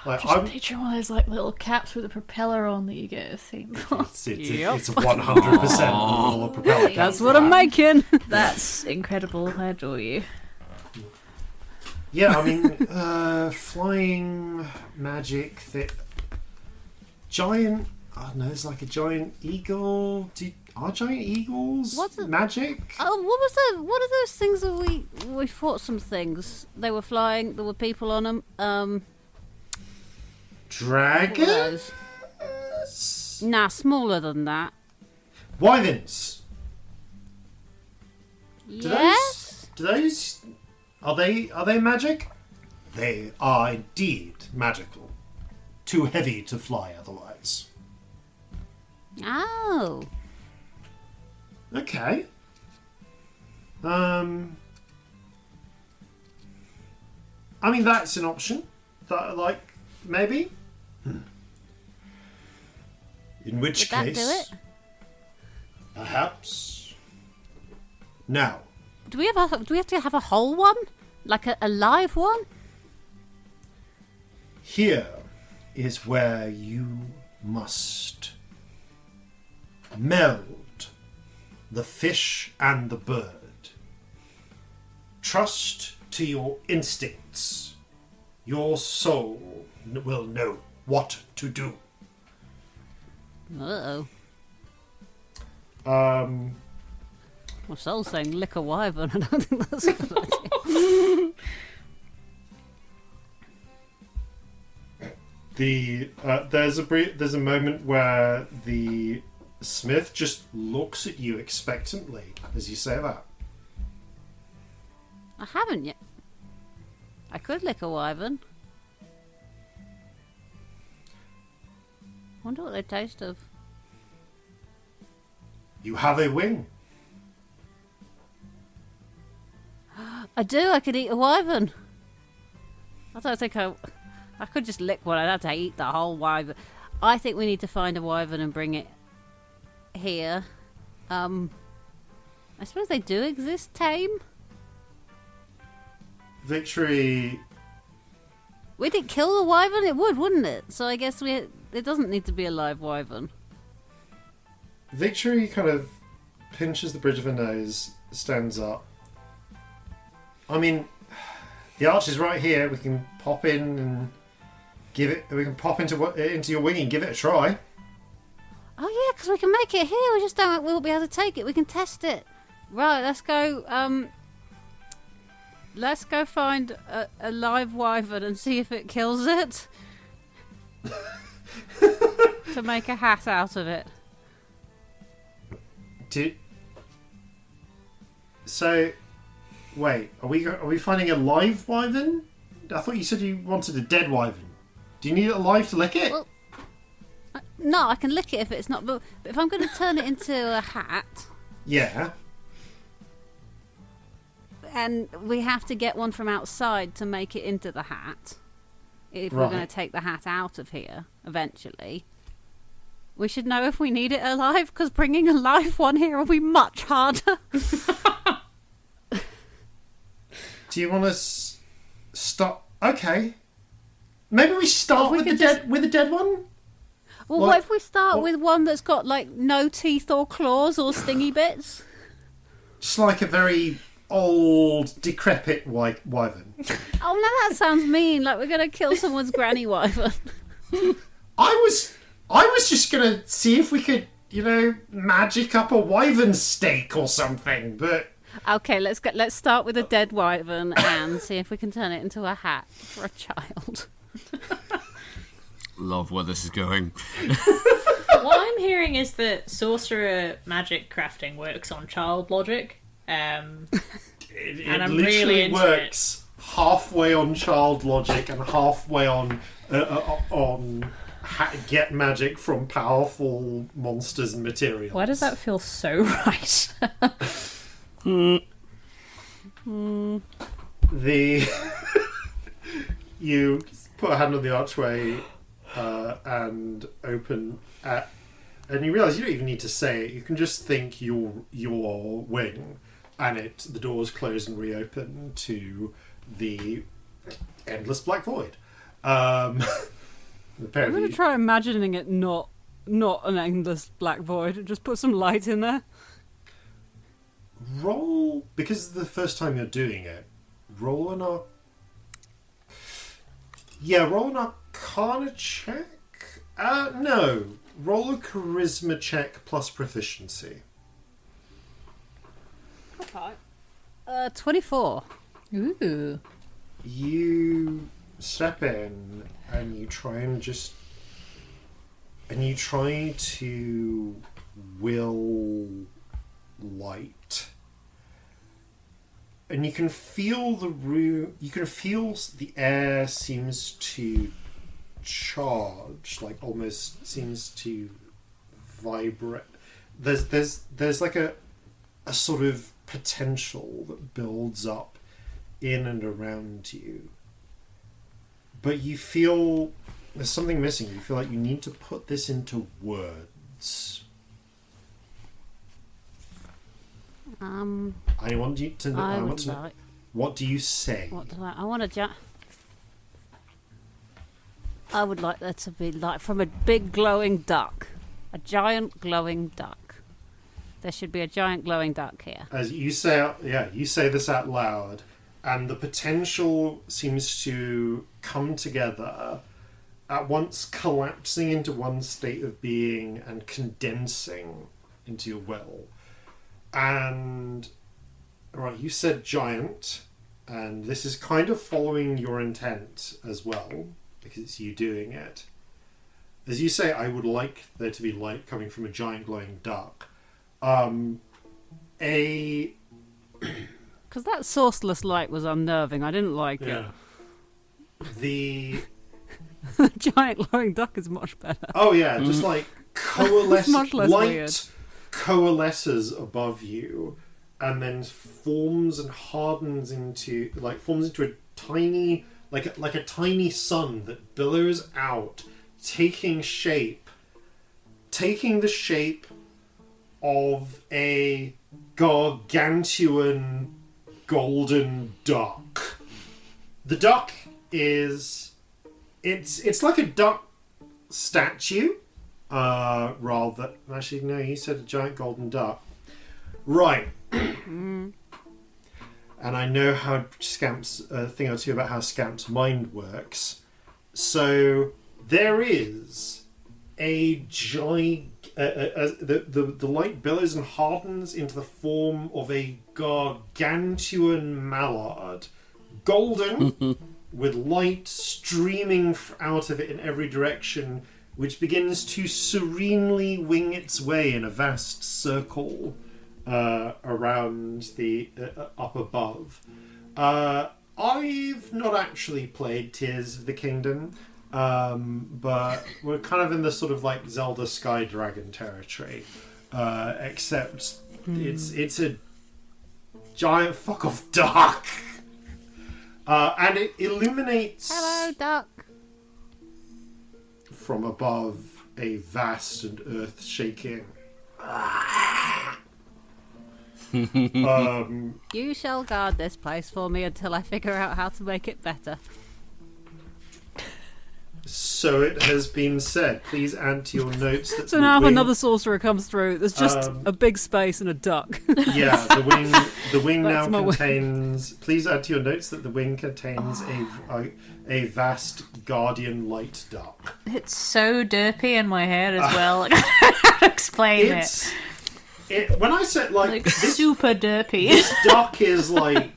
Like, I'm picturing one of those like little caps with a propeller on that you get a theme for. It's 100% all a propeller cap. That's what I'm making. That's incredible. I adore you. Yeah, I mean, flying magic, giant. I don't know. It's like a giant eagle. Are giant eagles magic? Oh, what are those things that we fought? Some things. They were flying. There were people on them. Dragons? Nah, smaller than that. Wyverns. Yes. Are they magic? They are indeed magical. Too heavy to fly otherwise. Oh. Okay. I mean, that's an option. That, like, maybe. In which Would case, that do it? Perhaps. Now, Do we have to have a whole one, like a live one? here is where you must meld the fish and the bird. Trust to your instincts. Your soul will know what to do. Uh-oh. My soul's saying lick a wyvern. I don't think that's a good idea. There's a moment where the smith just looks at you expectantly as you say that. I haven't yet. I could lick a wyvern. Wonder what they taste of. You have a wing. I do. I could eat a wyvern. I don't think I could just lick one. I'd have to eat the whole wyvern. I think we need to find a wyvern and bring it here. I suppose they do exist tame. Victory. We didn't kill the wyvern. It would, wouldn't it? So I guess it doesn't need to be a live wyvern. Victory kind of pinches the bridge of her nose, stands up. I mean, the arch is right here. We can pop in and give it. We can pop into your wing and give it a try. Oh yeah, because we can make it here. We just don't. We'll be able to take it. We can test it. Right. Let's go. Let's go find a live wyvern and see if it kills it. To make a hat out of it. So, wait. Are we finding a live wyvern? I thought you said you wanted a dead wyvern. Do you need it alive to lick it? Well, no, I can lick it if it's not. But if I'm going to turn it into a hat, Yeah. and we have to get one from outside to make it into the hat. If we're going to take the hat out of here eventually, we should know if we need it alive, because bringing a live one here will be much harder. Do you want to stop Okay. Maybe we start with the dead one? Well, what if we start with one that's got, like, no teeth or claws or stingy bits? Just like a very old, decrepit wyvern. Oh, no, that sounds mean. Like we're going to kill someone's granny wyvern. I was just going to see if we could, magic up a wyvern steak or something, but... Okay, let's start with a dead wyvern and see if we can turn it into a hat for a child. Love where this is going. What I'm hearing is that sorcerer magic crafting works on child logic. And I'm literally really into works halfway on child logic and halfway on get magic from powerful monsters and materials. Why does that feel so right? You put a hand on the archway and open and you realise you don't even need to say it. You can just think your wing, and the doors close and reopen to the endless black void. I'm going to try imagining it not an endless black void. Just put some light in there. Roll, because it's the first time you're doing it, roll an Arcana check? No. Roll a Charisma check plus proficiency. Okay. 24. Ooh. You step in and you try to will light. And you can feel the room, the air seems to charge, like almost seems to vibrate. There's like a sort of potential that builds up in and around you. But you feel there's something missing. You feel like you need to put this into words. I want you to know. What do you say? I would like there to be light from a big glowing duck. A giant glowing duck. There should be a giant glowing duck here. As you say, you say this out loud, and the potential seems to come together, at once collapsing into one state of being and condensing into your will. And, right, you said giant, and this is kind of following your intent as well, because it's you doing it. As you say, I would like there to be light coming from a giant glowing duck. Because that sourceless light was unnerving. I didn't like it. The giant glowing duck is much better. Oh yeah, just like much less light weird. Coalesces above you, and then forms and hardens into a tiny, like a tiny sun that billows out, taking the shape of a gargantuan golden duck. The duck is it's like a duck statue. Rather, actually, no, you said a giant golden duck. Right. And I know how Scamp's thing or two about how Scamp's mind works. So there is a giant. The light billows and hardens into the form of a gargantuan mallard, golden, with light streaming out of it in every direction, which begins to serenely wing its way in a vast circle around the up above. I've not actually played Tears of the Kingdom, but we're kind of in the sort of like Zelda Sky Dragon territory, except it's a giant fuck off duck, and it illuminates. Hello, duck. From above, a vast and earth-shaking. You shall guard this place for me until I figure out how to make it better. So it has been said. Please add to your notes that So the now if wing, another sorcerer comes through, there's just a big space and a duck. Yeah, the wing now That's my wing. contains. Please add to your notes that the wing contains a vast guardian light duck. It's so derpy in my head as well. Explain it. When I said Like this, super derpy. this duck is like.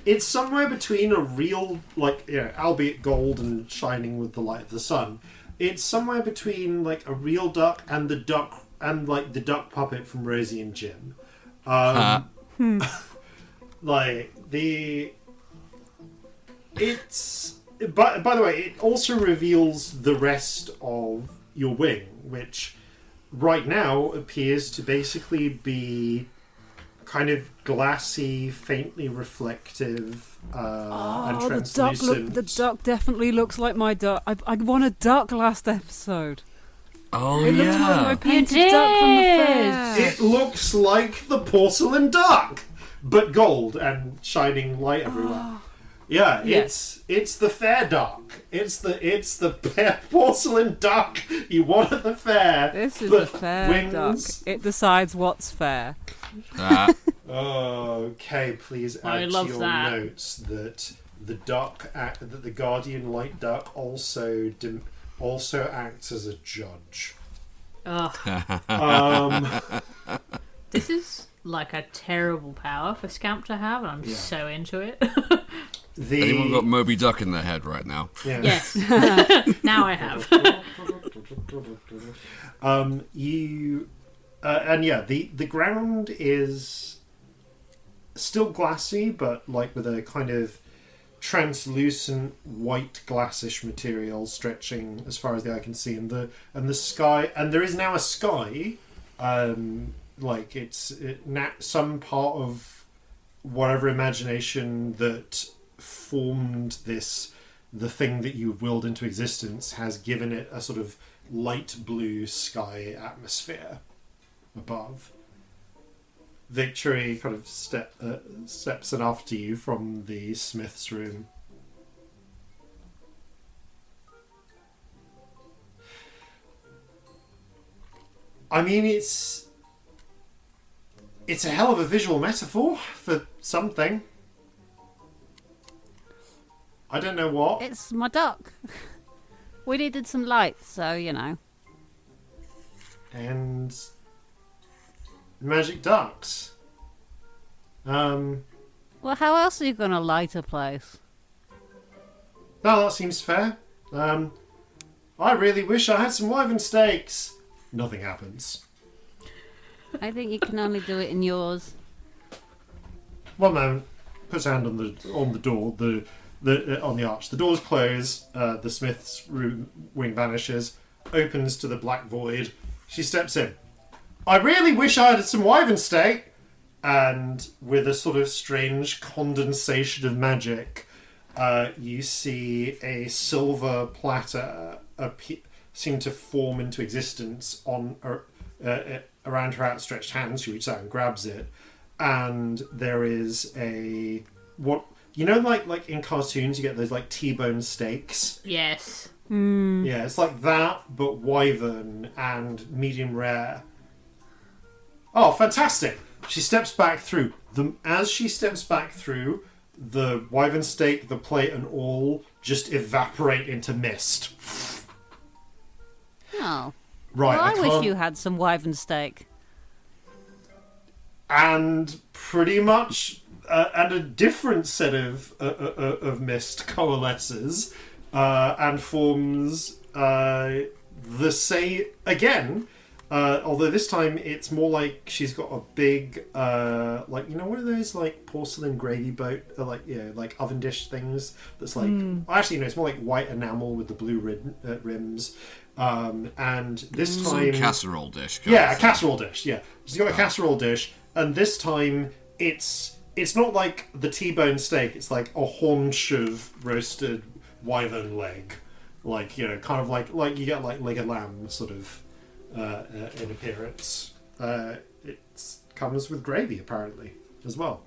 It's somewhere between a real, albeit gold and shining with the light of the sun. It's somewhere between like a real duck and the duck puppet from Rosie and Jim. It's. By the way, it also reveals the rest of your wing, which right now appears to basically be kind of glassy, faintly reflective, and translucent. The duck definitely looks like my duck. I won a duck last episode. Oh, It looks like my painted duck from the fair. It looks like the porcelain duck, but gold and shining light everywhere. Yeah, Yes. it's the fair duck. It's the porcelain duck you want at the fair. This is but the fair wings. duck. It decides what's fair. Okay, please I add to love your that. notes that the guardian light duck also acts as a judge. This is like a terrible power for Scamp to have, and I'm so into it. Anyone got Moby Duck in their head right now? Yeah. Yes. Now I have. The ground is still glassy, but like with a kind of translucent white glassish material stretching as far as the eye can see, and the sky, and there is now a sky, some part of whatever imagination that formed the thing that you've willed into existence has given it a sort of light blue sky atmosphere above. Victory kind of steps in after you from the smith's room. I mean, it's a hell of a visual metaphor for something. I don't know what. It's my duck. We needed some light, so you know. And magic ducks. Well, how else are you going to light a place? No, that seems fair. I really wish I had some wyvern steaks. Nothing happens. I think you can only do it in yours. One moment. Puts a hand on the door. On the arch. The doors close. The smith's room wing vanishes. Opens to the black void. She steps in. I really wish I had some wyvern steak. And with a sort of strange condensation of magic, you see a silver platter seem to form into existence around her outstretched hand. She reaches out and grabs it, and there is like in cartoons you get those like T-bone steaks. Yes. Yeah, it's like that, but wyvern and medium rare. Oh, fantastic! She steps back through. As she steps back through, the wyvern steak, the plate, and all just evaporate into mist. Oh. Right, Well, I wish can't- you had some wyvern steak. And pretty much, and a different set of mist coalesces and forms the same again. Although this time it's more like she's got a big, one of those like porcelain gravy boat, like oven dish things. That's like, actually, no, it's more like white enamel with the blue rims. And this time, Casserole dish. a casserole dish. Yeah, she's got a casserole dish, and this time it's not like the T-bone steak. It's like a haunch of roasted wyvern leg, kind of like you get like leg of lamb sort of. In appearance. It comes with gravy, apparently, as well.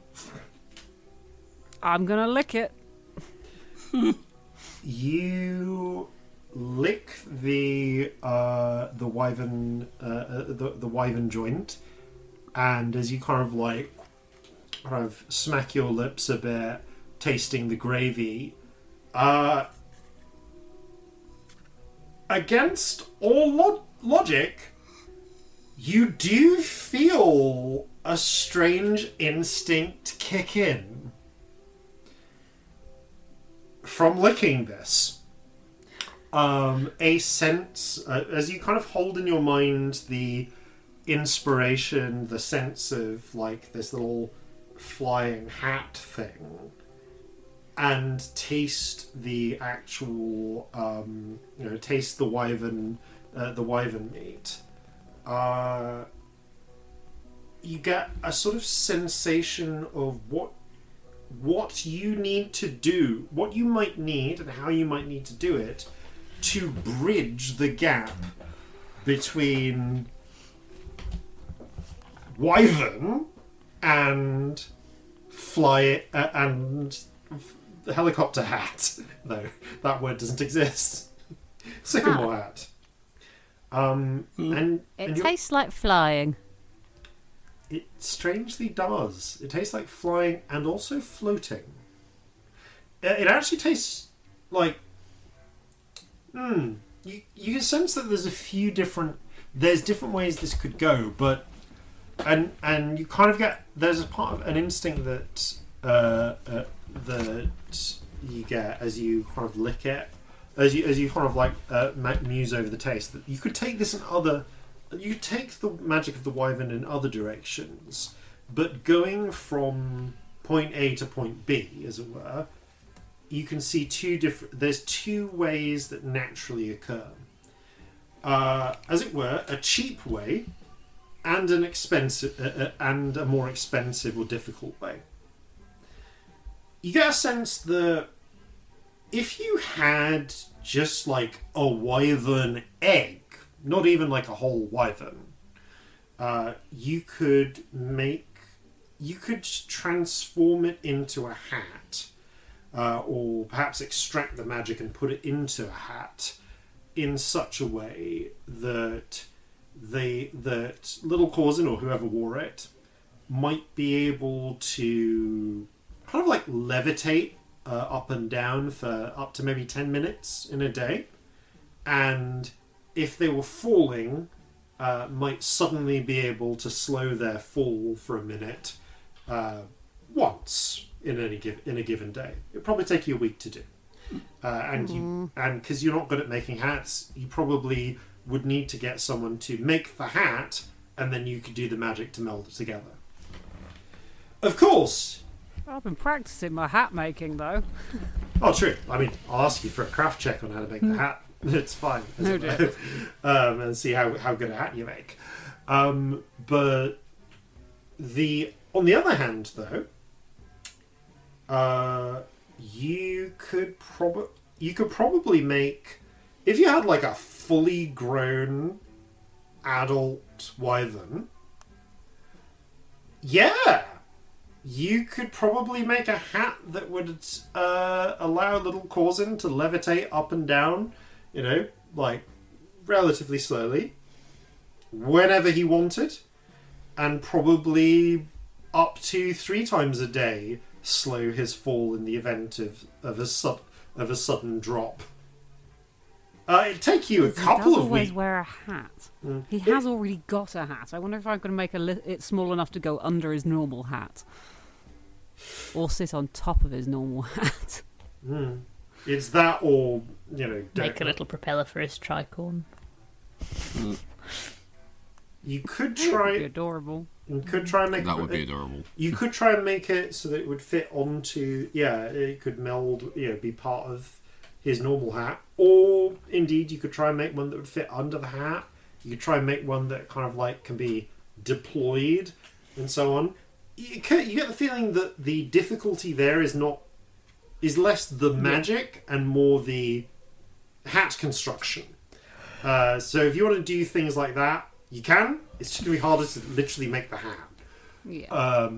I'm gonna lick it. You lick the wyvern the wyvern joint, and as you kind of smack your lips a bit, tasting the gravy, against all logic, you do feel a strange instinct kick in from licking this. A sense, as you kind of hold in your mind the inspiration, the sense of like this little flying hat thing, and taste the actual, taste the wyvern meat. You get a sort of sensation of what you need to do, what you might need, and how you might need to do it to bridge the gap between wyvern and and the helicopter hat. No, that word doesn't exist. Sycamore hat. And it tastes like flying. It strangely does. It tastes like flying and also floating. It actually tastes like... You can sense that there's a few different... There's different ways this could go, but... And you kind of get... There's a part of an instinct that that you get as you kind of lick it, as you kind of like muse over the taste, that you could take this in other... You could take the magic of the wyvern in other directions, but going from point A to point B, as it were, you can see there's two ways that naturally occur. As it were, a cheap way and an expensive and a more expensive or difficult way. You get a sense that if you had just like a wyvern egg, not even like a whole wyvern, you could transform it into a hat, or perhaps extract the magic and put it into a hat in such a way that that little Corzin, or whoever wore it, might be able to kind of like levitate up and down for up to maybe 10 minutes in a day, and if they were falling, might suddenly be able to slow their fall for a minute once in a given day. It'd probably take you a week to do, and because you're not good at making hats, you probably would need to get someone to make the hat, and then you could do the magic to meld it together. Of course. I've been practicing my hat making though. Oh, true. I mean, I'll ask you for a craft check on how to make the hat. It's fine. No doubt. And see how good a hat you make. But on the other hand, though, you could probably make, if you had like a fully grown adult wyvern, you could probably make a hat that would allow little Corzin to levitate up and down, like relatively slowly, whenever he wanted, and probably up to 3 times a day slow his fall in the event of a sudden drop. It'd take you a couple of weeks. He does always wear a hat. He has already got a hat. I wonder if I'm going to make it small enough to go under his normal hat, or sit on top of his normal hat. It's that, or make a little propeller for his tricorn. You could try. That'd be adorable. You could try and make that would be adorable. You could try and make it so that it would fit onto. It could meld. Be part of his normal hat, or indeed you could try and make one that would fit under the hat. You could try and make one that kind of like can be deployed and so on. You get the feeling that the difficulty there is less the magic and more the hat construction. So if you want to do things like that, you can. It's just going to be harder to literally make the hat. Yeah.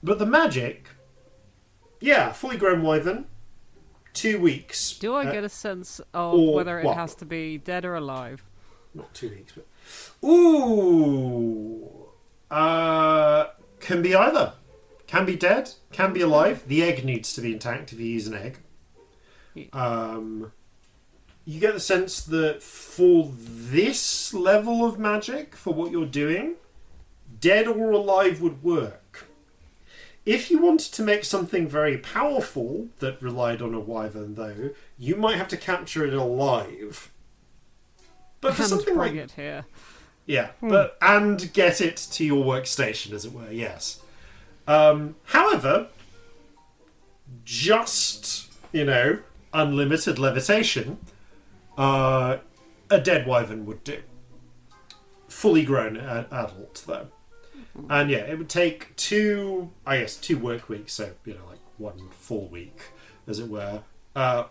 But the magic, fully grown wyvern, 2 weeks. Do I get a sense of whether it has to be dead or alive? Not 2 weeks, but... Ooh! Can be either. Can be dead, can be alive. The egg needs to be intact if you use an egg. You get the sense that for this level of magic, for what you're doing, dead or alive would work. If you wanted to make something very powerful that relied on a wyvern, though, you might have to capture it alive. But for something bring like it here. Yeah, and get it to your workstation, as it were. Yes. However, just unlimited levitation, a dead wyvern would do. Fully grown adult, though. And yeah, it would take 2 work weeks, so like 1 full week, as it were,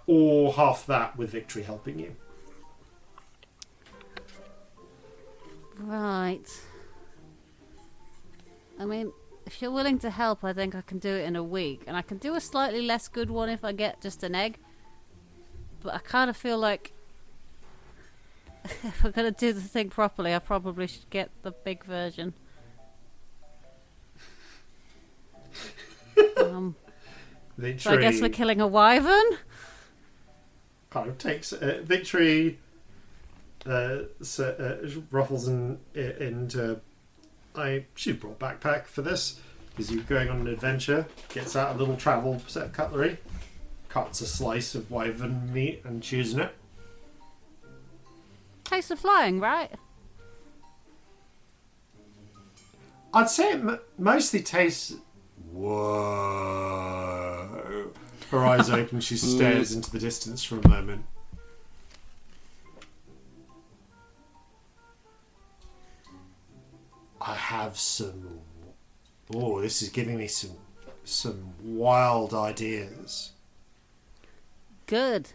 or half that with Victory helping you. Right. I mean, if you're willing to help, I think I can do it in a week. And I can do a slightly less good one if I get just an egg. But I kind of feel like if we're going to do the thing properly, I probably should get the big version. Victory, so I guess we're killing a wyvern? Kind of takes Victory... ruffles into she brought backpack for this because you're going on an adventure, gets out a little travel set of cutlery, cuts a slice of wyvern meat and chews in it. Tastes of flying, right? I'd say it mostly tastes... Whoa. Her eyes open, she stares into the distance for a moment. I have some... Oh, this is giving me some wild ideas. Good.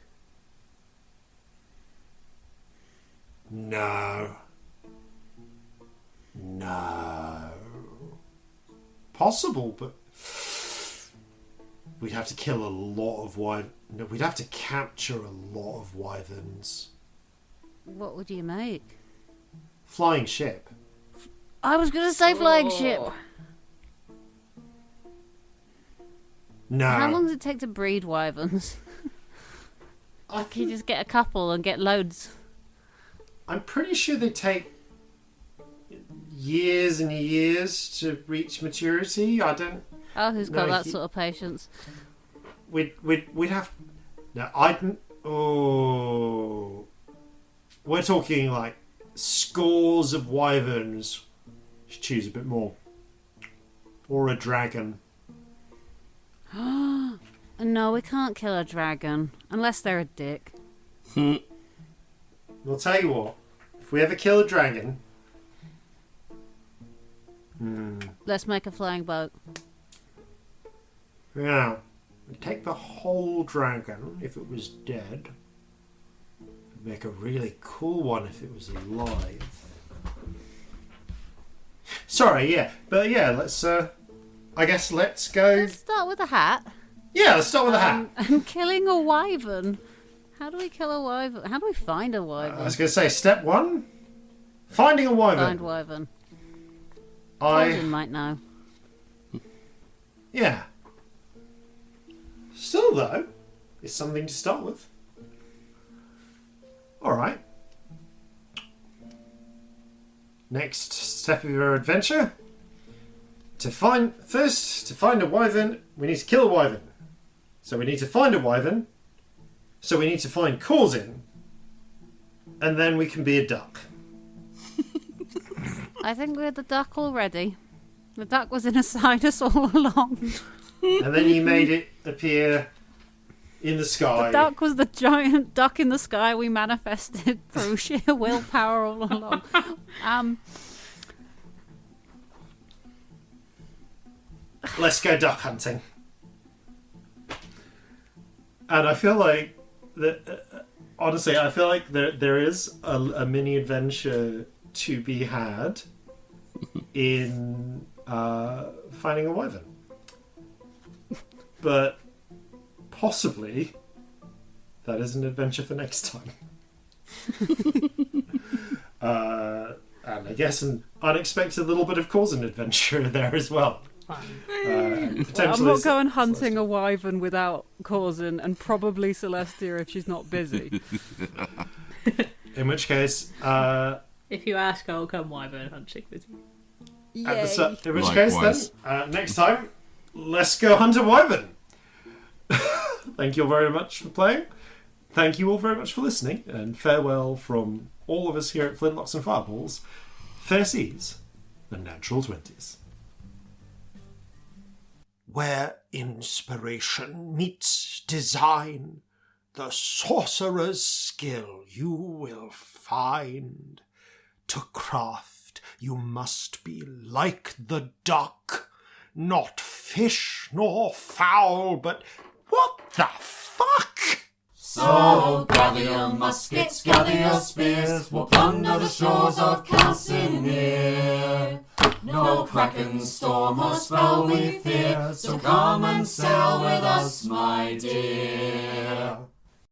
No. Possible, but... We'd have to kill a lot of wyverns. No, we'd have to capture a lot of wyverns. What would you make? Flying ship. I was going to say flying ship. No. How long does it take to breed wyverns? Can you just get a couple and get loads? I'm pretty sure they take years and years to reach maturity. I don't... Oh, who's got that sort of patience? We'd have... No, Oh... We're talking like scores of wyverns. Should choose a bit more. Or a dragon. No, we can't kill a dragon. Unless they're a dick. I'll tell you what. If we ever kill a dragon... Let's make a flying boat. Yeah. We'd take the whole dragon if it was dead. We'd make a really cool one if it was alive. Sorry, yeah. But yeah, let's I guess let's go... Let's start with a hat. Yeah, let's start with a hat. And killing a wyvern. How do we kill a wyvern? How do we find a wyvern? I was going to say, step 1, finding a wyvern. Find wyvern. Corzin might know. Yeah. Still, though, it's something to start with. Alright. Next step of your adventure. To find a wyvern, we need to kill a wyvern. So we need to find a wyvern. So we need to find Corzin. And then we can be a duck. I think we're the duck already. The duck was in a sinus all along. And then you made it appear in the sky. The duck was the giant duck in the sky we manifested through sheer willpower all along. Let's go duck hunting. And I feel like that. Honestly, I feel like there is a mini adventure to be had in finding a wyvern, but possibly That is an adventure for next time. And I guess an unexpected little bit of Corzin adventure there as well. I'm not going hunting a wyvern without Corzin, and probably Celestia if she's not busy. In which case, if you ask, I'll come wyvern hunting with you. in which case, then next time, let's go hunt a wyvern. Thank you all very much for playing. Thank you all very much for listening, and farewell from all of us here at Flintlocks and Fireballs. Fair seas, the natural 20s. Where inspiration meets design, the sorcerer's skill you will find. To craft you must be like the duck, not fish nor fowl, but what the fuck? So gather your muskets, gather your spears, we'll plunder the shores of Calcinea. No kraken, storm or spell we fear, so come and sail with us, my dear.